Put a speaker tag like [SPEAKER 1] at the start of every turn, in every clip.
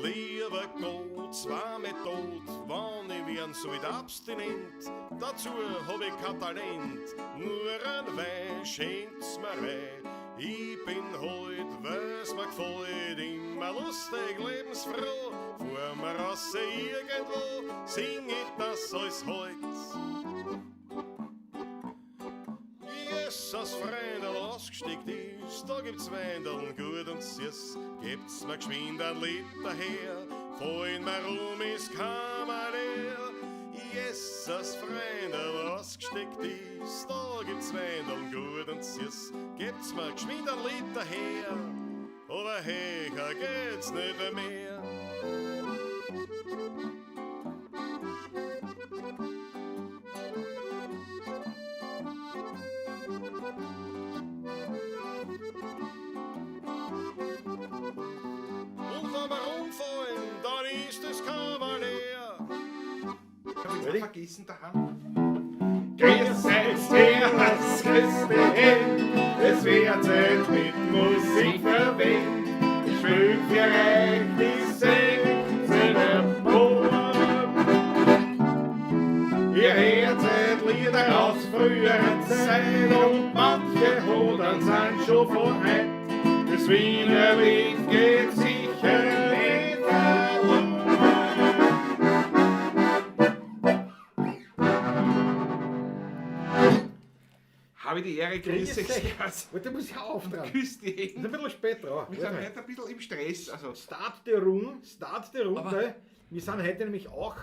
[SPEAKER 1] Lieber Gott, war mir tot, wann ich werden so wieder abstinent. Dazu hab ich kein Talent, nur ein Wein schenkt's mir rein. Ich bin heut, weil's mir gefällt, immer lustig, lebensfroh. Vor mir raus irgendwo, sing ich das als heut. Jesus, Freundel, ausgesteckt ist, da gibt's Weindeln gut und süß. Gibt's mir geschwind ein Lied daher, vorhin mir rum ist Kammerleer. Jesus, Freundel, ausgesteckt ist, da gibt's Weindeln gut und süß. Gibt's mir geschwind ein Lied daher, aber höher geht's nicht mehr.
[SPEAKER 2] Vergessen daheim. Grüß euch, Servus, grüß dich, es wird Zeit mit Musik verwendet. Ich will für euch die Sänger Bohren. Ihr hört Lieder aus früheren Zeit und manche Hodern sind schon von heute. Das Wiener Lied geht sicher nicht verloren. Habe ich die Ehre, grüß euch.
[SPEAKER 3] Warte, muss ich auftragen.
[SPEAKER 2] Küss die
[SPEAKER 3] Ist
[SPEAKER 2] Hände.
[SPEAKER 3] ein bisschen spät dran.
[SPEAKER 2] Wir sind heute ein bisschen im Stress. Also.
[SPEAKER 3] Start der Runde. Wir sind heute nämlich auch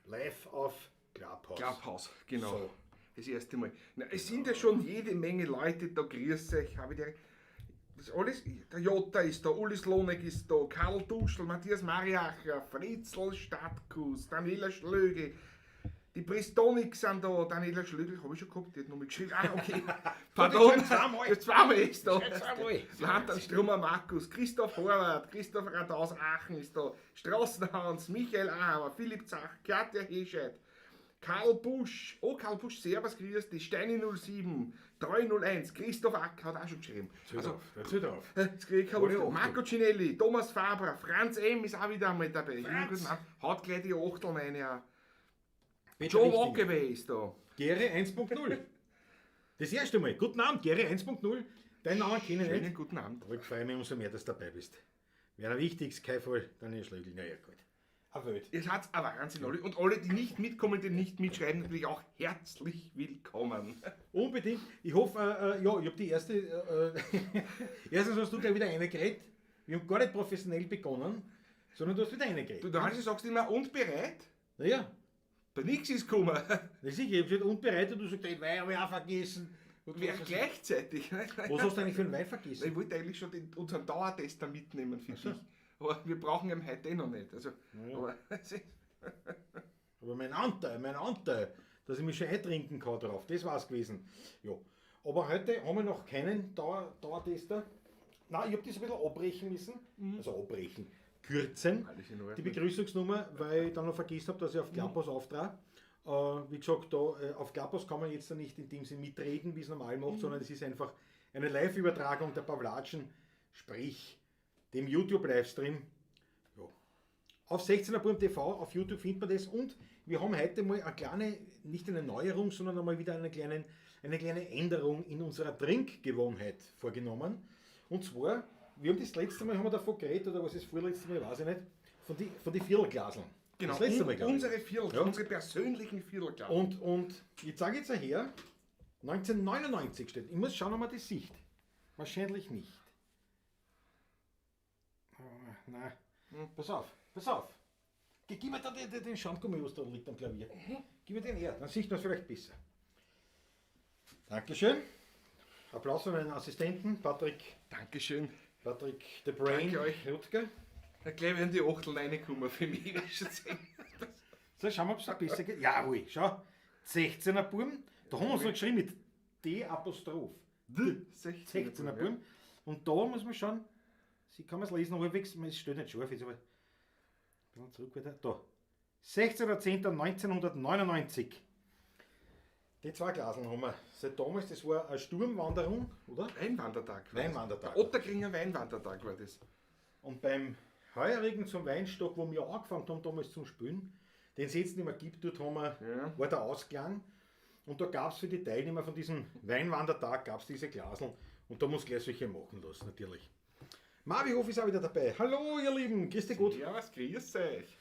[SPEAKER 3] live auf Clubhouse.
[SPEAKER 2] Clubhouse, genau.
[SPEAKER 3] So.
[SPEAKER 2] Das erste Mal. Na, es sind ja schon jede Menge Leute da, grüß euch. Habe ich die, das alles, der Jota ist da, Ulis Lonek ist da, Karl Duschl, Matthias Mariacher, Fritzl Stadtkus, Daniela Schlöge. Die Bristonik sind da, Daniela Schlögl, habe ich schon gehabt, die hat noch mal geschrieben. Ah, okay. Pardon, zweimal ist da. Lantan Strummer Markus, Christoph Horvath, Christoph Radaus Aachen ist da, Straßenhans, Michael Ahammer, Philipp Zach, Katja Hescheid, Karl Busch, Servus, grüß dich, Steini 07, 301, Christoph Ack hat auch schon geschrieben. Das krieg ich Marco Cinelli, Thomas Faber, Franz M. ist auch wieder einmal dabei. Haut gleich die Achtel rein, ja. Joe Walkaway ist da.
[SPEAKER 3] Gere 1.0. Das erste Mal. Guten Abend, Gere 1.0. Deinen Namen kenne ich nicht.
[SPEAKER 2] Guten Abend.
[SPEAKER 3] Aber ich freue mich umso mehr, dass du dabei bist. Wer wichtig ist, kein Fall, Daniel Schlögl. Naja, gut. Eine Welt.
[SPEAKER 2] Ihr seid ein Wahnsinn, alle. Und alle, die nicht mitkommen, die nicht mitschreiben, natürlich auch herzlich willkommen.
[SPEAKER 3] Unbedingt. Ich hoffe, ich habe die erste. Erstens hast du gleich wieder reingeredet. Wir haben gar nicht professionell begonnen, sondern du hast wieder reingeredet.
[SPEAKER 2] Du sagst immer, und bereit?
[SPEAKER 3] Naja.
[SPEAKER 2] Bei nichts ist gekommen.
[SPEAKER 3] Na sicher, ich habe gesagt, unbereit und du sagst, den Wein habe ich auch vergessen.
[SPEAKER 2] Und wer gleichzeitig.
[SPEAKER 3] Was hast du eigentlich für einen Wein vergessen?
[SPEAKER 2] Ich wollte eigentlich schon unseren Dauertester mitnehmen für dich. Aber wir brauchen ihn heute noch nicht. Also,
[SPEAKER 3] ja. Aber mein Anteil, dass ich mich schon eintrinken kann drauf, das war es gewesen. Ja. Aber heute haben wir noch keinen Dauertester. Nein, ich habe das ein bisschen abbrechen müssen. Also abbrechen. Kürzen, die Begrüßungsnummer, weil ich dann noch vergessen habe, dass ich auf Clubhouse auftrage. Wie gesagt, da, auf Clubhouse kann man jetzt nicht in dem Sinne mitreden, wie es normal macht, sondern es ist einfach eine Live-Übertragung der Pawlatschen, sprich dem YouTube-Livestream. Ja. Auf 16er.tv, auf YouTube findet man das und wir haben heute mal eine kleine, nicht eine Neuerung, sondern einmal wieder eine kleine Änderung in unserer Trinkgewohnheit vorgenommen. Und zwar, wir haben das letzte Mal, haben wir davon geredet, oder was ist das vorletzte Mal, weiß ich nicht, von die Viertelglaseln.
[SPEAKER 2] Genau,
[SPEAKER 3] das letzte Mal,
[SPEAKER 2] unsere Viertel, unsere persönlichen Viertelglaseln.
[SPEAKER 3] Und ich sage jetzt her, 1999 steht, ich muss schauen, ob man das sieht. Wahrscheinlich nicht. Nein, pass auf. Gib mir da den Schaumgummi, was da liegt am Klavier. Gib mir den her, dann sieht man es vielleicht besser. Dankeschön. Applaus für meinen Assistenten, Patrick.
[SPEAKER 2] Dankeschön.
[SPEAKER 3] Patrick the Brain.
[SPEAKER 2] Danke euch.
[SPEAKER 3] Rutger.
[SPEAKER 2] Da gleich werden die Achteln reinkommen für mich.
[SPEAKER 3] So, schauen wir, ob es noch besser geht. Jawohl, schau. 16er Burm. Da haben wir es noch geschrieben mit D-Apostroph. 16er Burm. Und da muss man schauen, sie kann man es lesen, aber es steht nicht scharf, jetzt aber ein bisschen zurück wieder. Da. 16.10.1999. Die zwei Glaseln haben wir seit damals, das war eine Sturmwanderung, oder?
[SPEAKER 2] Weinwandertag.
[SPEAKER 3] Weinwandertag.
[SPEAKER 2] Der Otterkringer Weinwandertag war das.
[SPEAKER 3] Und beim heurigen zum Weinstock, wo wir angefangen haben damals zum Spülen, den es jetzt nicht mehr gibt, dort haben wir,
[SPEAKER 2] Ja.
[SPEAKER 3] war der Ausklang. Und da gab es für die Teilnehmer von diesem Weinwandertag gab's diese Glaseln. Und da muss gleich solche machen lassen, natürlich. Marvihof ist auch wieder dabei. Hallo, ihr Lieben, grüß dich gut.
[SPEAKER 2] Ja, was grüß euch.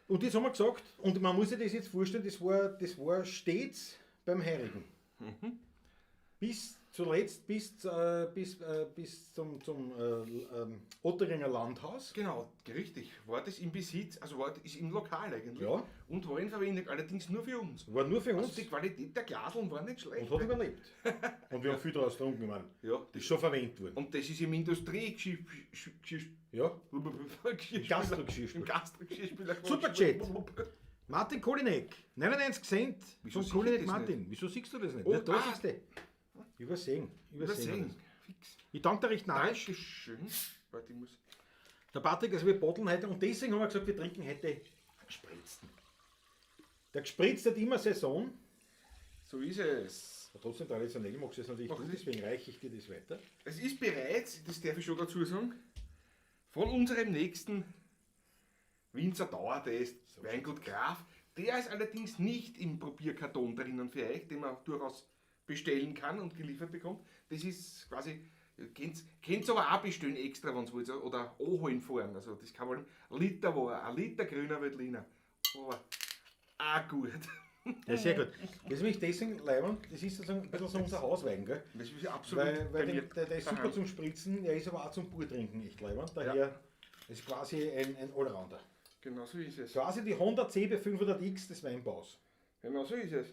[SPEAKER 3] Und jetzt haben wir gesagt, und man muss sich das jetzt vorstellen, das war stets beim Heurigen. Bis zuletzt, bis zum Otteringer Landhaus.
[SPEAKER 2] Genau, richtig. War das im Besitz, also ist im Lokal eigentlich.
[SPEAKER 3] Ja.
[SPEAKER 2] Und war in Verwendung, allerdings nur für uns.
[SPEAKER 3] War nur für
[SPEAKER 2] Also
[SPEAKER 3] uns
[SPEAKER 2] die Qualität der Glaseln war nicht schlecht.
[SPEAKER 3] und hat überlebt. Und wir haben viel daraus getrunken, ich meine.
[SPEAKER 2] Ja,
[SPEAKER 3] Das ist schon verwendet worden.
[SPEAKER 2] und das ist im
[SPEAKER 3] Ja.
[SPEAKER 2] Im Gastrogeschirrspüler.
[SPEAKER 3] Superchat. Martin Kolinek, 99 Cent
[SPEAKER 2] Wieso
[SPEAKER 3] von
[SPEAKER 2] sehe ich
[SPEAKER 3] Kolinek
[SPEAKER 2] das
[SPEAKER 3] Martin. Wieso siehst du das nicht?
[SPEAKER 2] Oh,
[SPEAKER 3] Nicht da
[SPEAKER 2] ah.
[SPEAKER 3] siehst du. Übersehen.
[SPEAKER 2] Übersehen. Fix.
[SPEAKER 3] Ich danke dir recht narrisch.
[SPEAKER 2] Dankeschön. Warte, ich muss.
[SPEAKER 3] Der Patrick, also wir botteln heute und deswegen haben wir gesagt, wir trinken heute einen gespritzten. Der gespritzt hat immer Saison.
[SPEAKER 2] So ist es.
[SPEAKER 3] Aber trotzdem traditionell magst du es natürlich
[SPEAKER 2] Mach
[SPEAKER 3] gut,
[SPEAKER 2] das.
[SPEAKER 3] deswegen reiche ich dir das weiter.
[SPEAKER 2] Es ist bereits, das darf ich schon dazu sagen, von unserem nächsten Winzer Dauertest, Weingut Graf. Der ist allerdings nicht im Probierkarton drinnen für euch, den man durchaus bestellen kann und geliefert bekommt. Das ist quasi, könnt aber auch bestellen extra, wenn ihr wollt, oder anholen fahren. Also das kann man, Liter war, ein Liter grüner Veltliner. Aber auch gut.
[SPEAKER 3] Ja, sehr gut. Das ist nämlich deswegen leibend, das ist sozusagen ein bisschen so unser Hauswein, gell?
[SPEAKER 2] Das ist absolut
[SPEAKER 3] Weil
[SPEAKER 2] bei mir
[SPEAKER 3] der ist super
[SPEAKER 2] daheim.
[SPEAKER 3] zum Spritzen, der ist aber auch zum Purtrinken echt leibend. Daher ist quasi ein Allrounder.
[SPEAKER 2] Genau so ist es.
[SPEAKER 3] Quasi die Honda CB 500X des Weinbaus.
[SPEAKER 2] Genau so ist es.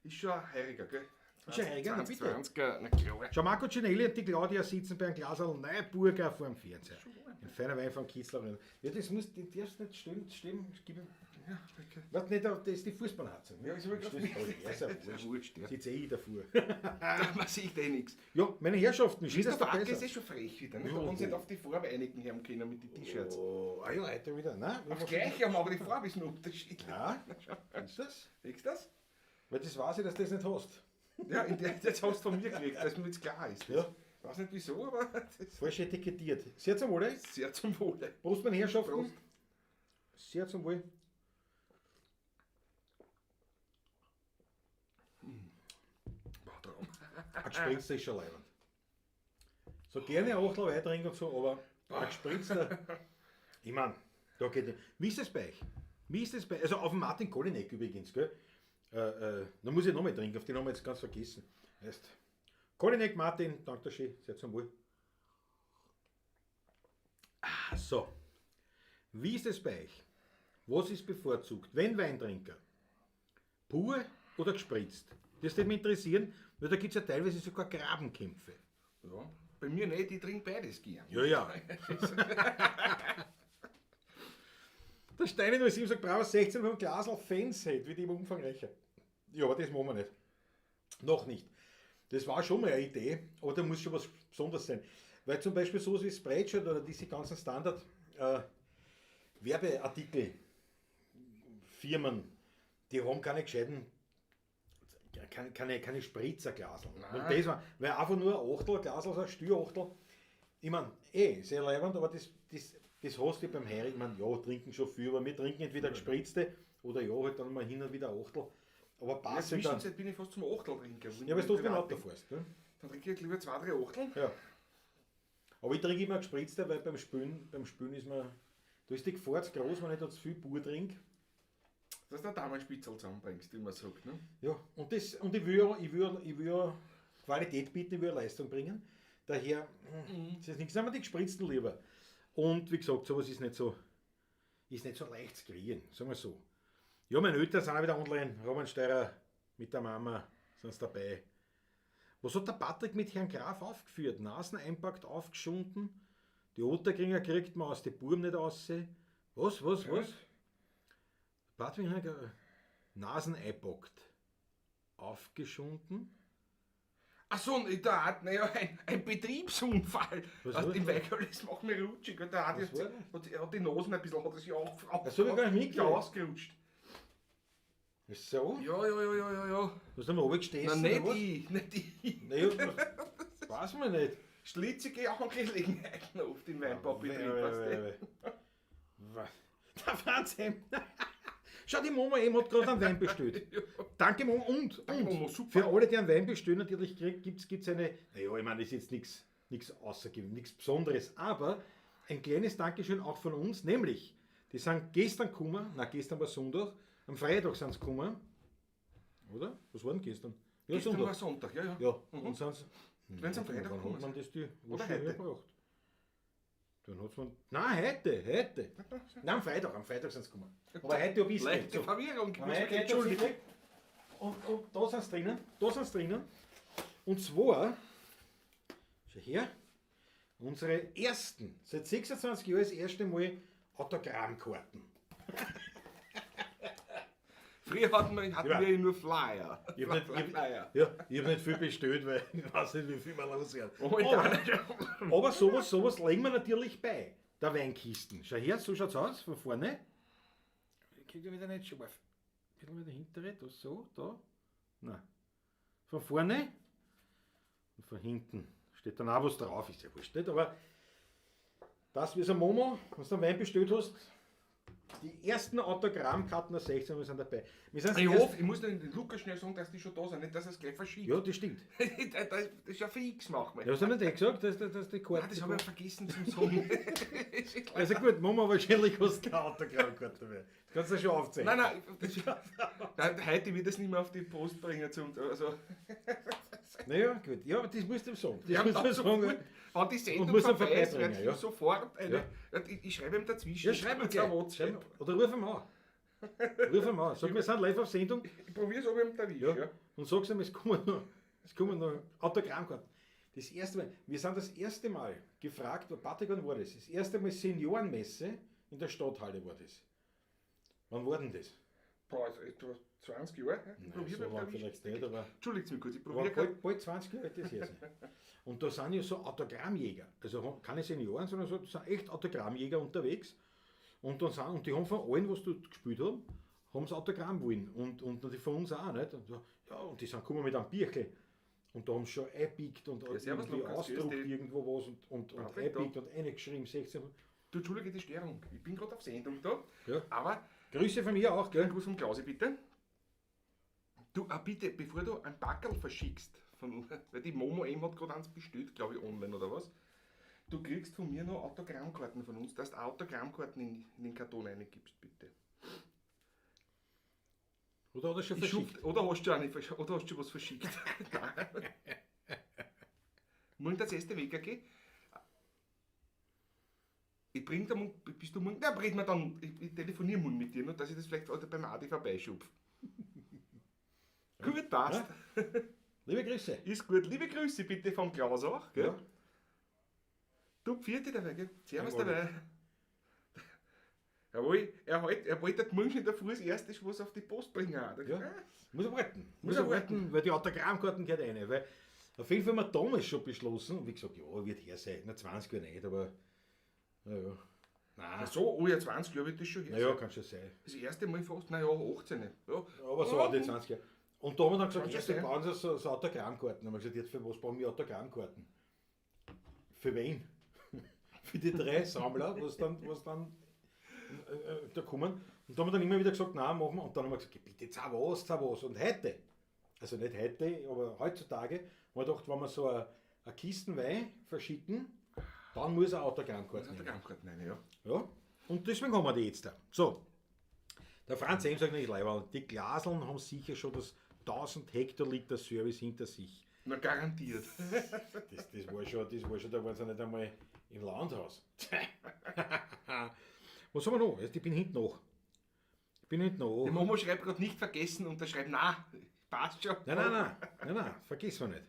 [SPEAKER 2] Ist schon ein Heuriger, gell?
[SPEAKER 3] Ist ein Heuriger, na bitte.
[SPEAKER 2] 20er, na klar.
[SPEAKER 3] Schau, Marco Cinelli und die Claudia sitzen bei einem Glasl Neuburger vor dem Fernseher. Ein feiner Wein von Kitzler. Ja, das muss, die darfst nicht stimmen. Gib ihm.
[SPEAKER 2] Ja, okay.
[SPEAKER 3] Warte nicht, das ist die Fußballheizung.
[SPEAKER 2] Ja, ist aber
[SPEAKER 3] Das
[SPEAKER 2] grad
[SPEAKER 3] ist
[SPEAKER 2] nicht.
[SPEAKER 3] ja, ist ja
[SPEAKER 2] Das ist ja
[SPEAKER 3] wurscht.
[SPEAKER 2] wurscht, ja.
[SPEAKER 3] Sitzt eh davor.
[SPEAKER 2] Da sieht eh nichts.
[SPEAKER 3] Ja, meine Herrschaften,
[SPEAKER 2] Ist
[SPEAKER 3] schießt
[SPEAKER 2] der
[SPEAKER 3] das dabei.
[SPEAKER 2] Backe ist eh schon frech wieder, ne? Da haben sie nicht auf die Farbe einigen haben können mit den T-Shirts.
[SPEAKER 3] Oh, ah ja, heute wieder. Nein,
[SPEAKER 2] Aufs Gleiche haben aber die Farbe ist ein Unterschied.
[SPEAKER 3] Ja, ist das?
[SPEAKER 2] Siehst du das?
[SPEAKER 3] Weil das weiß ich, dass du das nicht hast.
[SPEAKER 2] Ja, jetzt hast du von mir gekriegt, dass mir jetzt klar ist.
[SPEAKER 3] Ja.
[SPEAKER 2] Ich weiß nicht wieso, aber das ist
[SPEAKER 3] Falsch etikettiert. Sehr zum Wohle.
[SPEAKER 2] sehr zum Wohle.
[SPEAKER 3] Prost, meine Herrschaften.
[SPEAKER 2] Prost.
[SPEAKER 3] Sehr zum Wohl.
[SPEAKER 2] Boah, Traum.
[SPEAKER 3] Ein gespritzter ist schon leibend. So gerne ein Achtel Wein trinken und so, aber ein gespritzter. Ich meine, da geht nicht. Wie ist das bei euch? Wie ist das bei Also auf dem Martin Kolinek übrigens, gell? Da muss ich noch mal trinken, auf den haben wir jetzt ganz vergessen. Heißt, Kolinek Martin, danke schön, sehr zum Wohl. So. Wie ist es bei euch? Was ist bevorzugt? Wenn Weintrinker? Pur oder gespritzt? Das würde mich interessieren, weil da gibt es ja teilweise sogar Grabenkämpfe.
[SPEAKER 2] Ja, bei mir nicht, ich trinke beides gern.
[SPEAKER 3] Ja, ja. Der Steine 07 sagt, brauche 16 vom Glasl Fanset, wie die immer umfangreicher. Ja, aber das machen wir nicht. Noch nicht. Das war schon mal eine Idee, aber da muss schon was Besonderes sein. Weil zum Beispiel sowas wie Spreadshirt oder diese ganzen Standard Werbeartikel Firmen, die haben keine gescheiten, keine Spritzerglasel.
[SPEAKER 2] Nein.
[SPEAKER 3] Und das war, weil einfach nur ein Achtel Glasel, so ein Stürachtel, ich meine, sehr leibend, aber das hast du beim Heurigen, ich meine, ja, trinken schon viel, aber wir trinken entweder gespritzte oder ja, halt dann mal hin und wieder Achtel. Aber
[SPEAKER 2] In der
[SPEAKER 3] passt dann.
[SPEAKER 2] Zwischenzeit bin ich fast zum Achteltrinker.
[SPEAKER 3] Ja, weil du den Auto fährst. Ne?
[SPEAKER 2] Dann trinke ich lieber 2, 3 Achtel.
[SPEAKER 3] Ja. Aber ich trinke immer gespritzter, weil beim Spülen ist mir, da ist die Gefahr zu groß, wenn ich da zu viel pur trinke.
[SPEAKER 2] Dass du da mal Spitzel zusammenbringst, wie man sagt. Ne?
[SPEAKER 3] Ja, und ich will Qualität bieten, ich will Leistung bringen. Daher, das ist nichts, aber die gespritzten lieber. Und wie gesagt, sowas ist nicht so leicht zu kriegen, sagen wir so. Ja, meine Eltern sind auch wieder online, Roman Steirer mit der Mama sind dabei. Was hat der Patrick mit Herrn Graf aufgeführt? Nasen einpackt, aufgeschunden, die Otterkringer kriegt man aus den Buben nicht raus. Was? Patrick hat Nasen einpackt, aufgeschunden.
[SPEAKER 2] Achso, da hat ein Betriebsunfall.
[SPEAKER 3] Was
[SPEAKER 2] Also
[SPEAKER 3] war
[SPEAKER 2] im
[SPEAKER 3] das?
[SPEAKER 2] Weigerl, das macht mich rutschig. Da hat,
[SPEAKER 3] Was
[SPEAKER 2] jetzt,
[SPEAKER 3] war
[SPEAKER 2] er hat die Nasen ein bisschen, hat er sich
[SPEAKER 3] Das hab ich gar nicht mitgekriegt.
[SPEAKER 2] ausgerutscht.
[SPEAKER 3] Ist so?
[SPEAKER 2] Ja.
[SPEAKER 3] Du hast dann oben gestanden,
[SPEAKER 2] Nein,
[SPEAKER 3] oder was?
[SPEAKER 2] nicht ich.
[SPEAKER 3] Naja, weiß man nicht.
[SPEAKER 2] schlitzige Angelegenheiten oft im Weinbaubetrieb.
[SPEAKER 3] Der Franz Heim. Schau, die Mama eben hat gerade einen Wein bestellt. Danke Mama und
[SPEAKER 2] Mama, super.
[SPEAKER 3] für alle, die einen Wein bestellen, natürlich gibt es eine, naja, ich meine, das ist jetzt nichts Außergewöhnliches, nichts Besonderes, aber ein kleines Dankeschön auch von uns, nämlich, die sind gestern gekommen, gestern war Sonntag, am Freitag sind sie gekommen, oder? Was war denn gestern? Ja,
[SPEAKER 2] Gestern war Sonntag, ja.
[SPEAKER 3] Ja, und sind sie...
[SPEAKER 2] Wenn sie am Freitag
[SPEAKER 3] Wann
[SPEAKER 2] gekommen
[SPEAKER 3] hat man das die
[SPEAKER 2] Oder
[SPEAKER 3] Wasche
[SPEAKER 2] heute?
[SPEAKER 3] hergebracht? Dann hat's man... Nein, heute. Nein, am Freitag sind sie gekommen. Aber heute habe ich es nicht.
[SPEAKER 2] Leichte
[SPEAKER 3] So.
[SPEAKER 2] Verwirrung.
[SPEAKER 3] Nein, heute Entschuldigung. Und da sind sie drinnen. Und zwar, schau her, unsere ersten, seit 26 Jahren das erste Mal Autogrammkarten.
[SPEAKER 2] Früher hatten wir nur Flyer.
[SPEAKER 3] Ich habe nicht,
[SPEAKER 2] Flyer.
[SPEAKER 3] hab nicht viel bestellt, weil ich weiß nicht, wie viel man losgehen.
[SPEAKER 2] Momentan.
[SPEAKER 3] Aber sowas legen wir natürlich bei, der Weinkisten. Schau her, so schaut's aus, von vorne. Ich krieg ja wieder nicht scharf. Ein bisschen wieder hintere, da so, da. Nein. Von vorne und von hinten. Steht dann auch was drauf, ist ja wurscht nicht, aber das wie so ein Momo, wenn du einen Wein bestellt hast, die ersten Autogrammkarten der 16 sind dabei. Wir sind
[SPEAKER 2] Ich hoffe, ich muss den Lukas schnell sagen, dass die schon da sind, nicht dass er es gleich verschiebt.
[SPEAKER 3] ja, das stimmt.
[SPEAKER 2] Das ist ja für X gemacht.
[SPEAKER 3] Ja, hast du nicht gesagt, dass die Karte...
[SPEAKER 2] Das habe ich vergessen zum Sagen.
[SPEAKER 3] Also gut, Mama, wahrscheinlich hast du keine Autogrammkarte mehr. Das kannst du schon aufzeigen.
[SPEAKER 2] Nein, heute wird das nicht mehr auf die Post bringen. Also,
[SPEAKER 3] Naja, gut. Ja, aber das musst du ihm sagen. Das
[SPEAKER 2] ja,
[SPEAKER 3] musst du ihm sagen.
[SPEAKER 2] wenn die Sendung
[SPEAKER 3] muss er
[SPEAKER 2] vorbei ist,
[SPEAKER 3] vorbeibringen,
[SPEAKER 2] werde ich
[SPEAKER 3] ja.
[SPEAKER 2] sofort eine...
[SPEAKER 3] Ja.
[SPEAKER 2] Ich schreibe ihm dazwischen.
[SPEAKER 3] Ja, schreib mir
[SPEAKER 2] eine
[SPEAKER 3] gleich.
[SPEAKER 2] WhatsApp.
[SPEAKER 3] Oder ruf ihn an. Ruf ihn an. Sag, wir sind live auf Sendung.
[SPEAKER 2] Ich probiere es, ob ich ihm erwische.
[SPEAKER 3] Ja.
[SPEAKER 2] Ja.
[SPEAKER 3] Und sag's ihm, es kommen noch Autogrammkarten. Das erste Mal, wir sind das erste Mal gefragt, Patrick, wann war das? Das erste Mal Seniorenmesse in der Stadthalle war das. Wann war denn das?
[SPEAKER 2] Boah, also etwa 20 Jahre. Ich
[SPEAKER 3] Nein,
[SPEAKER 2] probiere
[SPEAKER 3] so
[SPEAKER 2] ihm
[SPEAKER 3] lang
[SPEAKER 2] erwischen.
[SPEAKER 3] vielleicht nicht, aber...
[SPEAKER 2] Entschuldigt mich kurz, ich
[SPEAKER 3] war
[SPEAKER 2] probiere gerade.
[SPEAKER 3] bald 20 Jahre alt das her sein. Und da sind ja so Autogrammjäger, also keine Senioren, sondern so, das sind echt Autogrammjäger unterwegs. Und die haben von allen, was dort gespielt haben sie Autogramm wollen. Und natürlich von uns auch, nicht? Und, ja, und die sind gekommen mit einem Bierchen. Und da haben sie schon eingebiegt und
[SPEAKER 2] servus,
[SPEAKER 3] irgendwie
[SPEAKER 2] Lukas,
[SPEAKER 3] ausgedruckt
[SPEAKER 2] grüß dich.
[SPEAKER 3] irgendwo was und
[SPEAKER 2] Perfekt,
[SPEAKER 3] eingebiegt und eingeschrieben, 16.
[SPEAKER 2] Du, entschuldige die Störung. Ich bin gerade auf Sendung da.
[SPEAKER 3] Ja.
[SPEAKER 2] Aber
[SPEAKER 3] Grüße von mir auch,
[SPEAKER 2] einen
[SPEAKER 3] gell?
[SPEAKER 2] Gruß vom Klausi bitte. Du, bitte, bevor du ein Packerl verschickst, weil die Momo eben hat gerade eins bestellt, glaube ich, online oder was. Du kriegst von mir noch Autogrammkarten von uns, dass du Autogrammkarten in den Karton reingibst, bitte.
[SPEAKER 3] Oder hat er schon verschickt?
[SPEAKER 2] Oder hast du auch nicht oder hast du was verschickt? Nein. Morgen das erste Weg, okay? Ich bring da morgen, bist du morgen, reden wir dann, ich telefoniere morgen mit dir, nur dass ich das vielleicht beim Adi vorbeischub. Gut, passt.
[SPEAKER 3] Ja? Liebe Grüße.
[SPEAKER 2] Ist gut. Liebe Grüße bitte vom Klaus auch, gell?
[SPEAKER 3] Ja.
[SPEAKER 2] Du, Pfiati dabei, gell? Servus
[SPEAKER 3] Jawohl.
[SPEAKER 2] dabei. Jawohl, er wollte morgen in der Früh das erste was auf die Post bringen.
[SPEAKER 3] Ja. Muss er warten.
[SPEAKER 2] Muss er
[SPEAKER 3] warten, weil die Autogrammkarten gehört rein. Weil auf jeden Fall haben wir damals schon beschlossen, und wie gesagt, ja, wird her sein. Na, 20 Jahre nicht, aber naja. Nein.
[SPEAKER 2] So, oh ja, 20 Jahre wird das schon her.
[SPEAKER 3] Naja,
[SPEAKER 2] sein.
[SPEAKER 3] kann schon sein.
[SPEAKER 2] Das erste Mal fast, naja, 18. Ja.
[SPEAKER 3] Aber so auch die 20 Jahre. Und da haben wir dann gesagt,
[SPEAKER 2] Kann
[SPEAKER 3] ja,
[SPEAKER 2] schon
[SPEAKER 3] sie
[SPEAKER 2] sein.
[SPEAKER 3] brauchen so Autogrammkarten. Dann haben wir gesagt, jetzt für was brauchen wir Autogrammkarten? Für wen? Für die 3 Sammler, was dann da kommen. Und da haben wir dann immer wieder gesagt, nein, machen wir. Und dann haben wir gesagt, bitte, zahl was. Und heute, also nicht heute, aber heutzutage, haben wir gedacht, wenn wir so eine Kisten Wein verschicken, dann muss eine Autogrammkarte nehmen.
[SPEAKER 2] Autogrammkarten rein, ja.
[SPEAKER 3] Ja, und deswegen haben wir die jetzt da. So, der Franz Heim sagt nicht, Leiberl, die Glaseln haben sicher schon das 1000 Hektoliter Service hinter sich.
[SPEAKER 2] Na, garantiert.
[SPEAKER 3] Das war schon, da waren sie nicht einmal im Landhaus. Was haben wir noch? Ich bin hinten nach.
[SPEAKER 2] Die Momo schreibt gerade nicht vergessen und der schreibt, na, passt schon.
[SPEAKER 3] Nein, vergiss man nicht.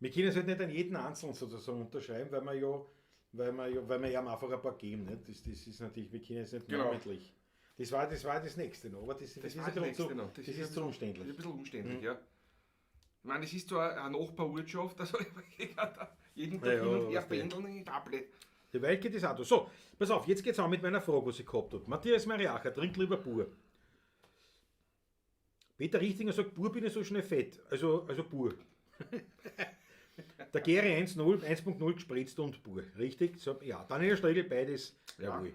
[SPEAKER 3] Wir können es halt nicht an jeden Einzelnen sozusagen unterschreiben, weil wir ihm einfach ein paar geben. Nicht? Das ist natürlich, wir können es nicht
[SPEAKER 2] Genau.
[SPEAKER 3] namentlich. Das war das nächste noch, aber das ist
[SPEAKER 2] war
[SPEAKER 3] ein bisschen
[SPEAKER 2] nächste
[SPEAKER 3] zu,
[SPEAKER 2] noch.
[SPEAKER 3] das ist zu umständlich.
[SPEAKER 2] Ein bisschen umständlich, ja. Ich meine, es ist zwar eine Nachbarwirtschaft, also ich kann da jeden Tag
[SPEAKER 3] Ja,
[SPEAKER 2] hin und her
[SPEAKER 3] was denn?
[SPEAKER 2] pendeln in die Tablet.
[SPEAKER 3] Die Welt geht das auch. So, pass auf, jetzt geht's auch mit meiner Frage, was ich gehabt habe. Matthias Mariacher, trinkt lieber pur. Peter Richtinger sagt, pur bin ich so schnell fett. Also pur. Der Gere 1.0 gespritzt und pur. Richtig? So, ja, Daniel Stregel beides. Jawohl.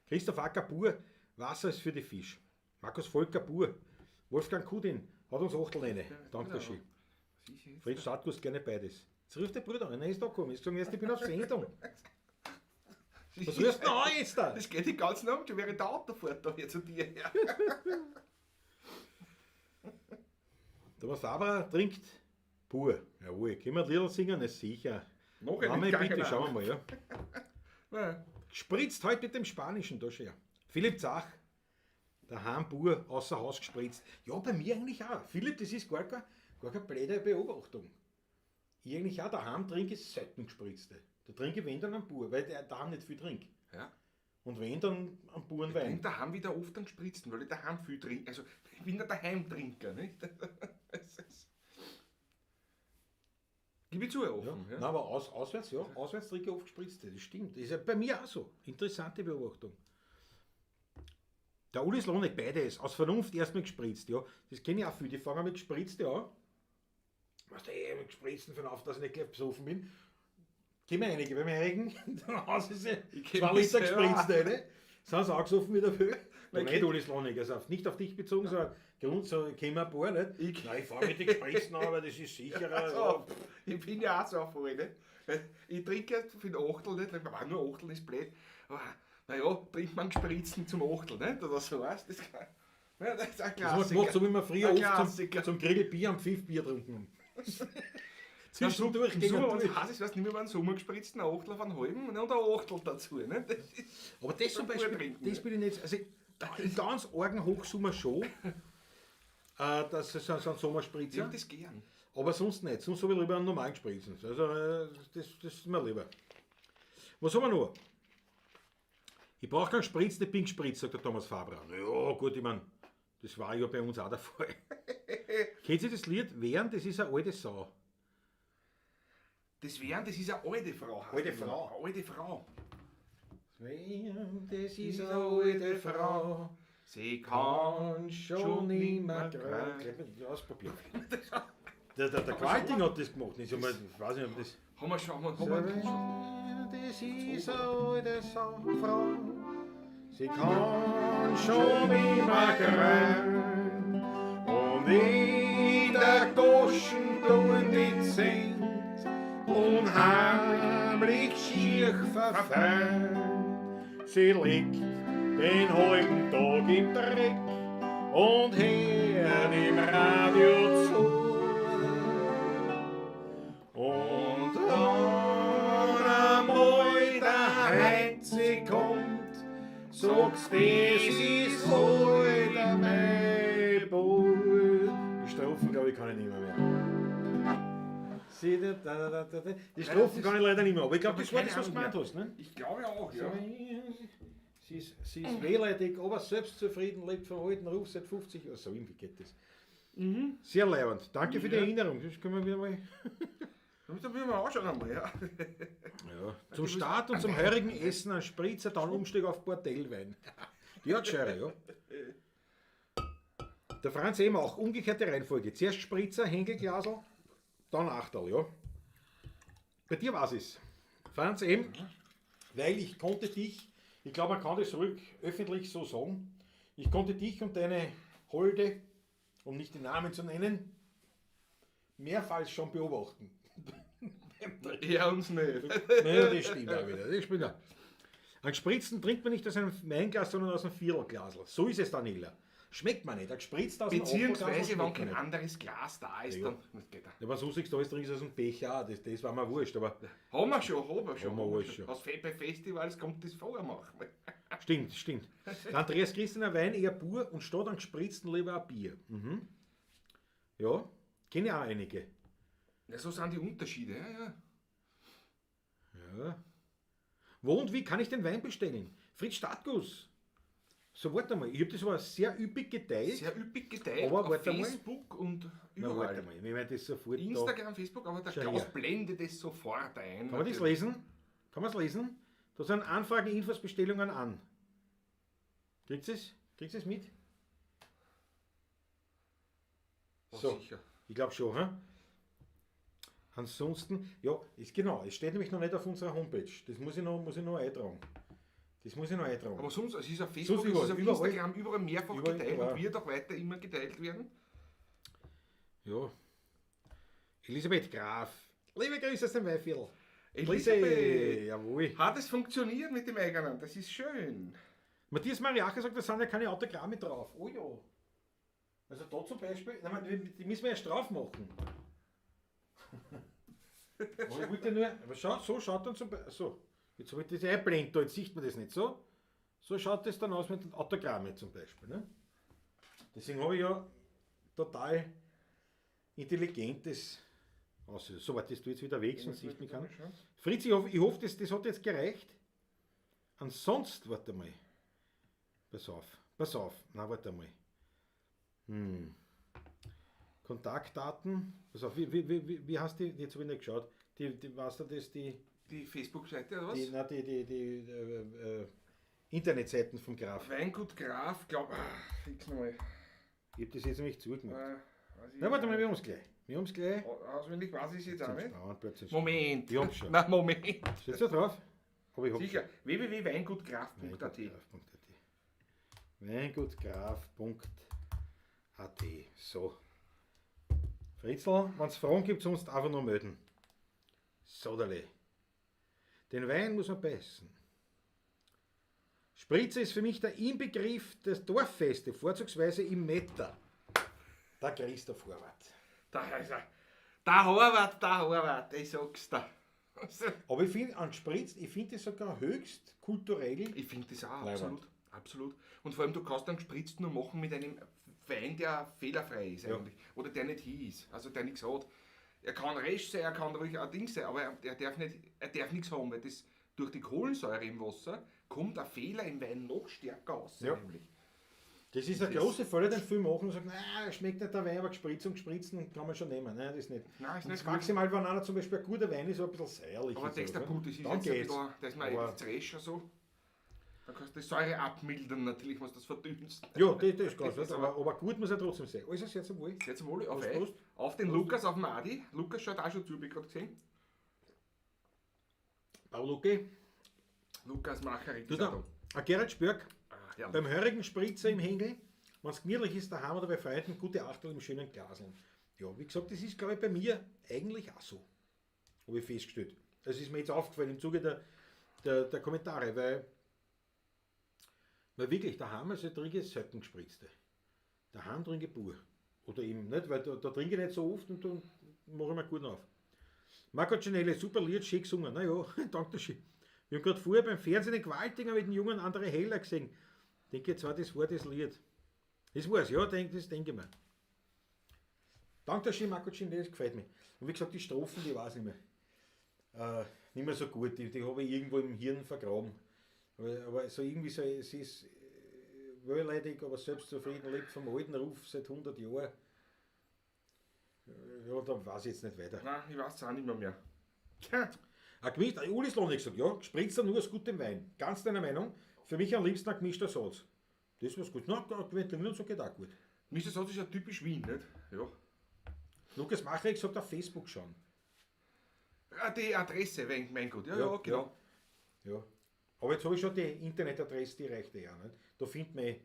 [SPEAKER 3] Christoph Acker pur. Wasser ist für die Fisch. Markus Volker pur. Wolfgang Kudin hat uns Achtel rein. Dankeschön. Fritz Stadtguss gerne beides. Jetzt ruft der Bruder an, er ist da gekommen. Jetzt sagen wir erst, ich bin auf Sendung. Was rührst du denn an jetzt da?
[SPEAKER 2] Das geht die ganze Nacht, schon wäre der Autofahrt da hier zu dir her.
[SPEAKER 3] Der Fabra trinkt pur. Jawohl, können wir ein Lied singen? Na sicher.
[SPEAKER 2] Noch
[SPEAKER 3] Mama,
[SPEAKER 2] nicht
[SPEAKER 3] bitte,
[SPEAKER 2] gegangen.
[SPEAKER 3] schauen wir mal. Ja.
[SPEAKER 2] Ja.
[SPEAKER 3] Gespritzt heute mit dem Spanischen, da schon. Philipp Zach, daheim pur, außer Haus gespritzt. Ja, bei mir eigentlich auch. Philipp, das ist gar keine blöde Beobachtung. Ich eigentlich auch daheim trinke ich selten gespritzte. Da trinke ich wenn dann am pur, weil ich daheim nicht viel trinke.
[SPEAKER 2] Ja.
[SPEAKER 3] Und wenn dann am puren
[SPEAKER 2] Ich trinke
[SPEAKER 3] Wein.
[SPEAKER 2] daheim wieder oft einen Spritzen, weil ich daheim viel trinke. Also, ich bin der Daheimtrinker, nicht? Gib ich zu,
[SPEAKER 3] Ja.
[SPEAKER 2] offen. Ja.
[SPEAKER 3] Nein, aber auswärts, ja. Auswärts trinke ich oft gespritzte, das stimmt. Das ist ja bei mir auch so. Interessante Beobachtung. Der Uli Slonek, beides. Aus Vernunft erstmal gespritzt, ja. Das kenne ich auch viele. Die fangen mit gespritzte an. Weißt du, mit gespritzten von auf, dass ich nicht gleich besoffen bin. Gehen wir einige beim Heirigen, dann haben sie
[SPEAKER 2] Ich kenn
[SPEAKER 3] 2
[SPEAKER 2] mich
[SPEAKER 3] Liter
[SPEAKER 2] selber.
[SPEAKER 3] gespritzt rein. Sind sie auch gesoffen wie der Höhe.
[SPEAKER 2] Weil
[SPEAKER 3] Nicht Uli Slonek, also nicht auf dich bezogen, sondern Grund, so kämen ein paar nicht. Nein, ich fahre mit den Gespritzten an, aber das ist sicherer.
[SPEAKER 2] Also, ich bin ja auch so voll, nicht? Weil ich trinke jetzt für den Achtel nicht, weil nur Achtel ist blöd. Aber naja, trinkt man Spritzen zum Achtel, nicht? Oder so, weißt du? Ja, das ist ein
[SPEAKER 3] Das macht
[SPEAKER 2] Klassiker.
[SPEAKER 3] so, wie wir früher
[SPEAKER 2] Ein
[SPEAKER 3] oft
[SPEAKER 2] Klassiker.
[SPEAKER 3] zum Grillbier am Pfiff-Bier trinken. Zwischendurch
[SPEAKER 2] Im
[SPEAKER 3] gegen
[SPEAKER 2] Sommer,
[SPEAKER 3] durch.
[SPEAKER 2] was heißt, ich weiß nicht mehr, wann Sommer gespritzten Achtel auf einen halben und ein Achtel dazu, nicht? Das ist
[SPEAKER 3] Aber das zum
[SPEAKER 2] Gut
[SPEAKER 3] Beispiel,
[SPEAKER 2] trinken,
[SPEAKER 3] das bin ich nicht. Also in ganz argen Hochsommer schon, dass es so ein
[SPEAKER 2] ich
[SPEAKER 3] Sommerspritzer.
[SPEAKER 2] hab das gern.
[SPEAKER 3] Aber sonst nicht. Sonst habe ich lieber einen normalen Spritzen. Also das ist mir lieber. Was haben wir noch? Ich brauche keinen Spritz, ich bin gespritzt, sagt der Thomas Fabra. Ja gut, ich meine, das war ja bei uns auch der Fall. Kennt ihr das Lied? Während, das ist eine alte Sau.
[SPEAKER 2] Das ist eine alte Frau. heißt
[SPEAKER 3] Alte
[SPEAKER 2] die.
[SPEAKER 3] Frau.
[SPEAKER 2] Eine alte Frau.
[SPEAKER 3] Während, das ist eine alte Frau.
[SPEAKER 2] Sie kann
[SPEAKER 3] Schon nimmer greifen. Ausprobieren. Der Qualting hat das gemacht. Ich weiß nicht, ob das.
[SPEAKER 2] Haben wir schon, haben wir schon.
[SPEAKER 3] Das ist eine alte Frau. Sie kann schon nimmer greifen. Und in der Goschen tun die Zent unheimlich schier verfällt. Sie liegt den halben Tag im Dreck und hört im Radio zu. Und dann einmal der Heinze kommt, sagst, das ist heute mein Ball. Die Strophen, glaube ich, kann ich nicht mehr. Die Strophen kann ich leider nicht mehr, aber ich glaube, das war das, was du gemeint hast. Ne?
[SPEAKER 2] Ich glaube auch, ja.
[SPEAKER 3] Sie ist wehleidig, aber selbstzufrieden, lebt vom alten Ruf seit 50 Jahren. So irgendwie geht das. Sehr leibend. Danke für die
[SPEAKER 2] Ja.
[SPEAKER 3] Erinnerung. Das können wir wieder mal.
[SPEAKER 2] Da müssen wir auch schon einmal, ja.
[SPEAKER 3] Ja. Zum Start und zum heurigen Essen ein Spritzer, dann Umstieg auf Bordellwein. Ja, Scheire, ja. Der Franz eben auch, umgekehrte Reihenfolge. Zuerst Spritzer, Henkelglasel, dann Achterl, ja. Bei dir war es. Franz eben, weil ich konnte dich, ich glaube, man kann das ruhig öffentlich so sagen, ich konnte dich und deine Holde, um nicht den Namen zu nennen, mehrfach schon beobachten.
[SPEAKER 2] Ja, uns nicht.
[SPEAKER 3] Naja, das stimmt auch wieder. Das stimmt auch. Ein Gespritzten trinkt man nicht aus einem Weinglas, sondern aus einem Viertelglasl. So ist es, Daniela. Schmeckt man nicht. Ein gespritzt aus einem
[SPEAKER 2] Beziehungsweise,
[SPEAKER 3] Apfelglas
[SPEAKER 2] wenn
[SPEAKER 3] schmeckt
[SPEAKER 2] kein
[SPEAKER 3] man nicht.
[SPEAKER 2] anderes Glas da ist,
[SPEAKER 3] Ja.
[SPEAKER 2] dann geht er.
[SPEAKER 3] Ja, wenn du siehst, da ist trinkst du aus dem Becher auch. Das war mir wurscht. Aber
[SPEAKER 2] Haben wir schon, haben wir schon.
[SPEAKER 3] Haben wir alles schon.
[SPEAKER 2] Bei Festivals kommt das vorher manchmal.
[SPEAKER 3] stimmt. Der Andreas Christianer Wein eher pur und statt an gespritzten lieber ein Bier. Mhm. Ja, kenne ich auch einige.
[SPEAKER 2] Ja, so sind die Unterschiede, ja.
[SPEAKER 3] Ja. Wo und wie kann ich den Wein bestellen? Fritz Stadtguss. So, warte mal. Ich habe das aber sehr üppig geteilt.
[SPEAKER 2] Sehr üppig geteilt
[SPEAKER 3] Aber
[SPEAKER 2] auf
[SPEAKER 3] warte mal.
[SPEAKER 2] Facebook und
[SPEAKER 3] Na, warte
[SPEAKER 2] überall.
[SPEAKER 3] mal. Ich meine das sofort da.
[SPEAKER 2] Instagram, Facebook, aber der
[SPEAKER 3] Schau
[SPEAKER 2] Klaus
[SPEAKER 3] her.
[SPEAKER 2] blendet es sofort ein.
[SPEAKER 3] Kann man das lesen? Kann man es lesen? Da sind Anfragen, Infos, Bestellungen an. Kriegt es? Kriegt es mit?
[SPEAKER 2] Oh,
[SPEAKER 3] So.
[SPEAKER 2] sicher.
[SPEAKER 3] Ich glaube schon, hä? Ansonsten, ja, ist genau, es steht nämlich noch nicht auf unserer Homepage. Das muss ich noch eintragen.
[SPEAKER 2] Aber sonst, es ist auf Facebook,
[SPEAKER 3] Sonst
[SPEAKER 2] es ist auf
[SPEAKER 3] überall.
[SPEAKER 2] Instagram überall mehrfach
[SPEAKER 3] Überall,
[SPEAKER 2] geteilt
[SPEAKER 3] ja.
[SPEAKER 2] und wird auch weiter immer geteilt werden.
[SPEAKER 3] Ja. Elisabeth Graf. Liebe Grüße aus dem Weihviertel.
[SPEAKER 2] Elisabeth,
[SPEAKER 3] Jawohl.
[SPEAKER 2] hat es funktioniert mit dem eigenen? Das ist schön.
[SPEAKER 3] Matthias Mariache sagt, da sind ja keine Autogramme drauf. Oh ja. Also da zum Beispiel, die müssen wir erst drauf machen. Aber ich wollte nur, aber so schaut dann zum Beispiel, so, jetzt habe ich das einblendet, da, jetzt sieht man das nicht so. So schaut das dann aus mit den Autogrammen zum Beispiel. Ne? Deswegen habe ich ja total intelligentes aussehen. So, warte, das du jetzt wieder weg, sonst sieht mich keiner. Fritz, ich hoffe das hat jetzt gereicht. Ansonsten, warte mal. Pass auf. Na, warte mal. Kontaktdaten. Pass auf, wie hast du, jetzt habe ich nicht geschaut, weißt du das, die
[SPEAKER 2] Facebook-Seite oder was?
[SPEAKER 3] die Internetseiten vom Graf.
[SPEAKER 2] Weingut Graf, fix nochmal.
[SPEAKER 3] Ich habe das jetzt nämlich zugemacht.
[SPEAKER 2] Weiß ich
[SPEAKER 3] Na, warte mal,
[SPEAKER 2] nicht.
[SPEAKER 3] wir haben es gleich.
[SPEAKER 2] Auswendig weiß ich es jetzt auch nicht.
[SPEAKER 3] Plötzlich.
[SPEAKER 2] Moment.
[SPEAKER 3] Ich hab's schon.
[SPEAKER 2] Nein, Moment.
[SPEAKER 3] Steht da drauf? Aber ich hab's
[SPEAKER 2] Sicher. www.weingutgraf.at.
[SPEAKER 3] Weingutgraf.at. So. Fritzl, wenn es Fragen gibt, sonst einfach nur melden. Soderle. Den Wein muss man beißen. Spritze ist für mich der Inbegriff des Dorffeste, vorzugsweise im Metter. Der Christoph Horvath.
[SPEAKER 2] Da ist er. Der Horvath, ich sag's dir.
[SPEAKER 3] Aber ich finde, an Spritz, ich finde das sogar höchst kulturell.
[SPEAKER 2] Ich finde das auch,
[SPEAKER 3] Leibend.
[SPEAKER 2] absolut. Und vor allem, du kannst dann gespritzt nur machen mit einem Wein, der fehlerfrei ist
[SPEAKER 3] Ja.
[SPEAKER 2] eigentlich. Oder der nicht hieß, also der nichts hat. Er kann resch sein, er kann ruhig ein Ding sein, aber er darf nichts haben, weil das durch die Kohlensäure im Wasser kommt ein Fehler im Wein noch stärker aus.
[SPEAKER 3] Ja.
[SPEAKER 2] Nämlich.
[SPEAKER 3] Das ist ein großer Fehler, den viele machen und sagen, nein, schmeckt nicht der Wein, aber gespritzen kann man schon nehmen. Nein, das nicht.
[SPEAKER 2] Nein, ist
[SPEAKER 3] Und
[SPEAKER 2] nicht
[SPEAKER 3] das maximal, wenn einer zum Beispiel ein guter Wein ist, so ein bisschen säuerlich.
[SPEAKER 2] Aber
[SPEAKER 3] ist
[SPEAKER 2] denkst du,
[SPEAKER 3] so,
[SPEAKER 2] gut, das ist
[SPEAKER 3] dann
[SPEAKER 2] jetzt ein
[SPEAKER 3] geht's.
[SPEAKER 2] bisschen, da ist man
[SPEAKER 3] Aber-
[SPEAKER 2] jetzt rescher so. Dann kannst du die Säure abmildern, natürlich muss das verdünnsten.
[SPEAKER 3] Ja, das ist ganz
[SPEAKER 2] Das ist
[SPEAKER 3] aber gut muss er trotzdem sein. Also sehr zum Wohl.
[SPEAKER 2] Jetzt mal auf,
[SPEAKER 3] Prost, Prost.
[SPEAKER 2] auf den Lukas, auf den Adi. Lukas schaut auch schon zu, hab ich gerade gesehen.
[SPEAKER 3] Pauluke,
[SPEAKER 2] Lukas Macherik
[SPEAKER 3] du
[SPEAKER 2] ist auch
[SPEAKER 3] da,
[SPEAKER 2] da.
[SPEAKER 3] ein Gerhard Spörk,
[SPEAKER 2] Ja.
[SPEAKER 3] beim hörigen Spritzer im Hängel, wenn es gemütlich ist, daheim oder bei Freunden, gute Achtel im schönen Glaseln. Ja, wie gesagt, das ist, glaube ich, bei mir eigentlich auch so. Habe ich festgestellt. Das ist mir jetzt aufgefallen im Zuge der Kommentare, weil wirklich, daheim also trinke ich selten gespritzte. Daheim trinke ich pur. Oder eben nicht, weil da trinke ich nicht so oft und dann mache ich mir gut auf. Marco Cinelli, super Lied, schick gesungen. Naja, danke schön. Wir haben gerade vorher beim Fernsehen den Gewaltinger mit dem jungen André Heller gesehen. Ich denke jetzt, das war das Lied. Das war's, ja, das denke ich mir. Danke schön, Marco Cinelli, das gefällt mir. Und wie gesagt, die Strophen, die weiß ich nicht mehr. Nicht mehr so gut, die habe ich irgendwo im Hirn vergraben. Aber so irgendwie so, es ist wohlleidig, aber selbstzufrieden, lebt vom alten Ruf seit 100 Jahren. Ja, da weiß ich jetzt nicht weiter.
[SPEAKER 2] Nein, ich weiß es auch nicht mehr. Tja,
[SPEAKER 3] Ein gemischt, Ulis Lohnig gesagt, ja, gespritzt nur aus gutem Wein. Ganz deiner Meinung? Für mich am liebsten ein gemischter Satz. Das war's gut. Na, Quentin und so geht auch gut.
[SPEAKER 2] Mr. Satz ist ja typisch Wien, nicht? Ja.
[SPEAKER 3] Lukas Machrek sagt auf Facebook schon.
[SPEAKER 2] Die Adresse, mein Gott. Ja, genau.
[SPEAKER 3] Ja. Aber jetzt habe ich schon die Internetadresse, die reicht ja nicht. Da findet man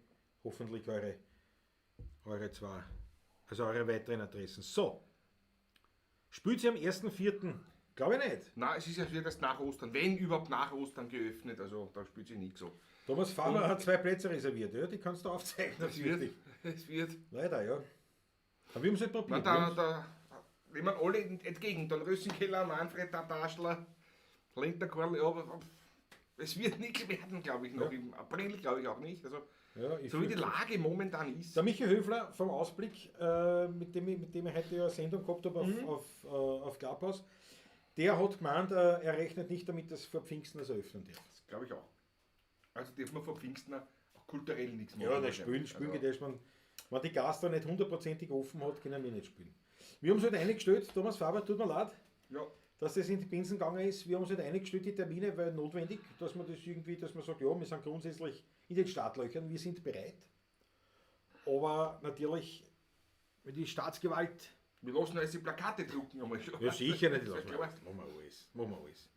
[SPEAKER 3] hoffentlich eure zwei, also eure weiteren Adressen. So. Spielt sie am 1.4.? Glaube ich nicht.
[SPEAKER 2] Nein, es ist ja erst nach Ostern. Wenn überhaupt nach Ostern geöffnet, also da spielt sie nicht so.
[SPEAKER 3] Thomas Faber hat 2 Plätze reserviert, ja, die kannst du aufzeichnen.
[SPEAKER 2] Es wird.
[SPEAKER 3] Leider, ja. Aber wir haben es halt probiert.
[SPEAKER 2] Wenn man alle entgegen, dann Rössenkeller, Manfred, der Taschler, Lindner Karl, ja, aber es wird nichts werden, glaube ich, noch im April, glaube ich auch nicht. Also,
[SPEAKER 3] Ja, ich
[SPEAKER 2] so wie die
[SPEAKER 3] fürchte-
[SPEAKER 2] Lage momentan ist.
[SPEAKER 3] Der Michael Höfler vom Ausblick, mit dem ich heute ja eine Sendung gehabt habe auf Clubhouse, der hat gemeint, er rechnet nicht damit, dass vor Pfingsten das eröffnen darf.
[SPEAKER 2] Das glaube ich auch. Also dürfen wir vor Pfingsten auch kulturell nichts machen.
[SPEAKER 3] Ja, das spielen geht erst, wenn die Gastro nicht hundertprozentig offen hat, können wir nicht spielen. Wir haben uns halt eingestellt, Thomas Faber, tut mir leid,
[SPEAKER 2] Ja,
[SPEAKER 3] dass das in die Binsen gegangen ist. Wir haben uns halt eingestellt, die Termine, weil notwendig, dass man das irgendwie, dass man sagt, ja, wir sind grundsätzlich in den Startlöchern, wir sind bereit. Aber natürlich, die Staatsgewalt
[SPEAKER 2] Wir lassen also die Plakate drucken einmal.
[SPEAKER 3] Ja, sicher nicht.
[SPEAKER 2] Das
[SPEAKER 3] Das
[SPEAKER 2] ist
[SPEAKER 3] machen
[SPEAKER 2] klar.
[SPEAKER 3] wir alles. Machen wir alles.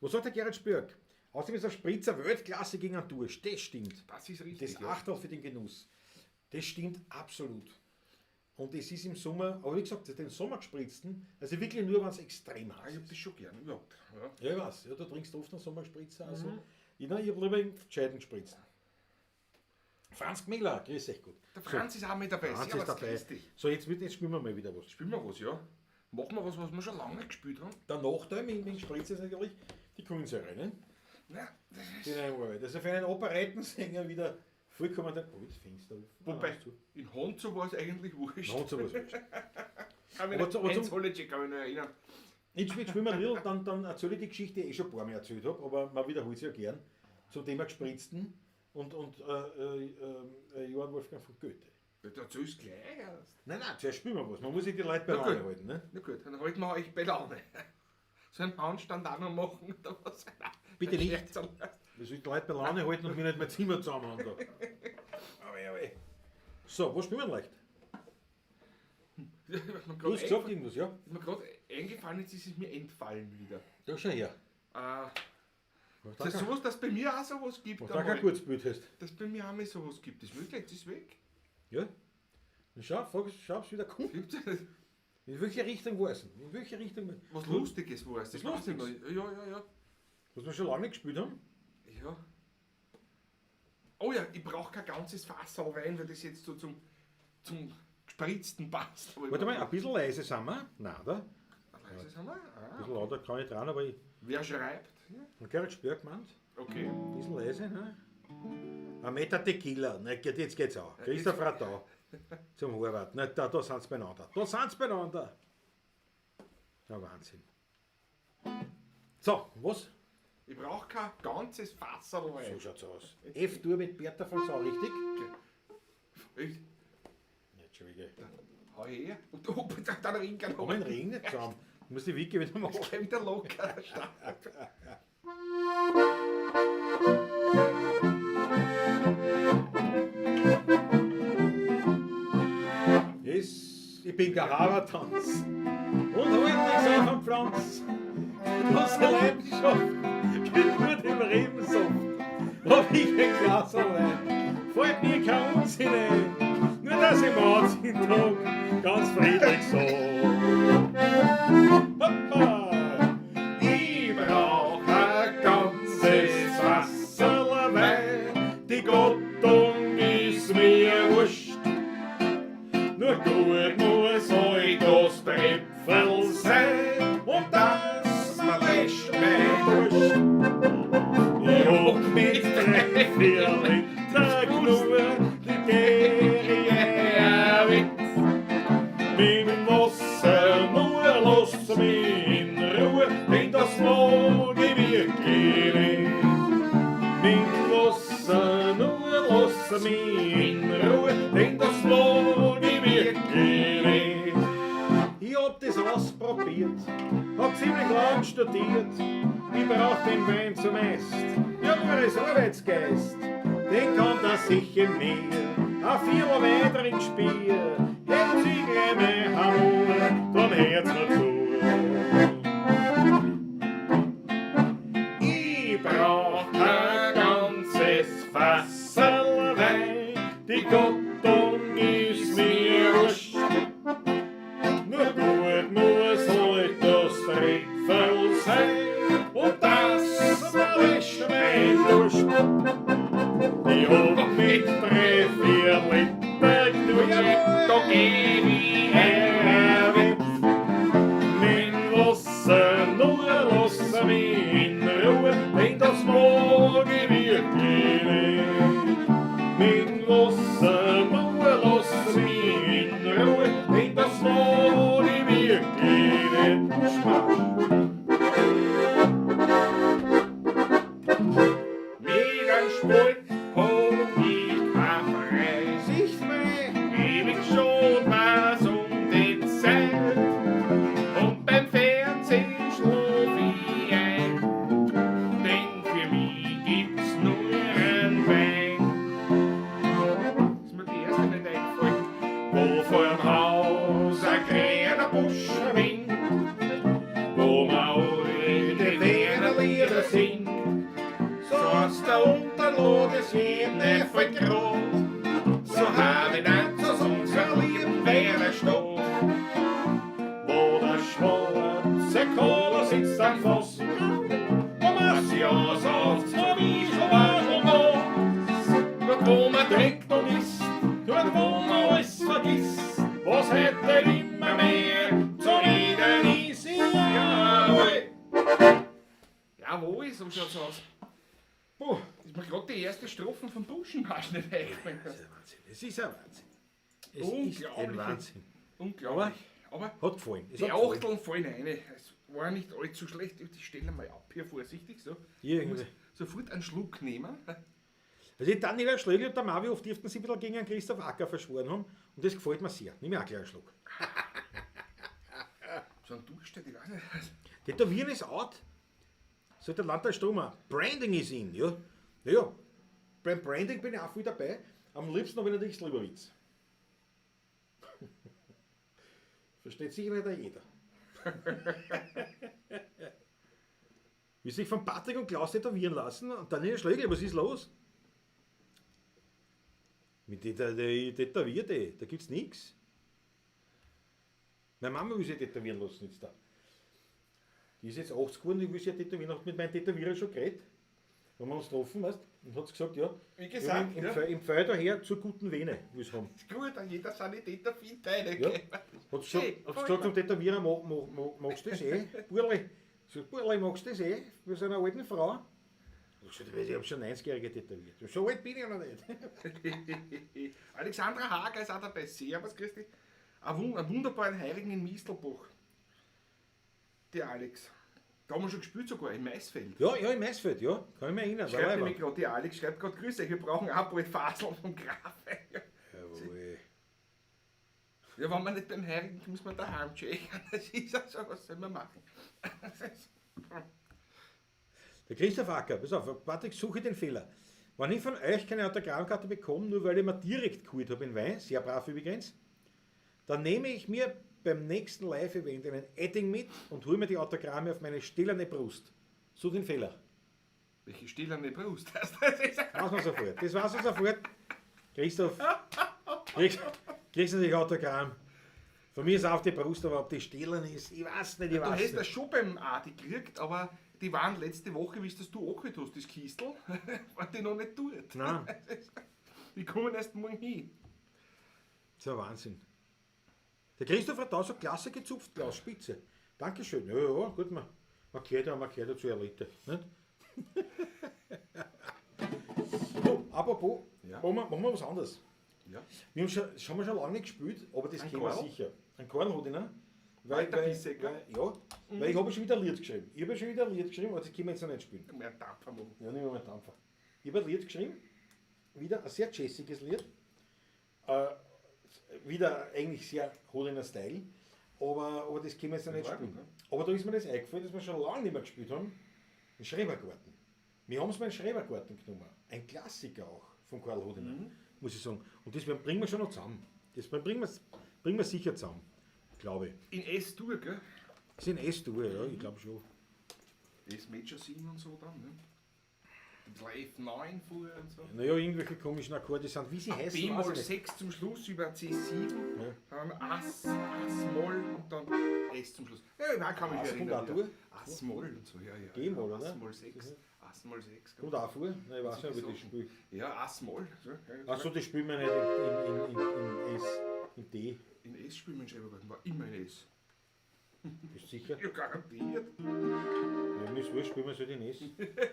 [SPEAKER 3] Was sagt der Gerhard Spürk? Außerdem ist ein Spritzer Weltklasse gegen einen Durst. Das stimmt.
[SPEAKER 2] Das ist richtig.
[SPEAKER 3] Das Achtel für den Genuss. Das stimmt absolut. Und es ist im Sommer, aber wie gesagt, den Sommer gespritzten, also wirklich nur, wenn es extrem
[SPEAKER 2] Ah,
[SPEAKER 3] heiß
[SPEAKER 2] ich hab
[SPEAKER 3] ist.
[SPEAKER 2] das schon gern. Ja.
[SPEAKER 3] Ja, ich weiß. Ja, du trinkst oft einen Sommerspritzer. Also. Ich habe lieber einen gescheiten gespritzten. Franz Gmiller, grüß euch gut.
[SPEAKER 2] Der Franz ist auch mit dabei.
[SPEAKER 3] Franz
[SPEAKER 2] Servus,
[SPEAKER 3] ist dabei.
[SPEAKER 2] grüß dich.
[SPEAKER 3] So, jetzt spielen wir mal wieder was.
[SPEAKER 2] Spielen wir was, ja? Machen wir was wir schon lange nicht gespielt haben?
[SPEAKER 3] Der Nachteil mit dem Spritzer ist natürlich die Kohlensäure. Ne?
[SPEAKER 2] Ja, das
[SPEAKER 3] Die
[SPEAKER 2] ist...
[SPEAKER 3] Arbeit. Also für einen Operettensänger wieder vollkommen der. Oh, das Fenster auf.
[SPEAKER 2] Wobei,
[SPEAKER 3] zu.
[SPEAKER 2] in Honzo war es eigentlich wurscht.
[SPEAKER 3] Noch sowas.
[SPEAKER 2] Kann mich
[SPEAKER 3] Aber
[SPEAKER 2] nicht
[SPEAKER 3] zu- aber zum-
[SPEAKER 2] eins Holiday kann mich noch erinnern.
[SPEAKER 3] Jetzt spielen wir ein Lied, dann erzähle ich die Geschichte, die ich schon ein paar Mal erzählt habe, aber man wiederholt sie ja gern, zum Thema Gespritzten und Johann Wolfgang von Goethe.
[SPEAKER 2] Ja, dazu ist gleich erst.
[SPEAKER 3] Nein, zuerst spielen wir was. Man muss sich die Leute bei
[SPEAKER 2] Na
[SPEAKER 3] Laune
[SPEAKER 2] gut.
[SPEAKER 3] halten. Ne?
[SPEAKER 2] Na gut, dann halten wir euch bei Laune. So einen Handstand auch noch machen oder was?
[SPEAKER 3] Bitte
[SPEAKER 2] Der
[SPEAKER 3] nicht.
[SPEAKER 2] Scherzerl.
[SPEAKER 3] Wir sollten die Leute bei Laune halten und mir nicht mein Zimmer zusammen haben. Da. So, was spielen wir leicht?
[SPEAKER 2] Was mir
[SPEAKER 3] Du hast gesagt irgendwas, ja?
[SPEAKER 2] mir gerade eingefallen ist, ist es mir entfallen wieder.
[SPEAKER 3] Ja, schau her.
[SPEAKER 2] Das ist sowas, dass bei mir auch sowas gibt.
[SPEAKER 3] Was da kein
[SPEAKER 2] einmal.
[SPEAKER 3] gutes Bild hast.
[SPEAKER 2] Dass bei mir auch mal sowas gibt. Das wirklich, das ist weg.
[SPEAKER 3] Ja? Dann schau, ob es wieder kommt.
[SPEAKER 2] Gibt's ja nicht.
[SPEAKER 3] In welche Richtung war es? In welche Richtung?
[SPEAKER 2] Was Lustiges war es. Das
[SPEAKER 3] Was
[SPEAKER 2] weiß ich noch.
[SPEAKER 3] Lustiges?
[SPEAKER 2] Ja.
[SPEAKER 3] Was wir schon lange nicht gespielt haben?
[SPEAKER 2] Ja. Oh ja, ich brauche kein ganzes Fassel Wein, weil das jetzt so zum gespritzten passt. Aber ich
[SPEAKER 3] Warte mal,
[SPEAKER 2] brauch-
[SPEAKER 3] ein bisschen leise sind wir. Nein, da. Ein
[SPEAKER 2] Leise sind wir?
[SPEAKER 3] bisschen lauter kann ich dran, aber ich.
[SPEAKER 2] Wer schreibt? Ja.
[SPEAKER 3] Gerhard Spürk gemeint.
[SPEAKER 2] Okay.
[SPEAKER 3] Ein bisschen leise, ne? Ein Meter Tequila. Ne, jetzt geht's auch. Christoph Radau. Zum Horvath. Ne, da sind sie beieinander. Da sind sie beieinander. Ja, Wahnsinn. So, was?
[SPEAKER 2] Ich brauche kein ganzes Fassel
[SPEAKER 3] So
[SPEAKER 2] Wein.
[SPEAKER 3] schaut's aus. F-Dur mit Bertha von Sau, richtig?
[SPEAKER 2] Ich,
[SPEAKER 3] Ja, Entschuldige.
[SPEAKER 2] hau her. Und oh, dann Ring kann
[SPEAKER 3] Komm, ein Ring nicht zusammen. Du musst die Wicke wieder machen.
[SPEAKER 2] Ich wieder locker.
[SPEAKER 3] Ich bin Geharatanz und heute nichts auf dem Pflanz. Bloße Leidenschaft geht nur dem Rebensaft. Hab ich ein Glas Wein, fällt mir kein Unsinn ein. Nur dass ich morgens den Tag ganz friedlich so. Hoppa! Ich brauch ein ganzes Wasserl Wein, die Gottung ist mir wurscht. Nur gut muss euch das Tripfel sein und das man lässt mein Durst. Ich hab mit 3-4 Liter nur die Gerie weg. Mit Wasser nur lass mich in Ruhe, denn das mag ich wirklich nicht. Mit Wasser nur lass mich in Ruhe, denn das mag ich wirklich nicht. Ich hab das ausprobiert, hab ziemlich lang studiert. Ich brauch den Wein zum Est, ja nur als Arbeitsgeist. Den kann das sicher mehr, a Viertel Wein drin Spiel. Hätten Sie gleich mein Hammer, drum Herz dazu. Ich brauch ein ganzes Fasserl Wein, die Gottung ist mir wurscht. Nur gut muss euch das Tripfel sein und das verwischt mein Durst. Ich hab mit 3-4 Liter durch, da geh ich herweg. Mit Wasser nur lass mich in Ruhe, denn das mag ich wirklich nicht. Mit Wasser nur lass mich in Ruhe, denn das mag ich wirklich nicht. Schmack. Mit einem Spruch hab ich kein Preis. Ich ewig schon was die Zeit. Und beim Fernsehen schlaf ich ein. Denn für mich gibt's nur ein Wein.
[SPEAKER 2] Ist mir die erste nicht eingefallen.
[SPEAKER 3] Wo vorm Haus ein grüner und dann lohnt es jeden Effekt grad. So habe ich nicht zu unser Leben wäre steht. Wo der schwarze Kohler sitzt am Fass, was ja sagt, so wie schon war schon da. Dort wo man trinkt und isst, dort wo man alles vergisst, was hätte immer mehr zu reden ist. Jawohl.
[SPEAKER 2] Jawohl, so schaut's aus.
[SPEAKER 3] Puh.
[SPEAKER 2] Ist mir gerade die erste Strophe vom Buschenmarsch nicht eingefallen.
[SPEAKER 3] Das ist ein Wahnsinn. Es ist ein Wahnsinn. Es ist
[SPEAKER 2] Unglaublich.
[SPEAKER 3] ein Wahnsinn.
[SPEAKER 2] Unglaublich. Aber
[SPEAKER 3] Hat gefallen. Es
[SPEAKER 2] die
[SPEAKER 3] hat gefallen.
[SPEAKER 2] Achteln fallen rein. Es war nicht allzu schlecht. Ich stelle mal ab hier vorsichtig. So. Ich
[SPEAKER 3] Irgendwie.
[SPEAKER 2] muss sofort einen Schluck nehmen.
[SPEAKER 3] Also die Daniela Schlegel und der Mavi oft dürften sie ein bisschen gegen einen Christoph Acker verschworen haben. Und das gefällt mir sehr. Nimm mir auch gleich einen Schluck.
[SPEAKER 2] So ein Durchsteht, ich weiß nicht.
[SPEAKER 3] Tätowieren ist out. So der Landtag Stromer. Branding ist in, ja. Ja. Beim Branding bin ich auch viel dabei. Am liebsten habe ich natürlich das Lieberwitz. Versteht sicher nicht jeder. Wie sich von Patrick und Klaus tätowieren lassen und dann in der Schläge, was ist los? Mit Tätowierte, da gibt's nichts. Meine Mama will sich tätowieren lassen jetzt da. Die ist jetzt 80 geworden, die will sich ja tätowieren, hat mit meinem Tätowierer schon geredet. Haben wir uns getroffen, weißt und hat gesagt, ja,
[SPEAKER 2] Wie gesagt,
[SPEAKER 3] im,
[SPEAKER 2] ja.
[SPEAKER 3] Im Pfeil daher zur guten Vene, will es haben.
[SPEAKER 2] Gut, an jeder Sanitäter findet eine.
[SPEAKER 3] Ja.
[SPEAKER 2] gell?
[SPEAKER 3] Hat sie
[SPEAKER 2] Hey,
[SPEAKER 3] gesagt zum Tätowierer, magst du das eh? Burli, Burli, magst du das eh? Wir sind eine alte Frau. Ich habe schon 90-Jährige tätowiert. So alt bin ich noch nicht.
[SPEAKER 2] Alexandra Hager ist auch dabei. Servus, Christi. Ein wunderbaren Heiligen in Mistelbach. Der Alex. Da haben wir schon gespielt sogar, im Maisfeld.
[SPEAKER 3] Ja, im Maisfeld, ja. Kann ich mich erinnern.
[SPEAKER 2] Schreibt nämlich gerade, der Alex schreibt gerade, grüß euch, wir brauchen auch bald Faseln vom Grafen.
[SPEAKER 3] Jawohl.
[SPEAKER 2] Ja, wenn wir nicht beim Heiligen, muss man daheim checken. Das ist ja so, was soll man machen?
[SPEAKER 3] Der Christoph Acker, pass auf, Patrick, suche den Fehler. Wenn ich von euch keine Autogrammkarte bekomme, nur weil ich mir direkt geholt habe in Wein, sehr brav übrigens, dann nehme ich mir beim nächsten Live-Event einen Edding mit und hole mir die Autogramme auf meine stillerne Brust. Such den Fehler.
[SPEAKER 2] Welche stillende Brust hast du?
[SPEAKER 3] Weiß man sofort. Das weiß man sofort. Christoph, kriegst du das Autogramm? Von mir ist auf die Brust, aber ob die stillern ist, ich weiß nicht, ich
[SPEAKER 2] Du
[SPEAKER 3] weiß
[SPEAKER 2] hast
[SPEAKER 3] nicht.
[SPEAKER 2] das schon beim Adi gekriegt, aber die waren letzte Woche, wie es du angeholt hast, das Kistel, waren die noch nicht tut.
[SPEAKER 3] Nein,
[SPEAKER 2] Die kommen erst morgen hin.
[SPEAKER 3] das ist ein Wahnsinn. Der Christoph hat da so klasse gezupft, Klaus Spitze. Dankeschön. Ja, gut, man kehrt dazu Elite. Nicht? So, apropos,
[SPEAKER 2] Ja.
[SPEAKER 3] machen wir was anderes.
[SPEAKER 2] Ja.
[SPEAKER 3] Wir haben schon lange nicht gespielt, aber das
[SPEAKER 2] Ein
[SPEAKER 3] können wir
[SPEAKER 2] Korn?
[SPEAKER 3] sicher. Ein Korn hat ich noch.
[SPEAKER 2] Weiter Bissecker?
[SPEAKER 3] Weil ich habe schon wieder ein Lied geschrieben. Ich habe schon wieder ein Lied geschrieben, also das können wir jetzt noch nicht spielen.
[SPEAKER 2] Mehr Dampfer machen.
[SPEAKER 3] Ja, nehmen wir mal Dampfer. Ich habe ein Lied geschrieben, wieder ein sehr jazziges Lied. Wieder eigentlich sehr Holiner Style, aber das können wir jetzt noch nicht
[SPEAKER 2] Ja,
[SPEAKER 3] spielen.
[SPEAKER 2] ja.
[SPEAKER 3] Aber da ist mir das eingefallen, dass wir schon lange nicht mehr gespielt haben. Den Schrebergarten. Wir haben es mal den Schrebergarten genommen. Ein Klassiker auch von Karl Hodiner, muss ich sagen. Und das bringen wir schon noch zusammen. Das bringen wir sicher zusammen, glaube ich.
[SPEAKER 2] In S-Tour, gell?
[SPEAKER 3] Das ist ein S-Dur, ja, ich glaube schon.
[SPEAKER 2] S-Major 7 und so dann, ne? Ein bisschen F9 vorher und so.
[SPEAKER 3] Naja, irgendwelche komischen Akkorde sind, wie sie heißen, weiß
[SPEAKER 2] B-Moll
[SPEAKER 3] ich nicht.
[SPEAKER 2] 6 zum Schluss über C7,
[SPEAKER 3] Ja.
[SPEAKER 2] dann Ass-Moll und dann S zum Schluss. Ja, da kann mich
[SPEAKER 3] Ass kommt
[SPEAKER 2] erinnern.
[SPEAKER 3] auch durch.
[SPEAKER 2] Ass-Moll und so, ja.
[SPEAKER 3] G-Moll, oder?
[SPEAKER 2] Ass-Moll 6. Ass-Moll 6.
[SPEAKER 3] Kommt auch vor? Nein, ich weiß nicht, ob ich das spiele.
[SPEAKER 2] Ja, Ass-Moll. So, ja,
[SPEAKER 3] Achso, das spielen wir nicht in S, in D.
[SPEAKER 2] in S spielen wir Schrebergarten, war immer in S.
[SPEAKER 3] Bist du sicher?
[SPEAKER 2] Ja, garantiert.
[SPEAKER 3] Ja, mir ist wurscht, spielen wir so in S.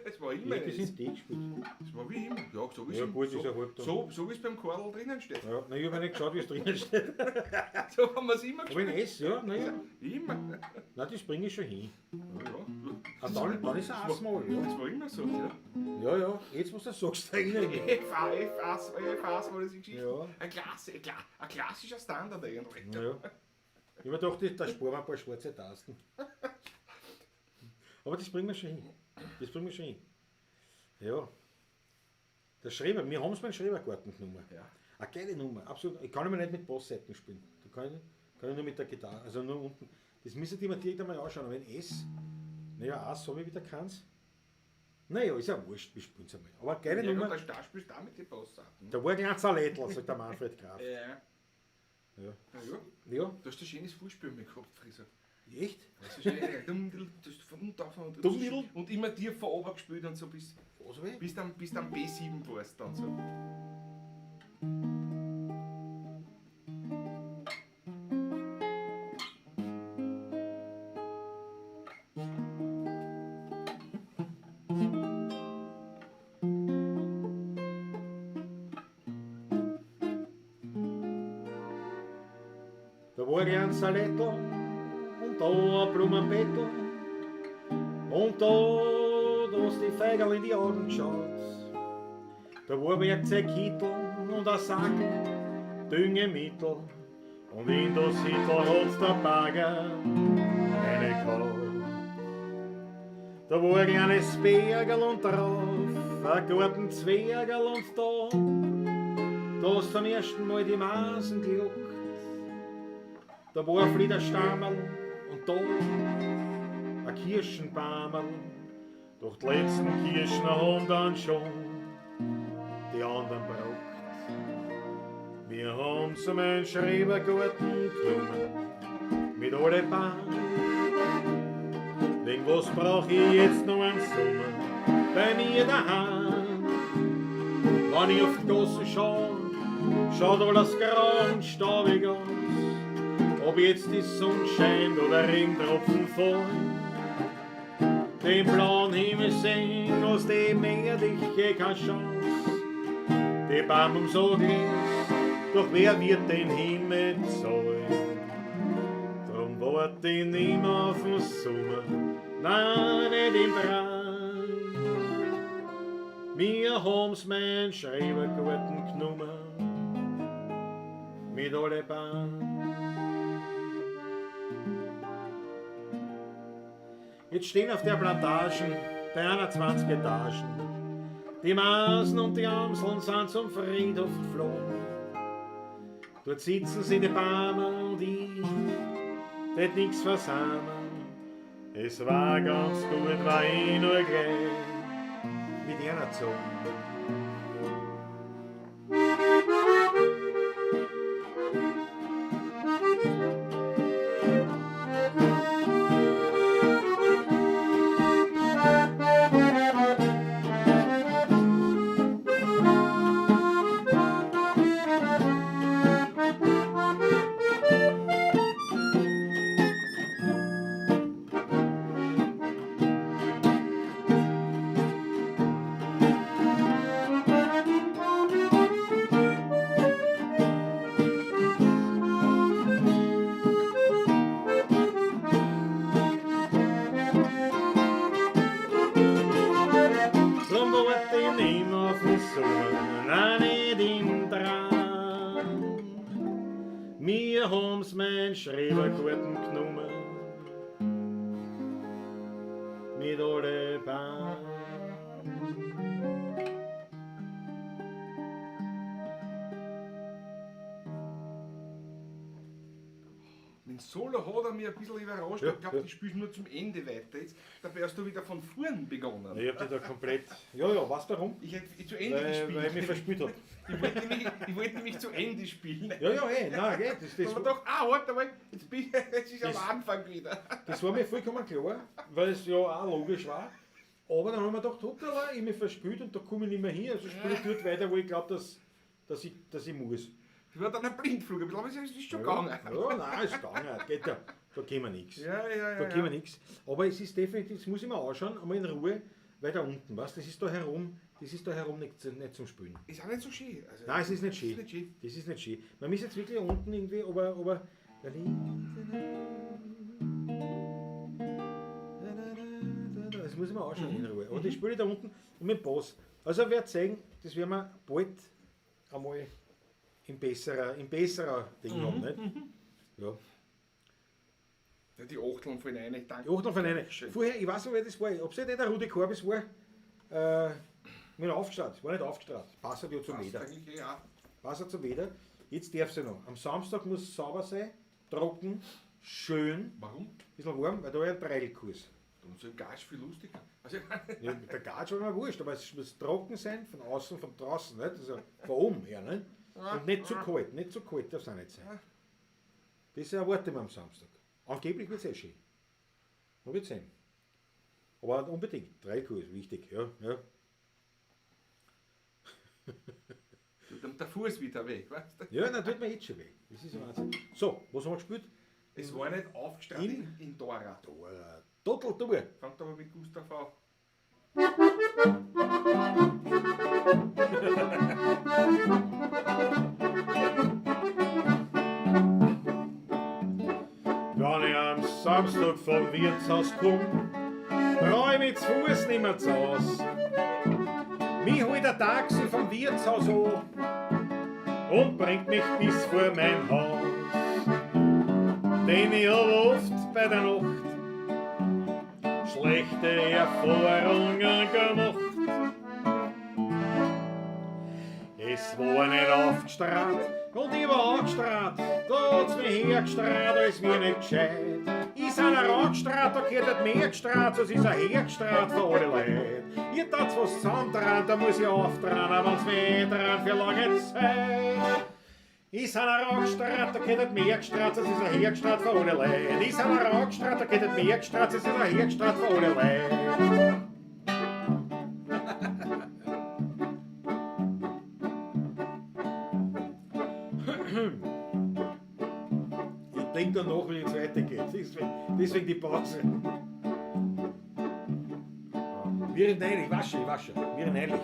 [SPEAKER 2] Es war immer
[SPEAKER 3] Ja,
[SPEAKER 2] in
[SPEAKER 3] das
[SPEAKER 2] S.
[SPEAKER 3] in D gespielt.
[SPEAKER 2] Das war wie immer. Ja, so wie
[SPEAKER 3] Ja,
[SPEAKER 2] es
[SPEAKER 3] gut,
[SPEAKER 2] so,
[SPEAKER 3] ist ja halb da.
[SPEAKER 2] so wie es beim Kordel drinnen steht.
[SPEAKER 3] Ja, na, ich habe nicht geschaut, wie es drinnen steht.
[SPEAKER 2] So haben wir es immer
[SPEAKER 3] Aber in
[SPEAKER 2] gespielt.
[SPEAKER 3] S, ja, naja.
[SPEAKER 2] Immer.
[SPEAKER 3] Nein, das bringe ich schon hin.
[SPEAKER 2] Ja.
[SPEAKER 3] Dann ist es ein Assmal, ja.
[SPEAKER 2] Das war immer so, ja.
[SPEAKER 3] Ja, ja, jetzt was du sagst, da rein.
[SPEAKER 2] F-Ass war das Geschichte.
[SPEAKER 3] Ja.
[SPEAKER 2] Ein klassischer Standard eigentlich.
[SPEAKER 3] Naja. Ich habe gedacht, da sparen wir ein paar schwarze Tasten. Aber das bringen wir schon hin. Das bringen wir schon hin. Ja. Der Schreber, wir haben es beim Schrebergarten genommen.
[SPEAKER 2] Ja.
[SPEAKER 3] Eine geile Nummer, absolut. Ich kann aber nicht mit Bassseiten spielen. Da kann ich nur mit der Gitarre, also nur unten. Das müssen die mir direkt einmal anschauen. Aber in S, naja, Ass habe ich wieder keins. Naja, ist ja wurscht, wir spielen es einmal. Aber geile
[SPEAKER 2] Ja,
[SPEAKER 3] Nummer.
[SPEAKER 2] der Star spielst du auch mit den Passarten.
[SPEAKER 3] Da war ein kleiner Salätl, sagt der Manfred Graf.
[SPEAKER 2] Ja.
[SPEAKER 3] Ja.
[SPEAKER 2] Ja.
[SPEAKER 3] Ja,
[SPEAKER 2] Du hast ein schönes Fußspiel mit gehabt, Frisur.
[SPEAKER 3] echt?
[SPEAKER 2] Das ist schön, du hast von unten auf und
[SPEAKER 3] Dummdidl?
[SPEAKER 2] und immer tiefer runter gespielt und so
[SPEAKER 3] Was will ich?
[SPEAKER 2] bis dann B7 warst dann so.
[SPEAKER 3] Da war ein Salätl und da ein Blumenbettel und da hast die Feigerl in die Augen geschaut. Da war Werkzeugkittel und ein Sack Düngemittel und in das Hittel hat's der Bagger reingehauen. Da war ein kleines Bergerl und drauf ein Gartenzwergerl und da hast zum ersten Mal die Masen gejuckt. Da war ein Fliederstammerl und da ein Kirschenbaumerl. Doch die letzten Kirschen haben dann schon die anderen braucht. Wir haben so einen Schrebergarten genommen mit alle Bahn. Wegen was brauch ich jetzt noch einen Sommer bei mir daheim? Wenn ich auf die Gasse schaut alles grau und staubig aus. Ob jetzt die Sonne scheint oder Regentropfen fallen, den blauen Himmel sehen, aus dem Erdliche keine Chance. Die Baum um so ist, doch wer wird den Himmel zahlen? Drum wart ich nimmer auf den Sommer, nein, nicht im Brand. Wir haben's mein Schrebergarten genommen, mit alle Bahn. Jetzt stehen auf der Plantagen bei 21 Etagen. Die Masen und die Amseln sind zum Friedhof geflogen. Dort sitzen sie die Bäume und ich tät nix versammelt. Es war ganz gut, war ich nur gleich mit einer gezogen. Wir haben's mein Schrebergarten genommen, mit alle Bahn.
[SPEAKER 2] Mit Solo hat er mich ein bisschen überrascht.
[SPEAKER 3] Ja,
[SPEAKER 2] Ich glaube,
[SPEAKER 3] ja.
[SPEAKER 2] die spielst nur zum Ende weiter. Jetzt, dabei hast du wieder von vorn begonnen.
[SPEAKER 3] Ich hab die da komplett. Ja, weißt du warum?
[SPEAKER 2] Ich hätte zu Ende
[SPEAKER 3] Weil
[SPEAKER 2] gespielt.
[SPEAKER 3] ich mich verspielt hab.
[SPEAKER 2] Ich wollte nämlich zu Ende spielen.
[SPEAKER 3] Ja, nein, geht.
[SPEAKER 2] Aber doch, warte mal, jetzt ist
[SPEAKER 3] Das-
[SPEAKER 2] am Anfang wieder.
[SPEAKER 3] Das war mir vollkommen klar, weil es ja auch logisch war. Aber dann haben wir gedacht, hoppala, ich mich verspielt und da komme ich nicht mehr hin. Also spiele ich dort weiter, wo ich glaube, dass ich muss.
[SPEAKER 2] Das war dann ein Blindflug, aber es ist schon
[SPEAKER 3] Ja,
[SPEAKER 2] gegangen.
[SPEAKER 3] ja, nein, ist gegangen. Geht ja. Da können wir nichts.
[SPEAKER 2] Ja.
[SPEAKER 3] Da können wir nichts. Aber es ist definitiv, das muss ich mir anschauen, einmal in Ruhe, weil da unten, weißt, das ist da herum nicht zum Spielen.
[SPEAKER 2] Ist auch nicht so schön. Also,
[SPEAKER 3] Nein, es ist nicht schön. Das ist nicht schön. Man muss jetzt wirklich unten irgendwie, aber das muss ich mir anschauen in Ruhe. Aber das spiele ich da unten und mit dem Bass. Also ihr werdet sehen, das werden wir bald einmal in besserer Ding haben, nicht? Ja.
[SPEAKER 2] Ja, die Achteln von rein, danke.
[SPEAKER 3] Die Achtel von einer.
[SPEAKER 2] Schön.
[SPEAKER 3] Vorher, ich weiß nicht, wer das war, ob es nicht der Rudi Korbis war, mir noch aufgestrahlt. War nicht aufgestrahlt. Passt ja zum
[SPEAKER 2] Passt
[SPEAKER 3] Wetter.
[SPEAKER 2] eigentlich, ja.
[SPEAKER 3] Passt zum Wetter. Jetzt darf sie noch. Am Samstag muss es sauber sein, trocken, schön,
[SPEAKER 2] Warum?
[SPEAKER 3] ein bisschen warm, weil da ja ein Treilkurs.
[SPEAKER 2] Und so im Gas viel lustiger. Also,
[SPEAKER 3] Ja, mit der Gatsch war mir wurscht, aber es muss trocken sein, von außen, von draußen, nicht? Also von oben her, nicht? Und nicht zu kalt darf es auch nicht sein. Das erwarten wir am Samstag. Angeblich wird es eh schön. Man wird sehen. Aber unbedingt, 3 Kuh ist wichtig, ja.
[SPEAKER 2] tut der Fuß wieder weg, weißt du?
[SPEAKER 3] Ja, dann tut mir jetzt schon weh. Das ist ein Wahnsinn. So, was haben wir gespielt?
[SPEAKER 2] Es war nicht aufgestanden in Dora.
[SPEAKER 3] Total Tour.
[SPEAKER 2] Fangt aber mit Gustav an.
[SPEAKER 3] Wenn ich am Samstag vom Wirtshaus komm, brauch ich mich zu Fuß nimmer zu Haus. Mich holt der Taxi vom Wirtshaus an und bringt mich bis vor mein Haus. Denn ich hab oft bei der Nacht schlechte Erfahrungen gemacht. Es war nicht aufgestrahlt und ich war angestrahlt, da hat's mich hergestrahlt, als mir nicht gescheit. Ist einer angestrahlt, da geht nicht mehr gestrahlt, sonst ist er hergestrahlt für alle Leute. Ihr tat's was zusammentragen, da muss ich auftragen, wenn's mich dran für lange Zeit. Ist einer angestrahlt, da geht nicht mehr gestrahlt, sonst ist er hergestrahlt für alle Leute. Ist einer angestrahlt, da geht nicht mehr gestrahlt, sonst ist er hergestrahlt für alle Leute. Ich denke danach, wie es weitergeht. Deswegen die Pause. Wir neulich, wasche. Wir neulich.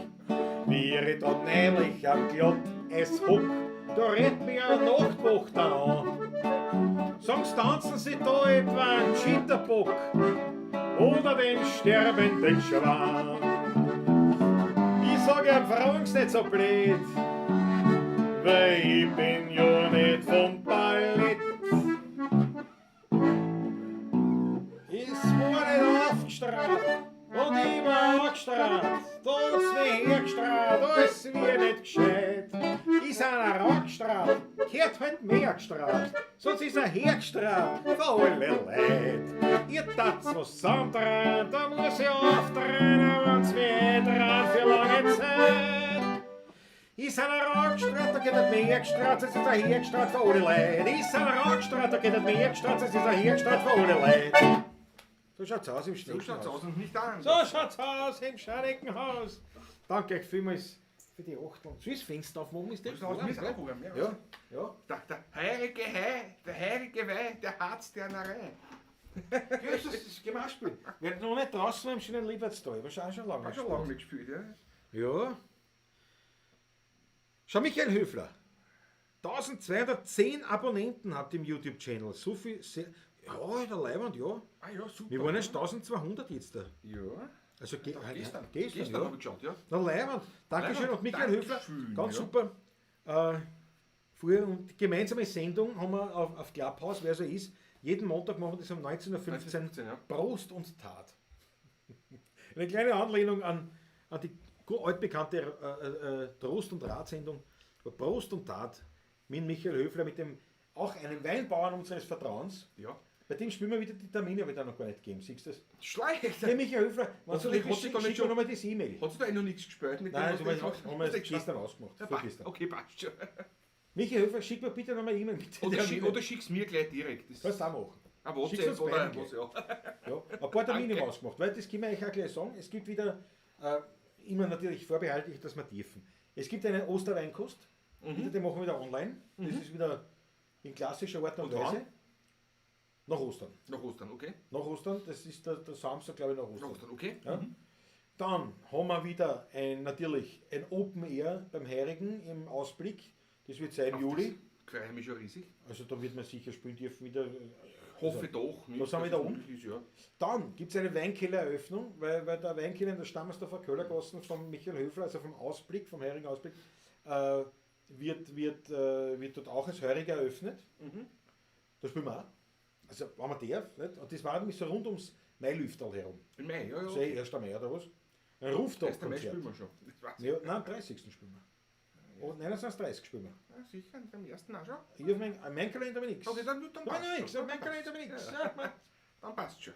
[SPEAKER 3] Wir da neulich am Glott es hock, da redt mir eine Nachtwacht an. Sonst tanzen sie da etwa einen Schitterbock oder den sterbenden Schwan. Ich sag ihm, frag's nicht so blöd, weil ich bin ja nicht vom Ballett. Es war nicht aufgestrahlt und ich war angestrahlt, da hat's mich hergestrahlt, alles mir nicht gescheit. Ist einer angestrahlt, gehört halt mehr gestrahlt, sonst ist er hergestrahlt für alle Leute. Ihr tat's was zusammentragen, da muss ich auftragen, wenn's mich dran für lange Zeit. Ist einer angestrahlt, da geht nicht mehr gestrahlt, sonst ist er hergestrahlt für alle Leute. Ist einer angestrahlt, da geht nicht mehr gestrahlt, sonst ist er hergestrahlt für alle Leute. So schaut's aus im
[SPEAKER 2] So
[SPEAKER 3] Schneckenhaus.
[SPEAKER 2] schaut's aus und nicht an.
[SPEAKER 3] So schaut's aus im Schneckenhaus. Danke euch vielmals für die Achtung. So ist das Fenster aufmachen, ist das
[SPEAKER 2] Das muss
[SPEAKER 3] warm,
[SPEAKER 2] auch warm,
[SPEAKER 3] gell? Ja.
[SPEAKER 2] Der heilige Weih, der Harzdernerei.
[SPEAKER 3] Ja, das gehen wir auch spielen. Wir sind noch nicht draußen im schönen Liebertstal, aber schon lange.
[SPEAKER 2] Hast schon lange nicht gespielt, ja?
[SPEAKER 3] Ja. Schau, Michael Höfler. 1210 Abonnenten habt im YouTube-Channel. So viel. Ja, der Leibwand, ja.
[SPEAKER 2] Ah ja, super.
[SPEAKER 3] Wir waren erst 1200 jetzt da.
[SPEAKER 2] Ja.
[SPEAKER 3] Also
[SPEAKER 2] Gestern
[SPEAKER 3] ja.
[SPEAKER 2] habe ich geschaut, ja.
[SPEAKER 3] Der Leibwand. Dankeschön
[SPEAKER 2] Leibwand,
[SPEAKER 3] und Michael Höfler.
[SPEAKER 2] Dankeschön,
[SPEAKER 3] Ganz
[SPEAKER 2] ja.
[SPEAKER 3] super. Früher und gemeinsame Sendung haben wir auf Clubhouse, wer so ist. Jeden Montag machen wir das um 19:15 Uhr.
[SPEAKER 2] 19:15, ja.
[SPEAKER 3] Prost und Tat. Eine kleine Anlehnung an die altbekannte Trost- und Ratsendung. Prost und Tat mit Michael Höfler, mit dem auch einem Weinbauern unseres Vertrauens.
[SPEAKER 2] Ja.
[SPEAKER 3] Bei dem spielen wir wieder die Termine, aber da noch gar nicht gegeben. Siehst du das?
[SPEAKER 2] Schlecht.
[SPEAKER 3] Der Michael Höfler, wenn
[SPEAKER 2] Hast
[SPEAKER 3] du
[SPEAKER 2] du
[SPEAKER 3] nicht
[SPEAKER 2] nicht- hast du
[SPEAKER 3] schick
[SPEAKER 2] da nicht
[SPEAKER 3] mir
[SPEAKER 2] schon-
[SPEAKER 3] nochmal das E-Mail.
[SPEAKER 2] Hast du da noch nichts gespielt mit
[SPEAKER 3] Nein,
[SPEAKER 2] dem?
[SPEAKER 3] das haben wir gestern ausgemacht.
[SPEAKER 2] Ja,
[SPEAKER 3] Vorgestern.
[SPEAKER 2] okay, passt schon.
[SPEAKER 3] Michael Höfler, schick mir bitte nochmal E-Mail mit den
[SPEAKER 2] Oder,
[SPEAKER 3] Terminen.
[SPEAKER 2] oder schick's mir gleich direkt. Das
[SPEAKER 3] Kannst du auch machen.
[SPEAKER 2] ein
[SPEAKER 3] Schick's uns
[SPEAKER 2] WhatsApp oder
[SPEAKER 3] beiden
[SPEAKER 2] was, ja.
[SPEAKER 3] Ja, ein paar Termine
[SPEAKER 2] Danke.
[SPEAKER 3] ausgemacht, weil das können wir euch auch gleich sagen. Es gibt wieder, immer natürlich vorbehaltlich, dass wir dürfen. Es gibt einen Osterweinkost, den machen wir wieder online. Das ist wieder in klassischer Art und
[SPEAKER 2] Und wann?
[SPEAKER 3] Weise. Nach Ostern.
[SPEAKER 2] Nach Ostern, okay?
[SPEAKER 3] Nach Ostern, das ist der Samstag, glaube ich, nach
[SPEAKER 2] Nach
[SPEAKER 3] Ostern.
[SPEAKER 2] Ostern, okay?
[SPEAKER 3] Ja. Dann haben wir wieder natürlich ein Open Air beim Heirigen im Ausblick. Das wird sein im Juli.
[SPEAKER 2] Freue mich schon riesig.
[SPEAKER 3] Also da wird man sicher spielen dürfen wieder.
[SPEAKER 2] Hoffe doch. Nicht,
[SPEAKER 3] Da sind wir
[SPEAKER 2] dass
[SPEAKER 3] da
[SPEAKER 2] es
[SPEAKER 3] um.
[SPEAKER 2] möglich ist, ja.
[SPEAKER 3] Dann gibt es eine Weinkellereröffnung, weil der Weinkeller in der Stammersdorfer Köllergassen von Michael Höfler, also vom Ausblick, vom Heurigen Ausblick, wird dort auch als Heuriger eröffnet. Da spielen wir auch. Also wenn man darf. Nicht? Und das war nämlich so rund ums Mailüftal herum.
[SPEAKER 2] Im Mai, ja, ja.
[SPEAKER 3] Das ist eh 1. Mai oder was? Ein
[SPEAKER 2] Erst einmal
[SPEAKER 3] Rooftop-Konzert.
[SPEAKER 2] spielen wir schon. Das weiß ich.
[SPEAKER 3] Ja, nein, am 30. spielen wir. Oh, 29, spielen wir.
[SPEAKER 2] Ja, sicher, beim ersten auch schon.
[SPEAKER 3] Ich auf mein Kalender habe ich nichts.
[SPEAKER 2] Okay, dann
[SPEAKER 3] Nein,
[SPEAKER 2] passt
[SPEAKER 3] nichts,
[SPEAKER 2] schon.
[SPEAKER 3] auf mein Kalender habe ich nichts.
[SPEAKER 2] Ja, dann passt schon.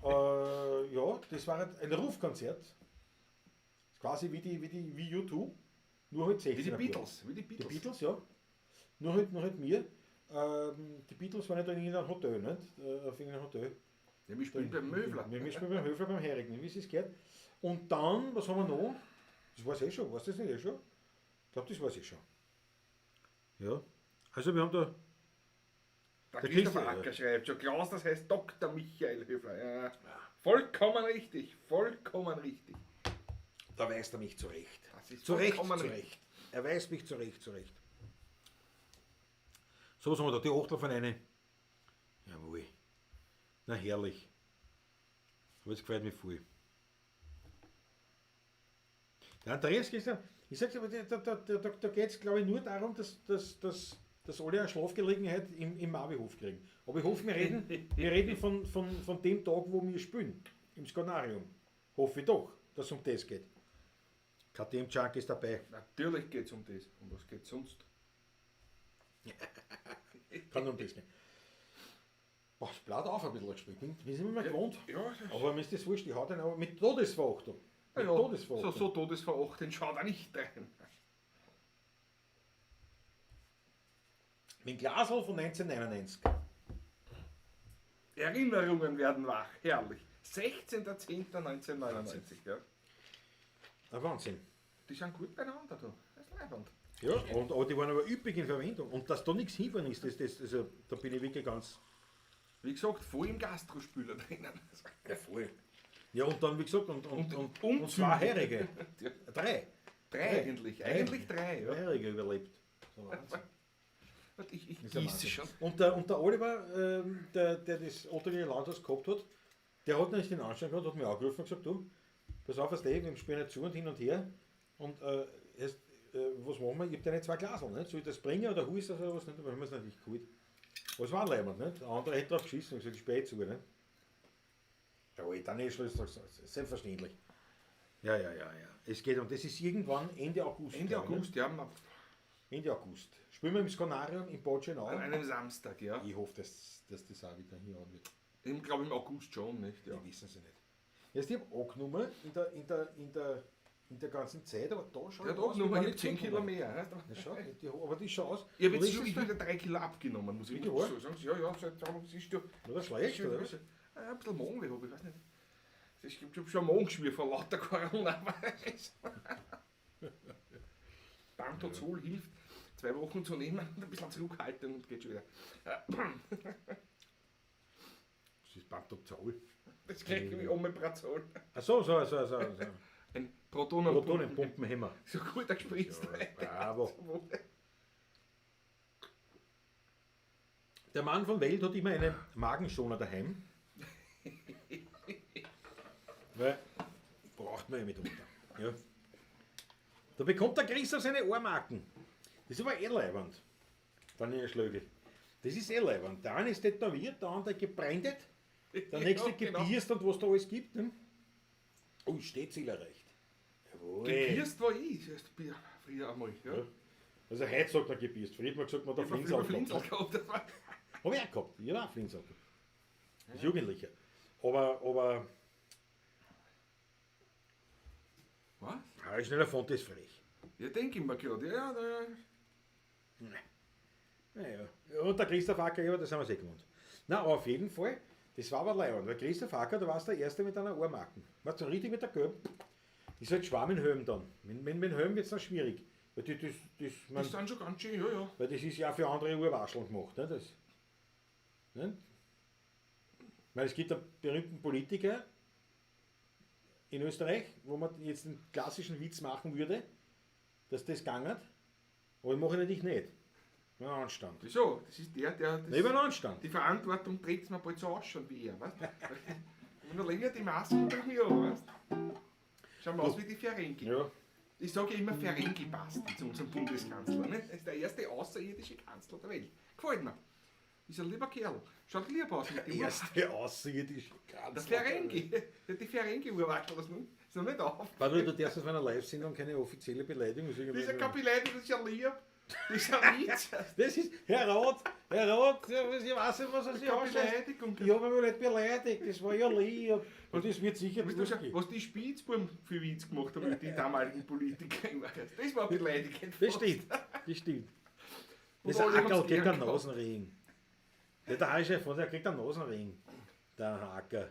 [SPEAKER 3] Ja, das war ein Rufkonzert. Quasi wie U2, nur halt 16.
[SPEAKER 2] Wie die
[SPEAKER 3] April.
[SPEAKER 2] Beatles. Wie die
[SPEAKER 3] Die
[SPEAKER 2] Beatles.
[SPEAKER 3] Beatles, ja. Nur halt mir. Die Beatles waren ja da in einem Hotel, nicht? Auf irgendeinem Hotel.
[SPEAKER 2] Ja, wir spielen beim Möbler.
[SPEAKER 3] Wir spielen beim Höfler, beim Herigen, wie es geht. Und dann, was haben wir noch? Das war es eh schon, weißt du das nicht eh schon? Ich glaube, das war es eh schon. Ja. Also wir haben da.
[SPEAKER 2] Der
[SPEAKER 3] Der
[SPEAKER 2] Christopher
[SPEAKER 3] Christi-
[SPEAKER 2] Acker schreibt schon, Klaus, das heißt Dr. Michael Höfler. Ja. Vollkommen richtig, vollkommen richtig.
[SPEAKER 3] Da weist er mich zurecht.
[SPEAKER 2] Das ist
[SPEAKER 3] Zurecht,
[SPEAKER 2] vollkommen
[SPEAKER 3] zurecht. Er weist mich zurecht. So, was haben wir da? Die Achtel von einer. Jawohl. Na herrlich. Aber das gefällt mir voll. Der Andreas gestern, ich sag's aber, da geht es glaube ich nur darum, dass alle eine Schlafgelegenheit im Marvihof kriegen. Aber ich hoffe, wir reden von dem Tag, wo wir spielen. Im Skanarium. Hoffe ich doch, dass es um das geht. KTM-Junk ist dabei.
[SPEAKER 2] Natürlich geht es um das. Um was geht es sonst?
[SPEAKER 3] Kann um das gehen. Boah, ich blatt auf ein bisschen gespielt. Wir sind immer gewohnt.
[SPEAKER 2] Ja,
[SPEAKER 3] Aber mir ist das wurscht, ich hau den aber mit Todesverachtung. Mit
[SPEAKER 2] ja,
[SPEAKER 3] Todesverachtung.
[SPEAKER 2] so Todesverachtung schaut er nicht rein.
[SPEAKER 3] Mit Glasl von 1999.
[SPEAKER 2] Erinnerungen werden wach, herrlich. 16.10.1999, ja.
[SPEAKER 3] Ein Wahnsinn.
[SPEAKER 2] Die sind gut beieinander, du. Das ist leibend.
[SPEAKER 3] Ja, aber die waren aber üppig in Verwendung. Und dass da nichts hinfahren ist, also, da bin ich wirklich ganz.
[SPEAKER 2] Wie gesagt, voll im Gastrospüler drinnen.
[SPEAKER 3] Ja, voll. Ja, und dann, wie gesagt, und
[SPEAKER 2] Umzüge.
[SPEAKER 3] Zweijährige.
[SPEAKER 2] Ja.
[SPEAKER 3] Drei.
[SPEAKER 2] Drei eigentlich. Eigentlich drei, ja.
[SPEAKER 3] Dreijährige überlebt. So Wahnsinn.
[SPEAKER 2] Ich
[SPEAKER 3] Das ist ein
[SPEAKER 2] gieße
[SPEAKER 3] Wahnsinn.
[SPEAKER 2] schon.
[SPEAKER 3] Und der Oliver, der das Ottonie Landhaus gehabt hat, der hat nicht den Anstand gehabt, hat mir angerufen und gesagt, du, pass auf, was wir spielen nicht zu und hin und her. Und was machen wir? Ich habe deine 2 Glasel, nicht? Soll ich das bringen oder Huis oder was? Nicht? Aber haben wir es natürlich geholt. Aber es war leibend, nicht? Der andere hätte drauf geschissen und gesagt, ich spät zu, nicht? Ja, dann ist es selbstverständlich. Ja. Es geht um, das ist irgendwann Ende August.
[SPEAKER 2] Ende
[SPEAKER 3] glaube ich,
[SPEAKER 2] August, ja.
[SPEAKER 3] nicht? Ende August. Spielen wir im Skanarium in Botschenau.
[SPEAKER 2] An einem Samstag, ja.
[SPEAKER 3] Ich hoffe, dass das auch wieder hier an wird.
[SPEAKER 2] Ich glaube im August schon, nicht? Ja.
[SPEAKER 3] Die wissen sie nicht. Jetzt, ich habe angenommen in der ganzen Zeit, aber da schaut
[SPEAKER 2] Ja, doch, nur mal 10 Kilo mehr. Ja.
[SPEAKER 3] Ja, schau, aber die schaut aus.
[SPEAKER 2] Ich habe
[SPEAKER 3] Oder
[SPEAKER 2] jetzt
[SPEAKER 3] ist
[SPEAKER 2] schon
[SPEAKER 3] das
[SPEAKER 2] wieder 3 Kilo abgenommen, muss ich
[SPEAKER 3] Wie
[SPEAKER 2] mal
[SPEAKER 3] war?
[SPEAKER 2] so sagen. Ja, ja, seit es ist ja.
[SPEAKER 3] Oder schlecht, oder? Was?
[SPEAKER 2] Ein bisschen Magenweh habe ich, weiß nicht. Ich habe schon Magengeschwür vor lauter Coronavirus. Pantozol hilft, 2 Wochen zu nehmen und ein bisschen zurückhalten und geht schon wieder.
[SPEAKER 3] Das ist Pantozol.
[SPEAKER 2] Das klingt wie Omeprazol.
[SPEAKER 3] So.
[SPEAKER 2] Ein Protonenpumpen.
[SPEAKER 3] Protonenpumpenhemmer.
[SPEAKER 2] So gut gespritzt.
[SPEAKER 3] Ja, bravo. Der Mann von Welt hat immer einen Magenschoner daheim. Weil braucht man ja mitunter. Ja. Da bekommt der Christoph seine Ohrmarken. Das ist aber eh leibend. Daniel Schlögel. Das ist eh leibend. Der eine ist tätowiert, der andere gebrandet, der nächste
[SPEAKER 2] genau.
[SPEAKER 3] gepierst und was da alles gibt. Ne? Oh, Stehziel erreicht. Jawohl.
[SPEAKER 2] Gepierst war ich, das ist früher einmal. Ja.
[SPEAKER 3] Ja. Also heute sagt er gepierst. Früher hat man gesagt, man hat
[SPEAKER 2] Ich
[SPEAKER 3] einen
[SPEAKER 2] habe
[SPEAKER 3] Flinsel
[SPEAKER 2] Flinsel
[SPEAKER 3] gehabt.
[SPEAKER 2] gehabt. Das war
[SPEAKER 3] Habe ich auch gehabt. Ich habe auch Flinsel gehabt. Als Jugendlicher. Aber
[SPEAKER 2] was?
[SPEAKER 3] Harry Schneider-Font ist frech.
[SPEAKER 2] Ja, denke ich mir gerade. Ja, da.
[SPEAKER 3] Naja. Und der Christoph Acker, ja, das haben wir sehr gewohnt. Na, aber auf jeden Fall, das war aber leibend. Weil Christoph Acker, da warst der Erste mit einer Ohrmarken. Warst du richtig mit der Gelb? Ist halt Schwammenhelm dann. Mit Helm wird es dann schwierig. Weil
[SPEAKER 2] Das sind schon ganz schön, ja.
[SPEAKER 3] weil das ist ja für andere Urwascheln gemacht. Ne? Das, ne? Weil es gibt einen berühmten Politiker in Österreich, wo man jetzt einen klassischen Witz machen würde, dass das gegangen. Aber ich mache ihn natürlich nicht. Mit einem Anstand.
[SPEAKER 2] Wieso? Das ist der das,
[SPEAKER 3] Nicht mit einem Anstand.
[SPEAKER 2] die Verantwortung trägt es mir bald so ausschauen wie er, weißt du? Wenn noch länger die Masken bei mir an, weißt du? Schauen wir aus wie die Ferengi.
[SPEAKER 3] Ja.
[SPEAKER 2] Ich sage immer, Ferengi passt zu unserem Bundeskanzler. Ne? Er ist der erste außerirdische Kanzler der Welt. Gefällt mir. Ist ein lieber Kerl. Schaut lieb aus mit dem
[SPEAKER 3] Erste außerirdische
[SPEAKER 2] Der
[SPEAKER 3] Kanzler.
[SPEAKER 2] Ferengi. Der hat die Ferengi-Urwachtel, das ist noch nicht auf.
[SPEAKER 3] Warte, du darfst auf einer Live-Sendung keine offizielle Beleidigung sagen.
[SPEAKER 2] Dieser Kapitän, das ist ja lieb. Das ist ein Witz.
[SPEAKER 3] Das ist, Herr Roth, ich weiß nicht, was er sich
[SPEAKER 2] Keine
[SPEAKER 3] anschaut.
[SPEAKER 2] Beleidigung.
[SPEAKER 3] Ich habe mich nicht beleidigt, das war ja lieb. Und das wird sicher
[SPEAKER 2] Weißt du schon,
[SPEAKER 3] durchgehen.
[SPEAKER 2] was die Spitzbuben für Witz gemacht haben, die damaligen Politiker immer. Das war beleidigend.
[SPEAKER 3] Das stimmt, das stimmt.
[SPEAKER 2] Und
[SPEAKER 3] Das
[SPEAKER 2] alle
[SPEAKER 3] Ackerl
[SPEAKER 2] haben's
[SPEAKER 3] kriegt
[SPEAKER 2] gern
[SPEAKER 3] einen
[SPEAKER 2] gehabt.
[SPEAKER 3] Nasenring. Der Haarchef, der kriegt einen Nasenring. Der Hacker. Das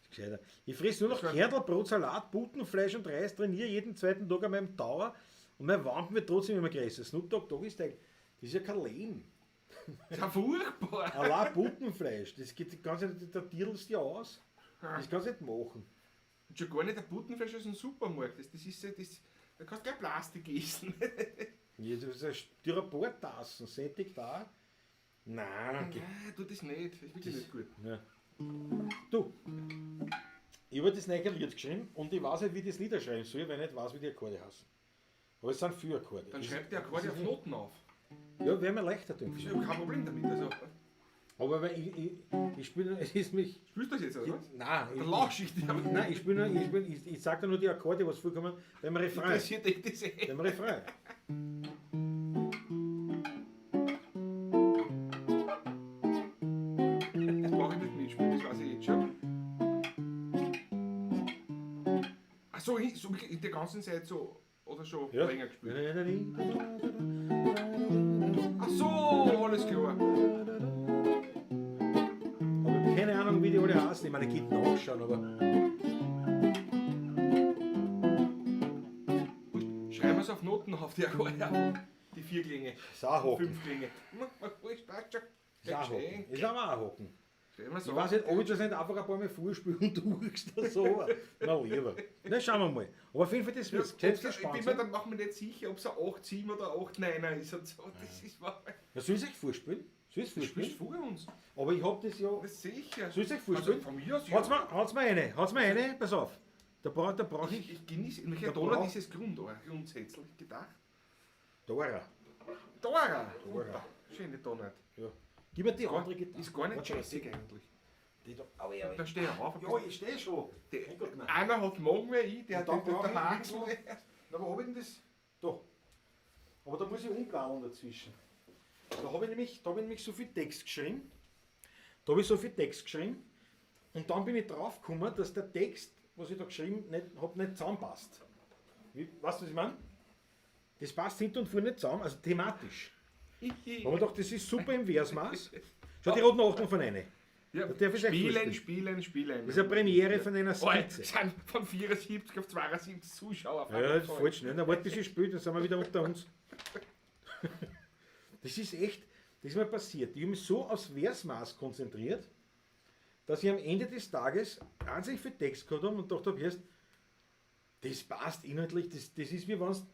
[SPEAKER 3] ist gescheiter. Ich friss nur noch Kernelbrot, Salat, Putenfleisch und Reis, trainiere jeden zweiten Tag an meinem Tower und mein Wampen wird trotzdem immer größer. Snoop Dogg ist das ist ja kein Leben.
[SPEAKER 2] Das ist ja furchtbar.
[SPEAKER 3] Allein Putenfleisch, das geht die ganze Zeit, da tierlst du ja aus. Das kannst du nicht machen.
[SPEAKER 2] Und schon gar nicht der Buttenfleisch aus dem Supermarkt. Das ist ja das. Da kannst du kein Plastik essen.
[SPEAKER 3] Ja, das ist ein Styroportassen, sättigt da. Nein, geht
[SPEAKER 2] Nein, tu das nicht. Das ist wirklich nicht gut.
[SPEAKER 3] ja. Du, ich habe das neue Lied geschrieben und ich weiß nicht, wie ich das niederschreiben soll, weil ich nicht weiß, wie die Akkorde heißen. Aber es sind viele Akkorde.
[SPEAKER 2] Dann
[SPEAKER 3] Das-
[SPEAKER 2] schreibt der Akkorde auf Noten auf.
[SPEAKER 3] Ja, wäre mir leichter tun.
[SPEAKER 2] Ich habe kein Problem damit. Also,
[SPEAKER 3] Aber weil ich spiele, es ist mich.
[SPEAKER 2] spielst du das jetzt, oder was?
[SPEAKER 3] Nein,
[SPEAKER 2] Dann lausch ich dir.
[SPEAKER 3] nein, ich sage dir nur die Akkorde, was vorkommen, beim Refrain.
[SPEAKER 2] Interessiert dich das eh?
[SPEAKER 3] Beim Refrain.
[SPEAKER 2] Das brauche ich nicht mitspielen, das weiß ich jetzt schon. Achso, so in der ganzen Zeit so. Oder schon
[SPEAKER 3] Ja.
[SPEAKER 2] länger gespielt. Ach so, alles klar.
[SPEAKER 3] Aber ich habe keine Ahnung, wie die alle heißen. Ich meine, ich könnte nachschauen, aber.
[SPEAKER 2] Schreiben wir es auf Noten auf die Akkorde. Die 4 Klänge,
[SPEAKER 3] Sauhocken.
[SPEAKER 2] 5 Klänge. Wurscht, passt schon.
[SPEAKER 3] Sauhocken. Ist aber auch Hocken.
[SPEAKER 2] Schreiben wir es
[SPEAKER 3] Ich
[SPEAKER 2] auf.
[SPEAKER 3] weiß nicht, ob ich das nicht einfach ein paar Mal vorspiele und du huckst da so. Na lieber. Na, schauen wir mal. Aber auf jeden Fall, das
[SPEAKER 2] Ja,
[SPEAKER 3] wird
[SPEAKER 2] ich bin
[SPEAKER 3] gespannt
[SPEAKER 2] mir
[SPEAKER 3] sein.
[SPEAKER 2] dann noch nicht sicher, ob es ein 8-7 oder 8-9er ist und so. Das ist wahr.
[SPEAKER 3] Ja, soll ich es euch vorspielen? Soll ich es
[SPEAKER 2] Du spielst
[SPEAKER 3] vorspielen?
[SPEAKER 2] vor uns.
[SPEAKER 3] Aber ich hab das ja.
[SPEAKER 2] Das ist sicher.
[SPEAKER 3] Soll ich es euch
[SPEAKER 2] Also
[SPEAKER 3] vorspielen?
[SPEAKER 2] von mir aus
[SPEAKER 3] Haut's mir eine, pass auf. Da brauch ich.
[SPEAKER 2] Ich genieße. In welcher
[SPEAKER 3] Da
[SPEAKER 2] Tonart
[SPEAKER 3] brauch-
[SPEAKER 2] ist das Grundsätzlich gedacht?
[SPEAKER 3] Dora.
[SPEAKER 2] Dora.
[SPEAKER 3] Dora.
[SPEAKER 2] Schöne Tonart.
[SPEAKER 3] Ja. Gib mir die andere Gitarre.
[SPEAKER 2] Ist gar nicht
[SPEAKER 3] Warte,
[SPEAKER 2] jazzig eigentlich.
[SPEAKER 3] Die da. Aber ja,
[SPEAKER 2] Da stehe ich auf.
[SPEAKER 3] ja, ich stehe schon.
[SPEAKER 2] Der,
[SPEAKER 3] Mein Gott, nein.
[SPEAKER 2] einer hat morgen mehr ich, der
[SPEAKER 3] Und dann
[SPEAKER 2] hat
[SPEAKER 3] brauch
[SPEAKER 2] der
[SPEAKER 3] ich
[SPEAKER 2] Haxel.
[SPEAKER 3] Na, wo hab ich denn das? Da. Aber da muss ich umplanen dazwischen. Da habe ich nämlich so viel Text geschrieben. Und dann bin ich drauf gekommen, dass der Text, was ich da geschrieben habe, nicht zusammenpasst. Weißt du, was ich meine? Das passt hinten und vorne nicht zusammen, also thematisch. Aber ich dachte, das ist super im Versmaß. Schau, die roten Achten von einer.
[SPEAKER 2] Ja,
[SPEAKER 3] Da darf ich euch vorstellen.
[SPEAKER 2] spielen.
[SPEAKER 3] Das ist eine Premiere von einer
[SPEAKER 2] Oh,
[SPEAKER 3] Skizze.
[SPEAKER 2] es sind von 74 auf 72 Zuschauer.
[SPEAKER 3] Ja, das ist falsch. Ne? Na, warte, bis ich spiele, dann sind wir wieder unter uns. Das ist echt, das ist mir passiert. Ich habe mich so aufs Versmaß konzentriert, dass ich am Ende des Tages wahnsinnig viel Text gehabt habe und dachte habe, erst, das passt inhaltlich, das ist wie wenn es,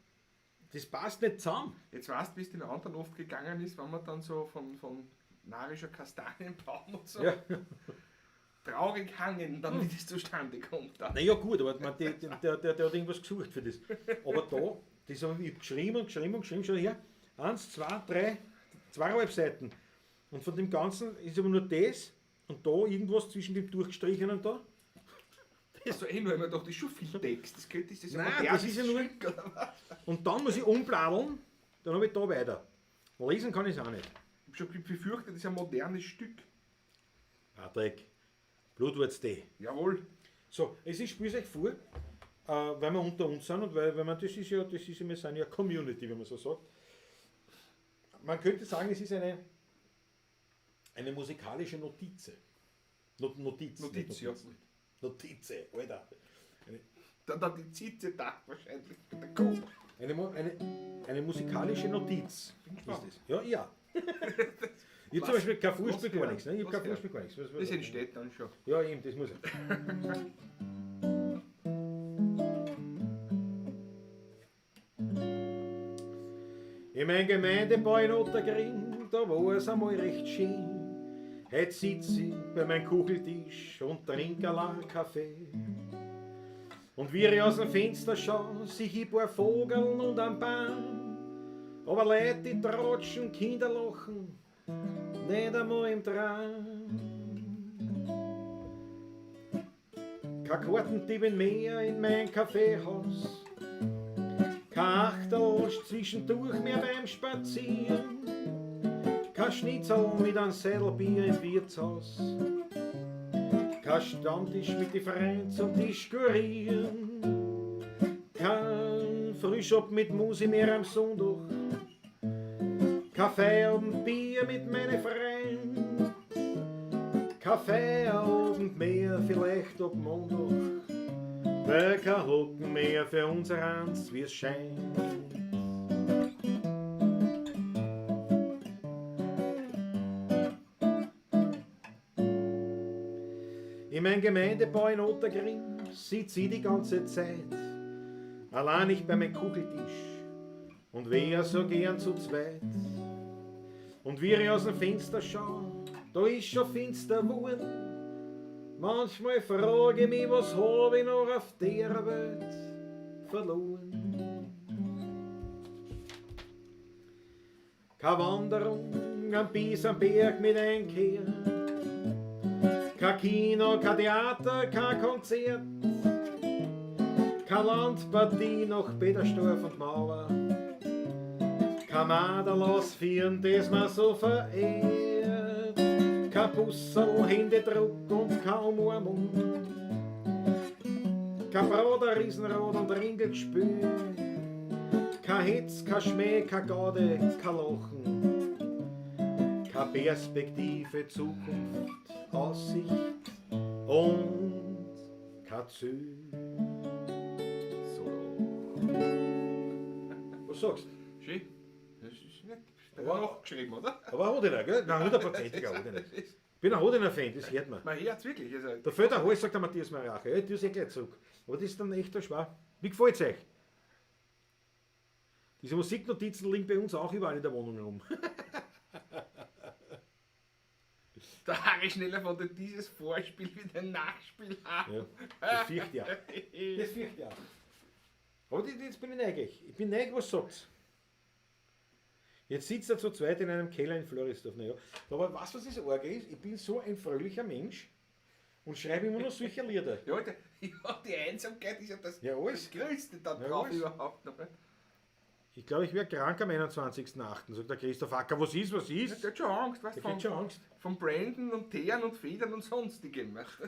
[SPEAKER 3] das passt nicht zusammen.
[SPEAKER 2] Jetzt weißt du, wie es den anderen oft gegangen ist, wenn man dann so von narischer Kastanienbaum und so
[SPEAKER 3] Ja.
[SPEAKER 2] traurig hangen, dann wie das zustande kommt. Dann.
[SPEAKER 3] Naja gut, aber man, der hat irgendwas gesucht für das. Aber da, das habe ich geschrieben, schon her. 1, 2, 3, 2,5 Seiten. Und von dem Ganzen ist aber nur das und da irgendwas zwischen dem durchgestrichenen da.
[SPEAKER 2] Das ist so nur immer doch, das ist schon viel Text. Das könnte das
[SPEAKER 3] Nein,
[SPEAKER 2] ein
[SPEAKER 3] das
[SPEAKER 2] modernes
[SPEAKER 3] ist ja nur-
[SPEAKER 2] Stück, oder was?
[SPEAKER 3] Und dann muss ich umpladeln, dann habe ich da weiter. Lesen kann ich es auch nicht.
[SPEAKER 2] Ich habe schon befürchtet, das ist ein modernes Stück.
[SPEAKER 3] Patrick, Blutwurz-D.
[SPEAKER 2] Jawohl.
[SPEAKER 3] So, ich spiele es euch vor, weil wir unter uns sind und weil man, das ist ja, wir sind ja Community, wenn man so sagt. Man könnte sagen, es ist eine musikalische Notiz. Notiz,
[SPEAKER 2] Notiz, ja.
[SPEAKER 3] Notiz, Alter.
[SPEAKER 2] Dann die Zitze da wahrscheinlich mit der Kopf.
[SPEAKER 3] Eine musikalische Notiz.
[SPEAKER 2] Bin
[SPEAKER 3] Ist
[SPEAKER 2] gespannt.
[SPEAKER 3] das. Ja, ja. Ich habe zum Beispiel kein Fußball gar nichts. Ne? Ich habe kein
[SPEAKER 2] Was
[SPEAKER 3] Fußball gar nichts.
[SPEAKER 2] Das entsteht dann schon.
[SPEAKER 3] Ja, eben, das muss ich. In meinem Gemeindebau in Ottergring, da war es einmal recht schön. Heute sitz ich bei meinem Kucheltisch und trink allein Kaffee. Und wie ich aus dem Fenster schau, sehe ich ein paar Vogeln und ein Baum. Aber Leute, die tratschen, Kinder lachen, nicht einmal im Traum. Kein Kartentippen mehr in mein Kaffeehaus. Kein Achterl fast zwischendurch mehr beim Spazieren. Kein Schnitzel mit einem Sädelbier im Wirtshaus. Kein Stammtisch mit den Freunden zum Diskurieren. Kein Frühschop mit Musi mehr am Sonntag. Kaffee und Bier mit meinen Freunden. Kaffee und mehr vielleicht ab Montag. Weil kein Hocken mehr für unser Hans, wie es scheint. In meinem Gemeindebau in Ottergring sitz ich die ganze Zeit, allein nicht bei meinem Kugeltisch und wir so gern zu zweit. Und wie ich aus dem Fenster schau, da ist schon finster geworden. Manchmal frage ich mich, was hab ich noch auf der Welt verloren. Keine Wanderung am Bies am Berg mit Einkehr. Kein Kino, kein Theater, kein Konzert. Keine Landpartie nach Petersdorf und Mauer. Kein Maderlass führen, das man so verehrt. Kein Bussel, Händedruck und kein Umarmung. Kein Brader, Riesenrad und Ringelgespül. Kein Hetz, kein Schmäh, kein Gaude, kein Lachen. Keine Perspektive, Zukunft, Aussicht und kein Ziel.
[SPEAKER 2] So.
[SPEAKER 3] Was sagst du?
[SPEAKER 2] Schön. Das ist nicht nachgeschrieben, oder?
[SPEAKER 3] Aber Hodiner, gell? Nein, 100%iger Hodiner. Ich bin ein Hodiner-Fan, das hört man.
[SPEAKER 2] Man hört wirklich. Also,
[SPEAKER 3] Da fällt der Hals, sagt der Matthias Mariacher. Ja, du gleich zurück. Aber das ist dann echt schwer. Wie gefällt es euch? Diese Musiknotizen liegen bei uns auch überall in der Wohnung rum.
[SPEAKER 2] der Harry Schneller von der dieses Vorspiel wieder ein Nachspiel haben.
[SPEAKER 3] Ja, das fürchte ja. Das fürchte ja. Aber jetzt bin ich neugierig. Ich bin neugierig, was sagt's. Jetzt sitzt er zu zweit in einem Keller in Florisdorf. Naja. Aber was das Arge ist, ich bin so ein fröhlicher Mensch und schreibe immer nur solche Lieder.
[SPEAKER 2] Ja, die Einsamkeit ist ja das,
[SPEAKER 3] Ja, alles.
[SPEAKER 2] das Größte da
[SPEAKER 3] Ja,
[SPEAKER 2] drauf
[SPEAKER 3] alles.
[SPEAKER 2] überhaupt noch.
[SPEAKER 3] Ich glaube, ich werde krank am 21.08., sagt der Christoph Acker. Was ist, was
[SPEAKER 2] Der
[SPEAKER 3] ist?
[SPEAKER 2] hat schon Angst, weißt
[SPEAKER 3] Der
[SPEAKER 2] du,
[SPEAKER 3] kriegt schon Angst.
[SPEAKER 2] von Brandon und Teeren und Federn und sonstigem. Weißt du?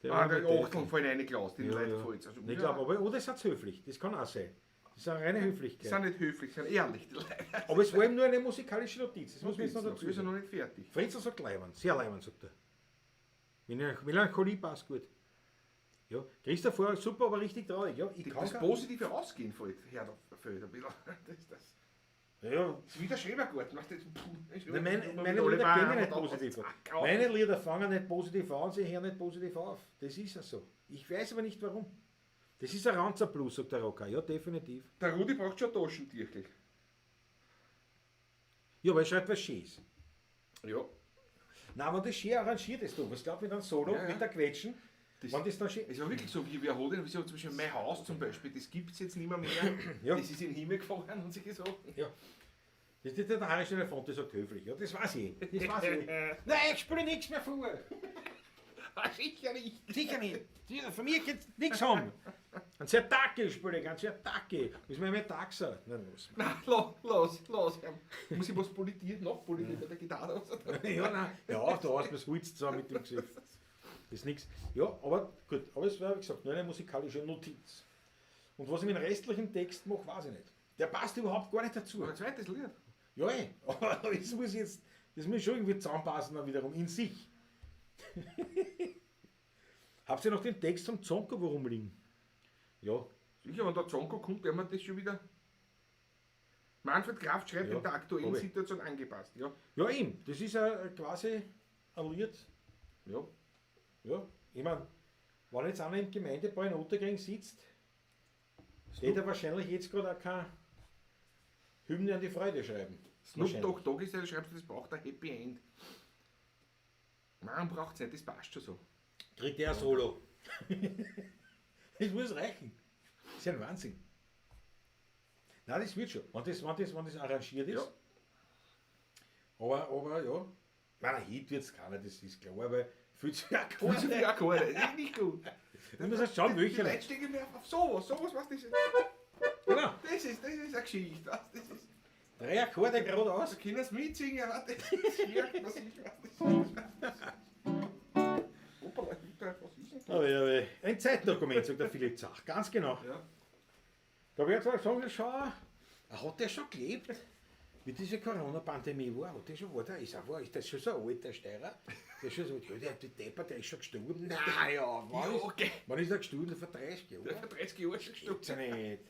[SPEAKER 3] Der
[SPEAKER 2] Ah,
[SPEAKER 3] arme
[SPEAKER 2] der
[SPEAKER 3] Teufel.
[SPEAKER 2] Achteln fallen eine Glas, die
[SPEAKER 3] Ja,
[SPEAKER 2] Leute
[SPEAKER 3] ja.
[SPEAKER 2] fällt also,
[SPEAKER 3] Ich glaube, aber oder es hat höflich. Das kann auch sein. Das ist eine reine
[SPEAKER 2] die
[SPEAKER 3] Höflichkeit.
[SPEAKER 2] sind nicht höflich, die sind ehrlich, die Leute.
[SPEAKER 3] Aber es war eben nur eine musikalische Notiz. Das muss man jetzt noch dazu
[SPEAKER 2] ist ja
[SPEAKER 3] sagen.
[SPEAKER 2] noch nicht fertig.
[SPEAKER 3] Fritzl sagt Leiband, sehr Leiband, sagt er. Melancholie passt gut. Ja, Christoph war super, aber richtig traurig. Ja, ich kann
[SPEAKER 2] Das
[SPEAKER 3] gar-
[SPEAKER 2] positive Ausgehen fällt ein bisschen. Das
[SPEAKER 3] Ja,
[SPEAKER 2] ist wie der Schrebergarten.
[SPEAKER 3] meine Lieder gehen nicht positiv an. Meine Lieder fangen nicht positiv an, sie hören nicht positiv auf. Das ist ja so. Ich weiß aber nicht warum. Das ist ein Ranzer Blues, sagt der Rocker. Ja, definitiv.
[SPEAKER 2] Der Rudi braucht schon Taschentüchel.
[SPEAKER 3] Ja, weil er schreibt was Schönes.
[SPEAKER 2] Ja.
[SPEAKER 3] Nein, aber das schön arrangiert ist du. Was glaubt mit einem Solo,
[SPEAKER 2] Ja, ja.
[SPEAKER 3] mit der Quetschen?
[SPEAKER 2] Das-
[SPEAKER 3] Wenn das dann schön.
[SPEAKER 2] Es war wirklich so, wie wir haben, wie so zum Beispiel mein Haus zum Beispiel, das gibt es jetzt nicht mehr.
[SPEAKER 3] Ja.
[SPEAKER 2] Das ist in den Himmel gefahren und solche Sachen.
[SPEAKER 3] Ja. Das ist der Harry Elefant, der sagt höflich. Ja, das weiß ich. Das weiß ich. Nein, ich spiele nichts mehr vor.
[SPEAKER 2] Ah, sicher nicht.
[SPEAKER 3] Sicher nicht. Von mir geht's nichts haben. Ein Zertake spiele ich, ein Zertake. Muss man mit Taxa. Nein, los.
[SPEAKER 2] Nein, los. Muss ich was politieren, noch politieren bei der Gitarre?
[SPEAKER 3] Ja, nein. Ja, da hast du das Holz zusammen mit dem Gesicht. Das ist nichts. Ja, aber gut. Aber es war, wie gesagt, nur eine musikalische Notiz. Und was ich mit dem restlichen Text mache, weiß ich nicht. Der passt überhaupt gar nicht dazu.
[SPEAKER 2] Ein zweites Lied.
[SPEAKER 3] Ja, aber das muss jetzt, das muss schon irgendwie zusammenpassen dann wiederum in sich. Habt ihr noch den Text vom Zonko wo rumliegen? Ja,
[SPEAKER 2] Sicher, wenn der Zonko kommt, der hat das schon wieder. Manfred Kraft schreibt
[SPEAKER 3] Ja,
[SPEAKER 2] in der aktuellen
[SPEAKER 3] hab ich.
[SPEAKER 2] Situation angepasst. Ja.
[SPEAKER 3] ja eben, das ist quasi ein Lied.
[SPEAKER 2] Ja.
[SPEAKER 3] Ja, ich meine, wenn jetzt einer im Gemeindebau in Ottergring sitzt, steht er wahrscheinlich jetzt gerade auch kein Hymne an die Freude schreiben.
[SPEAKER 2] Snoop Dogg Dogg ist ja, schreibt, das braucht ein Happy End. Man braucht es nicht, das passt schon so.
[SPEAKER 3] Kriegt er ein Solo. Das muss reichen. Das ist ein Wahnsinn. Nein, das wird schon, wenn das arrangiert ist.
[SPEAKER 2] Ja.
[SPEAKER 3] Aber ja, mein Hit wird es keiner, das ist klar, aber fühlt sich ja
[SPEAKER 2] Gut, ja, cool, das ist nicht gut.
[SPEAKER 3] Du musst halt schauen,
[SPEAKER 2] Die
[SPEAKER 3] welche.
[SPEAKER 2] Leute stehen mehr auf sowas, was das ist.
[SPEAKER 3] Genau.
[SPEAKER 2] Das ist eine Geschichte. Was? Das ist,
[SPEAKER 3] Drei Akkorde gerade aus.
[SPEAKER 2] da können Sie mitsingen, was das wirkt, was ich weiß. Hoppala, was ist denn
[SPEAKER 3] Aber ja, ein Zeitdokument, sagt der Philipp Zach. Ganz genau.
[SPEAKER 2] Ja.
[SPEAKER 3] Da wird zwar sagen, schau, hat der schon gelebt? Wie diese Corona-Pandemie war, hat der schon, ist das schon so ein alter Steirer? Der ist schon so, ja, der Depper, der ist schon gestorben. Naja, wann ist er gestorben? Vor 30 Jahren?
[SPEAKER 2] Der hat 30 Jahre schon
[SPEAKER 3] Gibt's ja
[SPEAKER 2] gestorben.
[SPEAKER 3] nicht.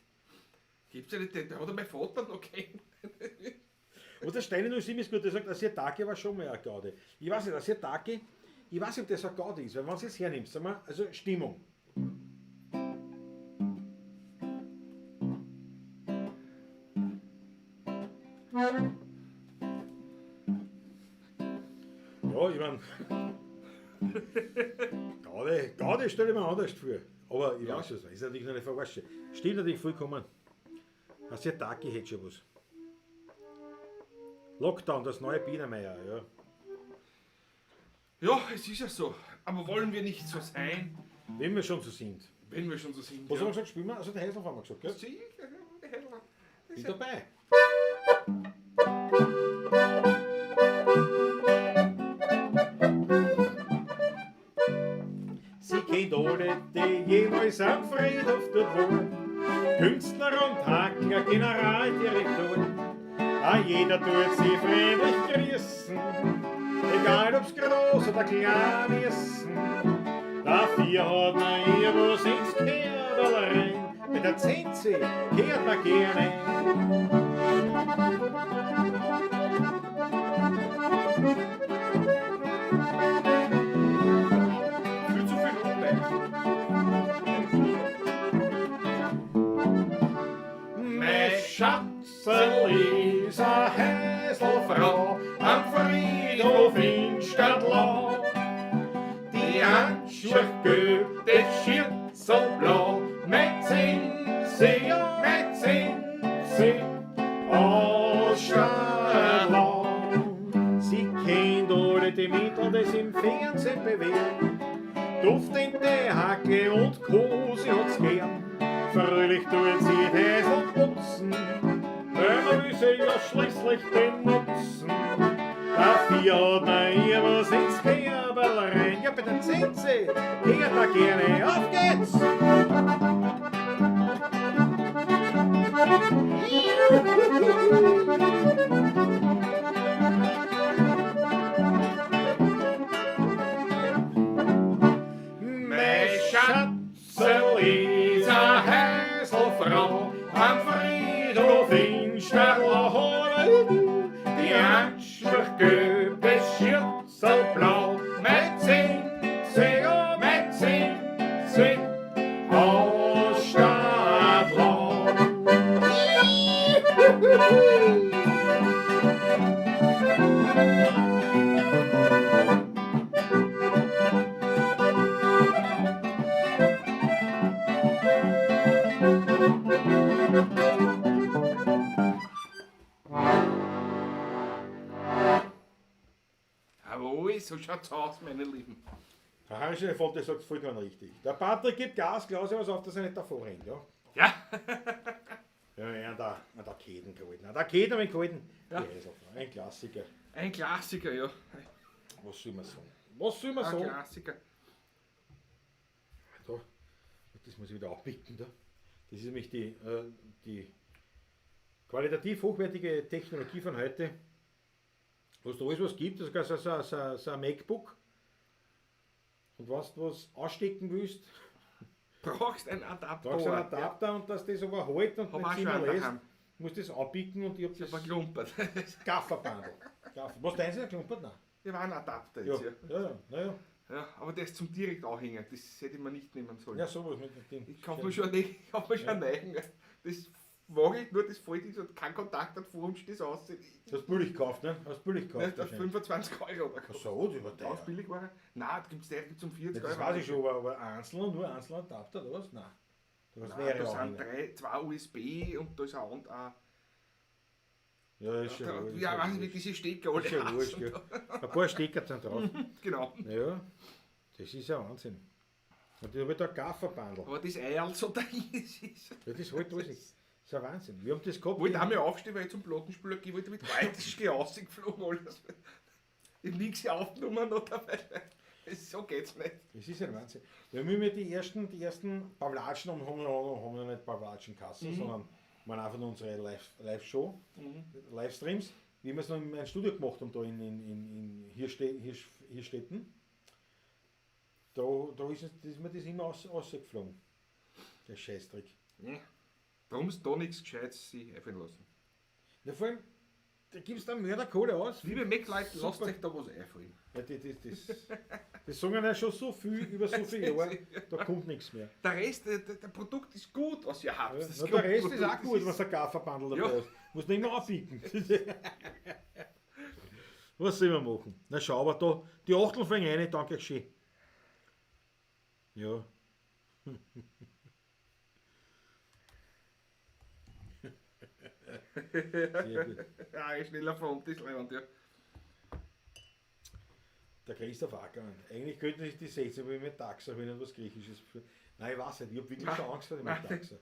[SPEAKER 2] Gibt's ja nicht, der hat mein Vater noch kennt.
[SPEAKER 3] Und der Steiner ist immer gut, der sagt, der Sirtaki war schon mal ein Gaudi. Ich weiß nicht, der Sirtaki, ich weiß nicht, ob das ein Gaudi ist, weil wenn du es hernimmst, sag mal, also Stimmung. Ja, ich mein, Gaudi stelle ich mir anders vor. Aber ich weiß es nicht, ist natürlich noch eine Verarsche. Stimmt natürlich vollkommen. Ein Sirtaki hätte schon was. Lockdown, das neue Biedermeier, ja.
[SPEAKER 2] Ja, es ist ja so. Aber wollen wir nicht so sein,
[SPEAKER 3] Wenn wir schon so sind.
[SPEAKER 2] wenn wir schon so sind?
[SPEAKER 3] Was haben wir gesagt, spielen wir? Also der Häsler haben wir gesagt, gell?
[SPEAKER 2] Sicher, der Händler.
[SPEAKER 3] Bin dabei. Sie kennt alle, die jemals am Friedhof dort waren. Künstler und Hacker, Generaldirektor. Ah, jeder tut sie fröhlich grüßen. Egal ob's groß oder klein ist. Dafür hat man ihr was ins Kerbel rein. Mit der Zinse kehrt man gerne.
[SPEAKER 2] Viel zu viel Umwelt.
[SPEAKER 3] Mein Schatzel ist a Häselfrau am Friedhof in Stadtlau. Die Handschuhe gelb, das Schürzel blau. Mein Zinse, ja, mein Zinse aus Stadtlau. Sie kennt alle die Mittel, das im Fernsehen bewährt. Duftende Hacke und Co. sie hat's gern. Fröhlich tut sie Häsel putzen, weil man will sie ja schließlich benutzen. Dafür hat man ihr was ins Kerbel rein. Ja, bitte sehen Sie, geht da gerne, auf geht's! Mein Schatzel ist a Häselfrau am Friedhof in Stadtlau. Die Handschuhe gelb, das Schürzel blau. Mein Zinse, oh mein Zinse aus Stadtlau.
[SPEAKER 2] Jawohl, so schaut's aus, meine Lieben.
[SPEAKER 3] Der Hansche von der sagt vollkommen richtig. Der Patrick gibt Gas, Klaus, was auf, dass er nicht davor rennt, ja?
[SPEAKER 2] Ja,
[SPEAKER 3] Ja, an der Käden gehalten. An der Käden habe ich gehalten.
[SPEAKER 2] Ja.
[SPEAKER 3] Ja, ist auch ein Klassiker.
[SPEAKER 2] ein Klassiker, ja.
[SPEAKER 3] Was soll man sagen? Was soll man
[SPEAKER 2] Ein
[SPEAKER 3] sagen?
[SPEAKER 2] Klassiker.
[SPEAKER 3] Da, das muss ich wieder abbieten. Da. Das ist nämlich die qualitativ hochwertige Technologie von heute. Wo es da alles was gibt, das ist so ein MacBook. Und wenn du was ausstecken willst,
[SPEAKER 2] Brauchst einen Adapter.
[SPEAKER 3] brauchst du einen Adapter und dass das aber hält und
[SPEAKER 2] Hab
[SPEAKER 3] nicht
[SPEAKER 2] auch
[SPEAKER 3] immer
[SPEAKER 2] schon
[SPEAKER 3] lässt,
[SPEAKER 2] daheim.
[SPEAKER 3] musst du das abbiegen und ich hab
[SPEAKER 2] Ich hab
[SPEAKER 3] das
[SPEAKER 2] verklumpert.
[SPEAKER 3] Gafferbandel. Was dein ist geklumpert? Nein.
[SPEAKER 2] Wir waren ein Adapter
[SPEAKER 3] Ja,
[SPEAKER 2] jetzt, ja.
[SPEAKER 3] ja.
[SPEAKER 2] Ja, aber das zum direkt anhängen, das hätte man nicht nehmen sollen.
[SPEAKER 3] Ja, sowas mit dem.
[SPEAKER 2] Ich kann mir schon neigen. Das wage ich nur, das fällt ist und kein Kontakt hat, funscht das aus.
[SPEAKER 3] Du hast billig gekauft, ne? Hast billig gekauft.
[SPEAKER 2] Nicht auf
[SPEAKER 3] wahrscheinlich.
[SPEAKER 2] 25 Euro.
[SPEAKER 3] Ach so, das war
[SPEAKER 2] Ganz
[SPEAKER 3] teuer.
[SPEAKER 2] billig war er. Nein, da gibt es direkt zum 40
[SPEAKER 3] Ja, das
[SPEAKER 2] Euro.
[SPEAKER 3] weiß ich schon, aber einzeln, nur einzelner Adapter, oder was? Nein. Du hast
[SPEAKER 2] Nein,
[SPEAKER 3] mehrere
[SPEAKER 2] da sind
[SPEAKER 3] anhängen.
[SPEAKER 2] zwei USB und da ist ein
[SPEAKER 3] Ja, ist schon wurscht,
[SPEAKER 2] ja,
[SPEAKER 3] ist
[SPEAKER 2] weiß
[SPEAKER 3] schon
[SPEAKER 2] nicht, wie diese Stecker alle
[SPEAKER 3] wurscht. Ist schon wurscht,
[SPEAKER 2] heißen.
[SPEAKER 3] ja. Ein paar Stecker sind drauf.
[SPEAKER 2] Genau.
[SPEAKER 3] Ja, das ist ja Wahnsinn. Und ich habe da ein Gafferbandel.
[SPEAKER 2] Aber das Eierl so dahin ist.
[SPEAKER 3] Ja, das hält alles nicht. ist ein Wahnsinn. Wir haben das gehabt.
[SPEAKER 2] Ich wollte auch mal aufstehen, weil ich zum Plattenspieler gehe, wollte mit weitest rausgeflogen alles. Ich habe nichts aufgenommen noch dabei. So geht's nicht.
[SPEAKER 3] Das ist ein Wahnsinn. Wir haben immer die ersten Pavlatschen und haben noch nicht Pavlatschen-Kassen, sondern man einfach nur unsere Live-Show, Livestreams, wie wir es noch in meinem Studio gemacht haben, da in Hirstetten. Da ist mir das immer rausgeflogen. Der Scheißtrick.
[SPEAKER 2] Ja. Warum ist da nichts Gescheites sich einfallen lassen?
[SPEAKER 3] Ja, vor allem, da gibst du einen Mörderkohle aus.
[SPEAKER 2] Liebe Mac-Leute, lasst euch da was einfallen.
[SPEAKER 3] Ja, das sagen ja schon so viel über so viele Jahre, da kommt nichts mehr.
[SPEAKER 2] Der Rest, der Produkt ist gut, was ihr habt.
[SPEAKER 3] Ja, der Rest ist auch gut, was ein Gafferbandel dabei
[SPEAKER 2] Ja.
[SPEAKER 3] ist. Muss nicht immer abbiegen. Was soll man machen? Na schau, aber da, die Achtel fangen rein, danke schön. Ja. Sehr gut.
[SPEAKER 2] Ja, ein schneller Front ist leibend, ja.
[SPEAKER 3] Der Christoph Ackermann. Eigentlich könnte ich die 16, aber ich mit Taxa, wenn ich was Griechisches. Nein, ich weiß nicht, ich habe wirklich schon Angst vor dem Taxa.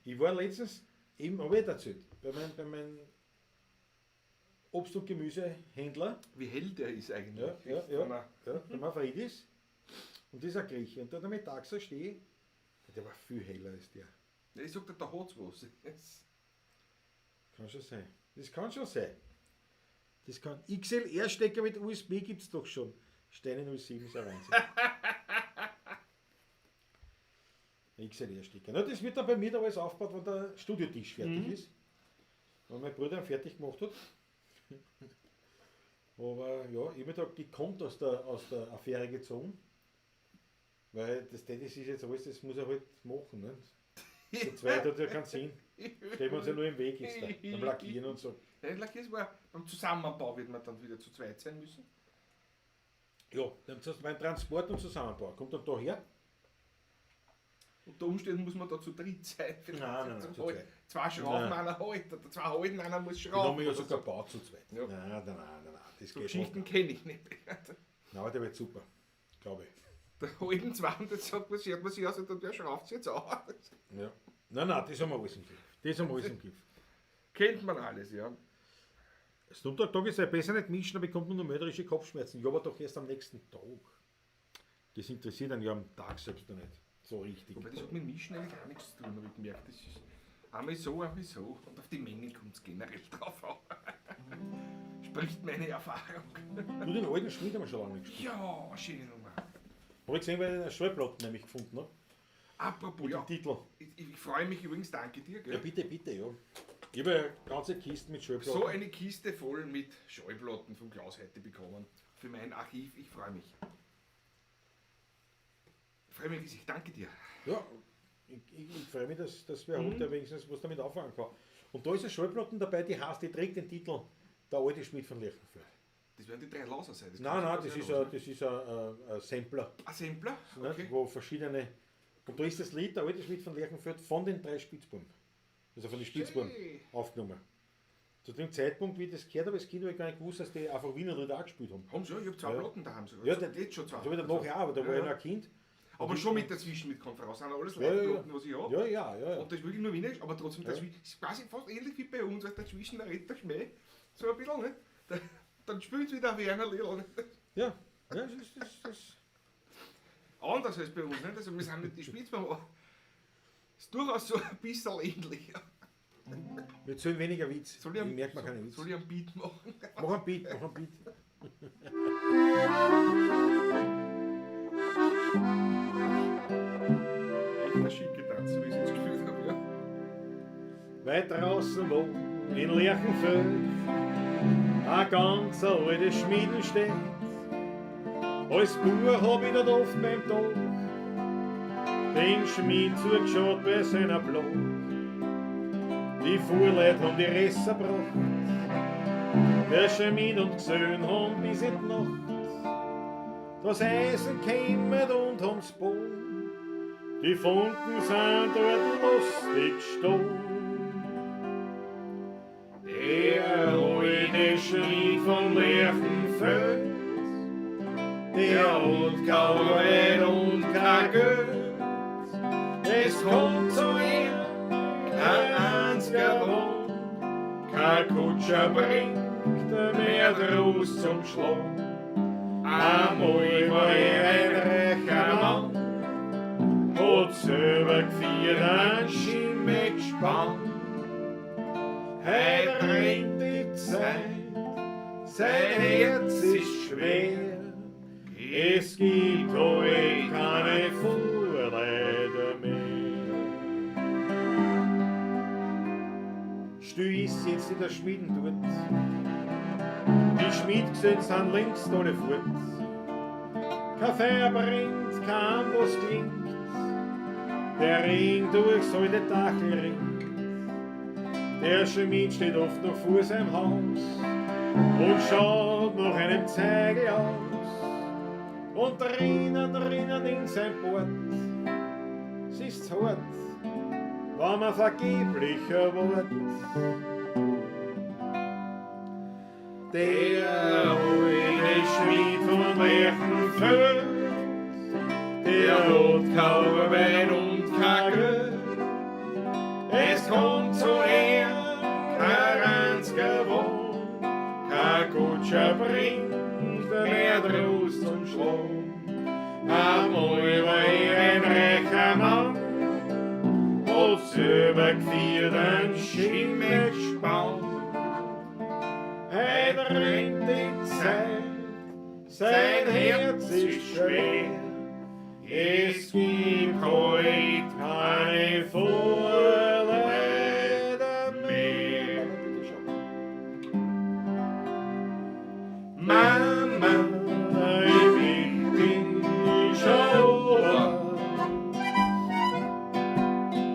[SPEAKER 3] Ich war letztens, eben, habe ich erzählt, bei meinem Obst- und Gemüsehändler.
[SPEAKER 2] Wie hell der ist eigentlich.
[SPEAKER 3] Ja, der Mavridis. Und dieser Grieche. Und da der Metaxa stehe, der war viel heller als der.
[SPEAKER 2] Ja, ich sag dir, da hat's was.
[SPEAKER 3] Kann schon sein. Das kann schon sein. Das kann. XLR-Stecker mit USB gibt es doch schon. Steine 07 ist ein Wahnsinn. XLR-Stecker. Na, das wird dann bei mir da alles aufgebaut, wenn der Studiotisch fertig ist. Wenn mein Bruder ihn fertig gemacht hat. Aber ja, ich habe da gekonnt aus der Affäre gezogen. Weil das ist jetzt alles, das muss er halt machen. Ne? Zu zweit hat ja keinen Sinn. Stellen wir uns ja nur im Weg jetzt da. Beim Lackieren und so.
[SPEAKER 2] Ja, Lackieren war beim Zusammenbau wird man dann wieder zu zweit sein müssen.
[SPEAKER 3] Ja, dann mein Transport und Zusammenbau kommt dann da her.
[SPEAKER 2] Unter Umständen muss man da zu dritt sein.
[SPEAKER 3] Nein,
[SPEAKER 2] Zum
[SPEAKER 3] zu
[SPEAKER 2] Halt.
[SPEAKER 3] zweit.
[SPEAKER 2] Zwei Schrauben, einer halt. Oder zwei halten, einer muss
[SPEAKER 3] Den
[SPEAKER 2] schrauben.
[SPEAKER 3] haben wir ja
[SPEAKER 2] oder
[SPEAKER 3] sogar
[SPEAKER 2] so.
[SPEAKER 3] gebaut zu zweit.
[SPEAKER 2] Ja.
[SPEAKER 3] Nein, das
[SPEAKER 2] So
[SPEAKER 3] geht
[SPEAKER 2] Geschichten
[SPEAKER 3] nicht.
[SPEAKER 2] kenne ich nicht.
[SPEAKER 3] Nein, aber der wird super, glaube ich.
[SPEAKER 2] Der halten zwei und jetzt sagt man, sieht man sich aus und der schraubt sich jetzt auch.
[SPEAKER 3] Ja. Nein, das haben wir alles im Griff. Das haben wir alles im Griff.
[SPEAKER 2] Kennt man alles, ja.
[SPEAKER 3] Sonntag ist ja besser nicht mischen, da bekommt man nur mörderische Kopfschmerzen. Ja, aber doch erst am nächsten Tag. Das interessiert einen ja am Tag selbst noch nicht so richtig.
[SPEAKER 2] Wobei das hat mit Mischen eigentlich gar nichts zu tun, habe ich gemerkt. Das ist einmal so. Und auf die Menge kommt es generell drauf an. Spricht meine Erfahrung.
[SPEAKER 3] Du, den alten Schmied haben wir schon lange nicht gespielt.
[SPEAKER 2] Ja, schöne Nummer.
[SPEAKER 3] Habe ich gesehen, weil ich eine Schallplatte nämlich gefunden habe.
[SPEAKER 2] Apropos,
[SPEAKER 3] Mit
[SPEAKER 2] ja,
[SPEAKER 3] dem Titel.
[SPEAKER 2] ich freue mich übrigens, danke dir. Gell?
[SPEAKER 3] Ja, bitte, ja. Ich habe eine ganze Kiste mit Schallplatten.
[SPEAKER 2] So eine Kiste voll mit Schallplatten von Klaus heute bekommen. Für mein Archiv, ich freue mich. Ich freue mich riesig, danke dir.
[SPEAKER 3] Ja, ich freue mich, dass wir heute wenigstens was damit anfangen kann. Und da ist eine Schallplatte dabei, die trägt den Titel Der alte Schmied von Lichtenfeld.
[SPEAKER 2] Das werden die drei Lauser sein.
[SPEAKER 3] Nein, das ist ein Sampler,
[SPEAKER 2] ein Sampler?
[SPEAKER 3] ne,
[SPEAKER 2] Okay.
[SPEAKER 3] wo verschiedene. Und da ist das Lied Der alte Schmied von Lichtenfeld von den drei Spitzbuben. Also von den Spitzbuben
[SPEAKER 2] Schön.
[SPEAKER 3] aufgenommen. Zu dem Zeitpunkt, wie ich das gehört habe, als Kind habe ich gar nicht gewusst, dass die einfach Wiener Lieder auch gespielt haben.
[SPEAKER 2] Haben sie ja, ich habe zwei
[SPEAKER 3] Ja.
[SPEAKER 2] Platten daheim sogar.
[SPEAKER 3] Ja,
[SPEAKER 2] das jetzt schon zwei.
[SPEAKER 3] Also wieder nachher auch, aber da war ich noch ein Kind.
[SPEAKER 2] Aber schon mit dazwischen mit Konferenz. Sind alles
[SPEAKER 3] Ja, ja,
[SPEAKER 2] Live-Platten, was ich habe.
[SPEAKER 3] Ja.
[SPEAKER 2] Und das ist wirklich nur Wienerisch, aber trotzdem
[SPEAKER 3] Ja.
[SPEAKER 2] dazwischen. Das ist quasi fast ähnlich wie bei uns, weil dazwischen der Ritter Schmäh. So ein bisschen, ne? Dann spielt es wieder ein Werner Liedl. Ne?
[SPEAKER 3] Ja, das ist.
[SPEAKER 2] Anders als bei uns, ne? Also wir sind nicht die Spitzbuben, aber es ist durchaus so ein bisschen ähnlich.
[SPEAKER 3] Wir zählen weniger Witz.
[SPEAKER 2] Soll ich einen-
[SPEAKER 3] merkt man keinen Witz.
[SPEAKER 2] Soll ich einen Beat machen?
[SPEAKER 3] Mach ein Beat.
[SPEAKER 2] Echt ein schicke Tanz, so wie ich es jetzt gefühlt habe, ja.
[SPEAKER 3] Weit draußen wo in Lerchenfeld ein ganz alter Schmieden steht. Als Bauer hab ich dort oft beim Tag den Schmied zugeschaut bei seiner Block. Die Fuhrleute haben die Resser gebracht, der Schmied und Gesöhn haben bis in die Nacht das Eisen gekämmt und haben's bohren. Die Funken sind dort lustig gestohlen. Der alte Schmied von Lerchenfeld, der hat kein und kein Geld. Es kommt zu ihm kein kein Kutscher bringt mehr draus zum Schlag. Einmal war ein reicher Mann, hat selber geführt ein Schimmel gespannt. Heut rennt die Zeit, sein Herz ist schwer, es gibt heute keine Vorräte mehr. Still ist jetzt in der Schmieden dort, die Schmiedgesellen sind längst alle fort. Kein Feuer brennt, kein was klingt, der Regen durchs alte Dachel ringt. Der Schmied steht oft noch vor seinem Haus und schaut nach einem Zeige aus. Und rinnen in sein Bord. Es ist hart, wenn man vergeblicher wird. Der alte Schmied von Lerchenfeld, der hat kaum Wein und kein Geld. Es kommt zu kein einziger Wohn, kein Kutscher bringt mehr draus zum Schlag. Einmal war ein reicher Mann, hat selber geführt ein Schimmel gespannt. Heut rennt die Zeit, sein Herz ist schwer, es gibt heut keine Vorräte mehr. Mama, ich bin schon da.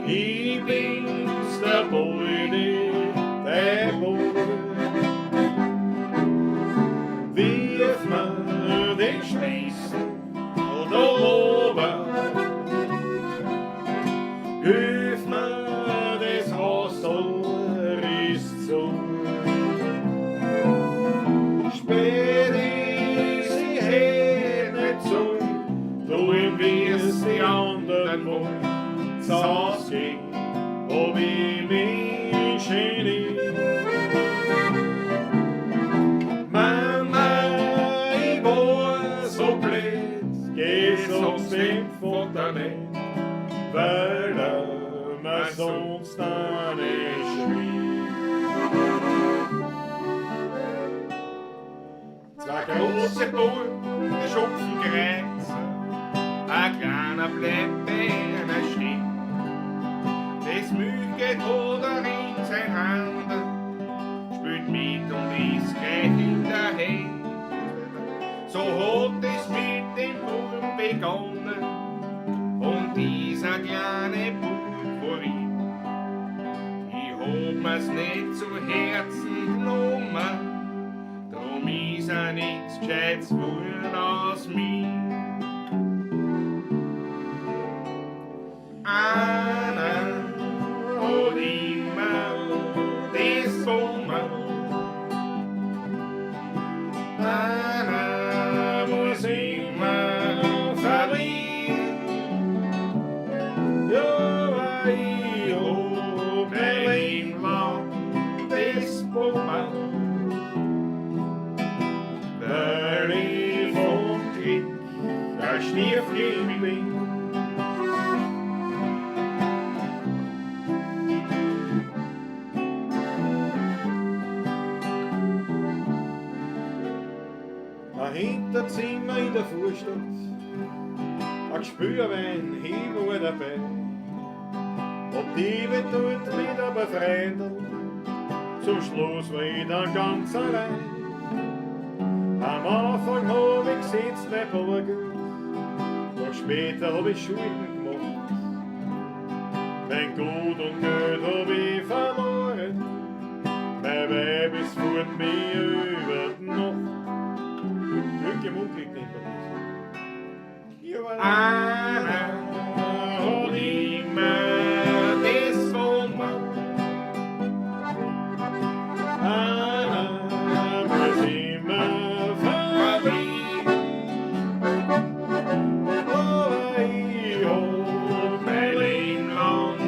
[SPEAKER 3] Ich bin's, der Beute, der Beute. Wirf mir den Schlüssel da oben. Hilf mir, das Haustor ist zu. Spät ist die Hände nicht zu, tun wir's die anderen wollen. Saß ging, ob ich mich geniert. Mama, ich war so blöd, geh sonst dem Vater nicht, weil mir sonst nicht schmiert. Zwei große Buben, Schupfengrenze, ein kleiner bleibt einer stehen. Das Müge oder in sein Hand, spielt mit und ist gleich hinterher. So hat es mit dem Buben begonnen und dieser kleine Bub vor ihm. Ich hab mir's nicht zu Herzen genommen, drum ist nichts Gescheites geworden aus mir. Einer hat immer das Bummel, einer muss immer verlieren. Ja, ich hab mein Leben lang das Bummel, weil ich vom Glück ein Stiefel bin. Ein Hinterzimmer in der Vorstadt, ein Gespürwein, ich war dabei. Ob die wird dort wieder befreundelt, zum Schluss wieder ganz allein. Am Anfang hab ich gesetzt, mein Bauer gut, doch später hab ich Schulden gemacht. Mein Gut und Geld hab ich verloren, mein Weib ist fort mir über die Nacht. Glück im Unglück nennt man das. Einer hat immer das Wunder, einer muss immer verlieren. Aber ich hab mein Leben lang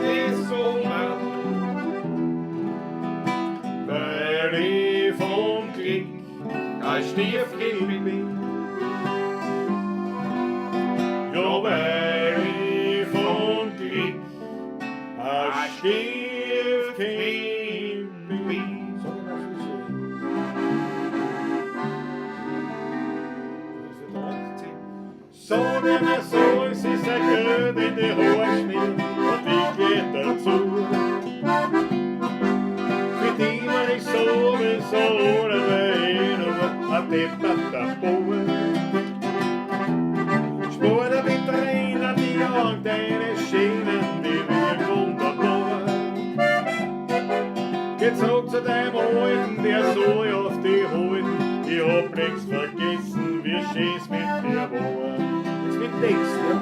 [SPEAKER 3] das Wunder, ein Stiefkind bin. Ja, weil ich von Glück ein Stiefkind bin. Sag ich mal so. Sag mir so, es ist ein Geld in die Haarschnitt und ich geh dazu. Für die war ich so oder weil nur ein depperter Bauer. Spur der Vitrine, die jagt deine Schienen, die wirken wunderbar. Geh zurück zu deinem Alten, der so auf die Halten, ich hab nichts vergessen, wie schön's mit dir war. Jetzt mit Text, ja?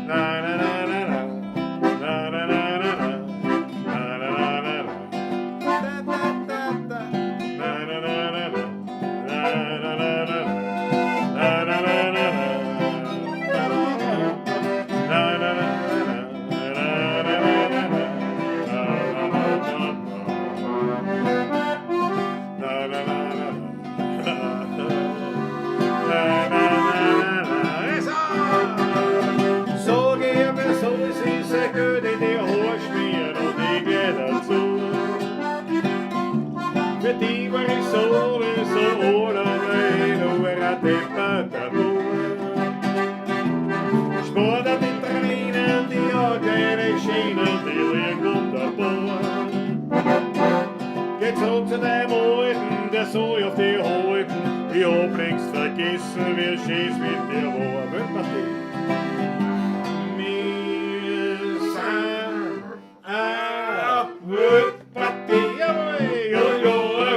[SPEAKER 3] Na na na na na, na na na na na, na na na na na, da da da da, na na na na na, na na na na na, na na na na na, na na na für die war ich so oder weil nur ein depperter Bauer. Spur der Vitrinen, die jagt deine Schienen, die liegen wunderbar. Geh zurück zu deinem Alten, der soll auf die halten, ich hab nichts vergessen, wie schön's mit dir war. Wollt man die? Wir sind eine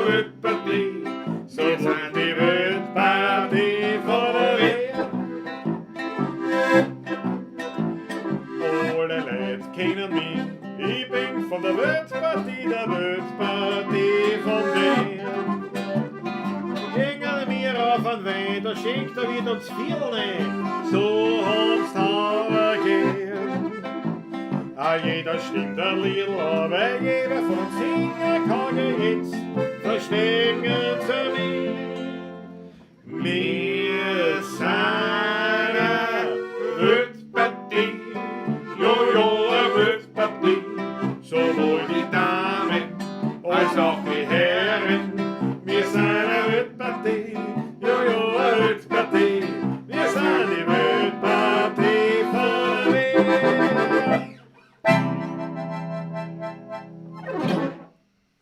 [SPEAKER 3] Wildpartie, so sind die Wildpartie von der Welt. Alle Leute kennen mich, ich bin von der Wildpartie von der. Gegen mir auf den Wein, da schenkt wieder uns Vierle, so hab's Tauer gern. Jeder stimmt ein Liedl, aber jeder von uns singen kann jetzt verstehen zu mir. Wir sind eine Wildpartie, eine Wildpartie, sowohl die Damen als auch die Herren. Wir sind eine Wildpartie, eine Wildpartie, wir sind die Wildpartie von der Welt.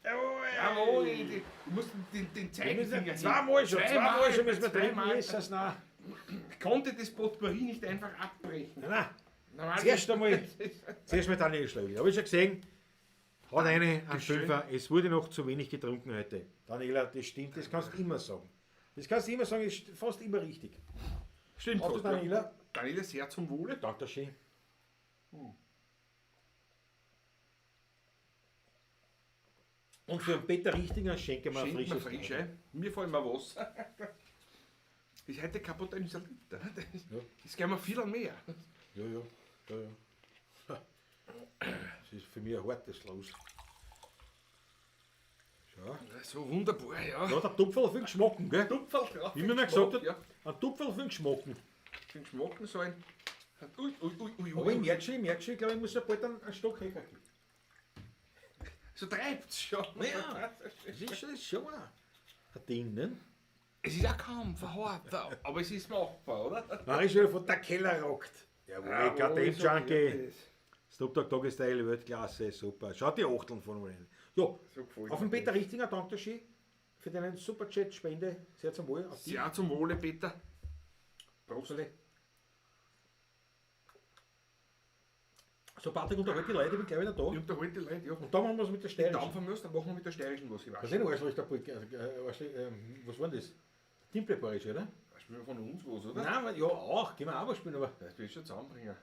[SPEAKER 2] Jawohl, ich muss den Zeigefinger
[SPEAKER 3] Zweimal schon müssen wir drehen.
[SPEAKER 2] zweimal.
[SPEAKER 3] Jesus, nein.
[SPEAKER 2] Ich konnte das Potpourri nicht einfach abbrechen.
[SPEAKER 3] Nein.
[SPEAKER 2] Normal-
[SPEAKER 3] Zuerst einmal Daniel Schlegel. Habe ich schon gesehen, hat eine an
[SPEAKER 2] schön.
[SPEAKER 3] Fünfer, es wurde noch zu wenig getrunken heute. Daniela, das stimmt, das kannst du immer sagen. Das kannst du immer sagen, ist fast immer richtig.
[SPEAKER 2] Stimmt,
[SPEAKER 3] Hast du,
[SPEAKER 2] fast,
[SPEAKER 3] Daniela?
[SPEAKER 2] ja. Daniela, sehr zum Wohle.
[SPEAKER 3] Dankeschön. Und für den Peter Richtinger schenke mal
[SPEAKER 2] Schenkt mir
[SPEAKER 3] frisches
[SPEAKER 2] frisch,
[SPEAKER 3] Wasser.
[SPEAKER 2] mir fällt mir Wasser. Das ist heute kein Potenzial Liter. Das gehen wir viel mehr.
[SPEAKER 3] Ja. Das ist für mich ein hartes Los. Schau.
[SPEAKER 2] So wunderbar, ja.
[SPEAKER 3] Ja, der Tupferl für den Geschmacken, gell?
[SPEAKER 2] Tupferl, ja.
[SPEAKER 3] Wie man mir gesagt hat,
[SPEAKER 2] ja.
[SPEAKER 3] ein Tupferl für den Geschmacken.
[SPEAKER 2] Den Geschmacken so ein. Ui.
[SPEAKER 3] Aber ich merke schon, ich glaube, ich muss ja bald einen Stock hergeben.
[SPEAKER 2] So treibt's schon.
[SPEAKER 3] Ja, das ist schon ein Ding, ne?
[SPEAKER 2] Es ist ja kaum verhart, aber es ist machbar, oder?
[SPEAKER 3] Mach ich schon von der Keller rockt. Jawohl, Goddamn
[SPEAKER 2] so
[SPEAKER 3] Junkie.
[SPEAKER 2] geht
[SPEAKER 3] Stop-Dog-Doggy-Style, Weltklasse, super. Schaut die Achteln von rein. Ja,
[SPEAKER 2] So gefällt
[SPEAKER 3] auf
[SPEAKER 2] mir
[SPEAKER 3] den Peter
[SPEAKER 2] das.
[SPEAKER 3] Richtinger, Dankeschön für deinen Superchat-Spende. Sehr zum Wohl. Auf die.
[SPEAKER 2] Ja, zum Wohle, Peter. Prost.
[SPEAKER 3] So, Patrick, unterhält die Leute, ich bin gleich wieder da.
[SPEAKER 2] Ich unterhalte die Leute, ja.
[SPEAKER 3] Und dann machen wir es mit der
[SPEAKER 2] Den
[SPEAKER 3] Steirischen.
[SPEAKER 2] Dampfen müssen, dann machen wir mit der Steirischen was. Ich
[SPEAKER 3] Was
[SPEAKER 2] weiß
[SPEAKER 3] ist denn Arschloch, was war denn das? Timpleparisch, oder?
[SPEAKER 2] Spielen wir von uns was, oder?
[SPEAKER 3] Nein, ja, auch, können wir auch was spielen, aber
[SPEAKER 2] Das will ich schon zusammenbringen.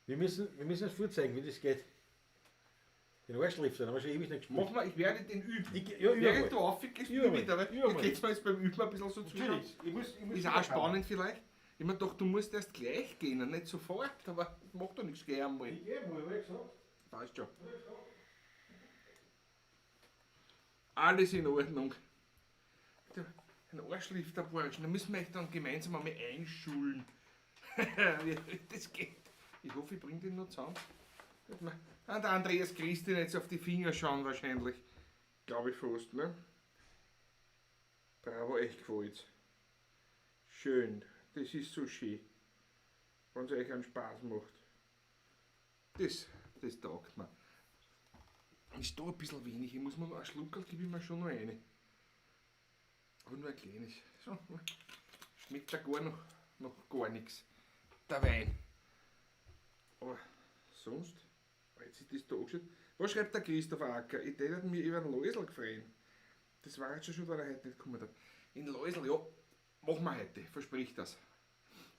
[SPEAKER 3] wir müssen es vorzeigen, wie das geht. Den Arschlifter, da haben wir schon ewig nicht gespielt.
[SPEAKER 2] Mach mal, ich werde den üben.
[SPEAKER 3] Ja,
[SPEAKER 2] Während du aufgehst,
[SPEAKER 3] Üben
[SPEAKER 2] übe ich,
[SPEAKER 3] wir.
[SPEAKER 2] aber
[SPEAKER 3] Üben wir.
[SPEAKER 2] geht's mir jetzt beim Üben ein bisschen so zu.
[SPEAKER 3] Natürlich, ich muss
[SPEAKER 2] Ist auch spannend vielleicht. Ich meine doch, du musst erst gleich gehen, und nicht sofort, aber macht doch nichts, geh einmal.
[SPEAKER 3] Ich gehe mal, hab ich gesagt.
[SPEAKER 2] Passt schon. Alles in Ordnung. Ein Arschlifter, Burschen. Da müssen wir euch dann gemeinsam einmal einschulen. Das geht. Ich hoffe, ich bringe den noch zusammen. Und der Andreas Christi jetzt auf die Finger schauen wahrscheinlich. Glaube ich fast, ne? Bravo, echt gefällt's. Schön. Das ist so schön. Wenn es euch einen Spaß macht. Das taugt mir. Ist da ein bisschen wenig. Ich muss mir noch einen Schluckerl, gebe ich mir schon noch eine. Aber nur ein kleines. So, schmeckt ja noch gar nichts. Der Wein. Aber sonst, jetzt ist das da angeschaut. Was schreibt der Christopher Acker? Ich hätte mich über den Läusel gefreut. Das war jetzt schon, weil er heute nicht gekommen hat. In Läusel, ja, machen wir heute, versprich das.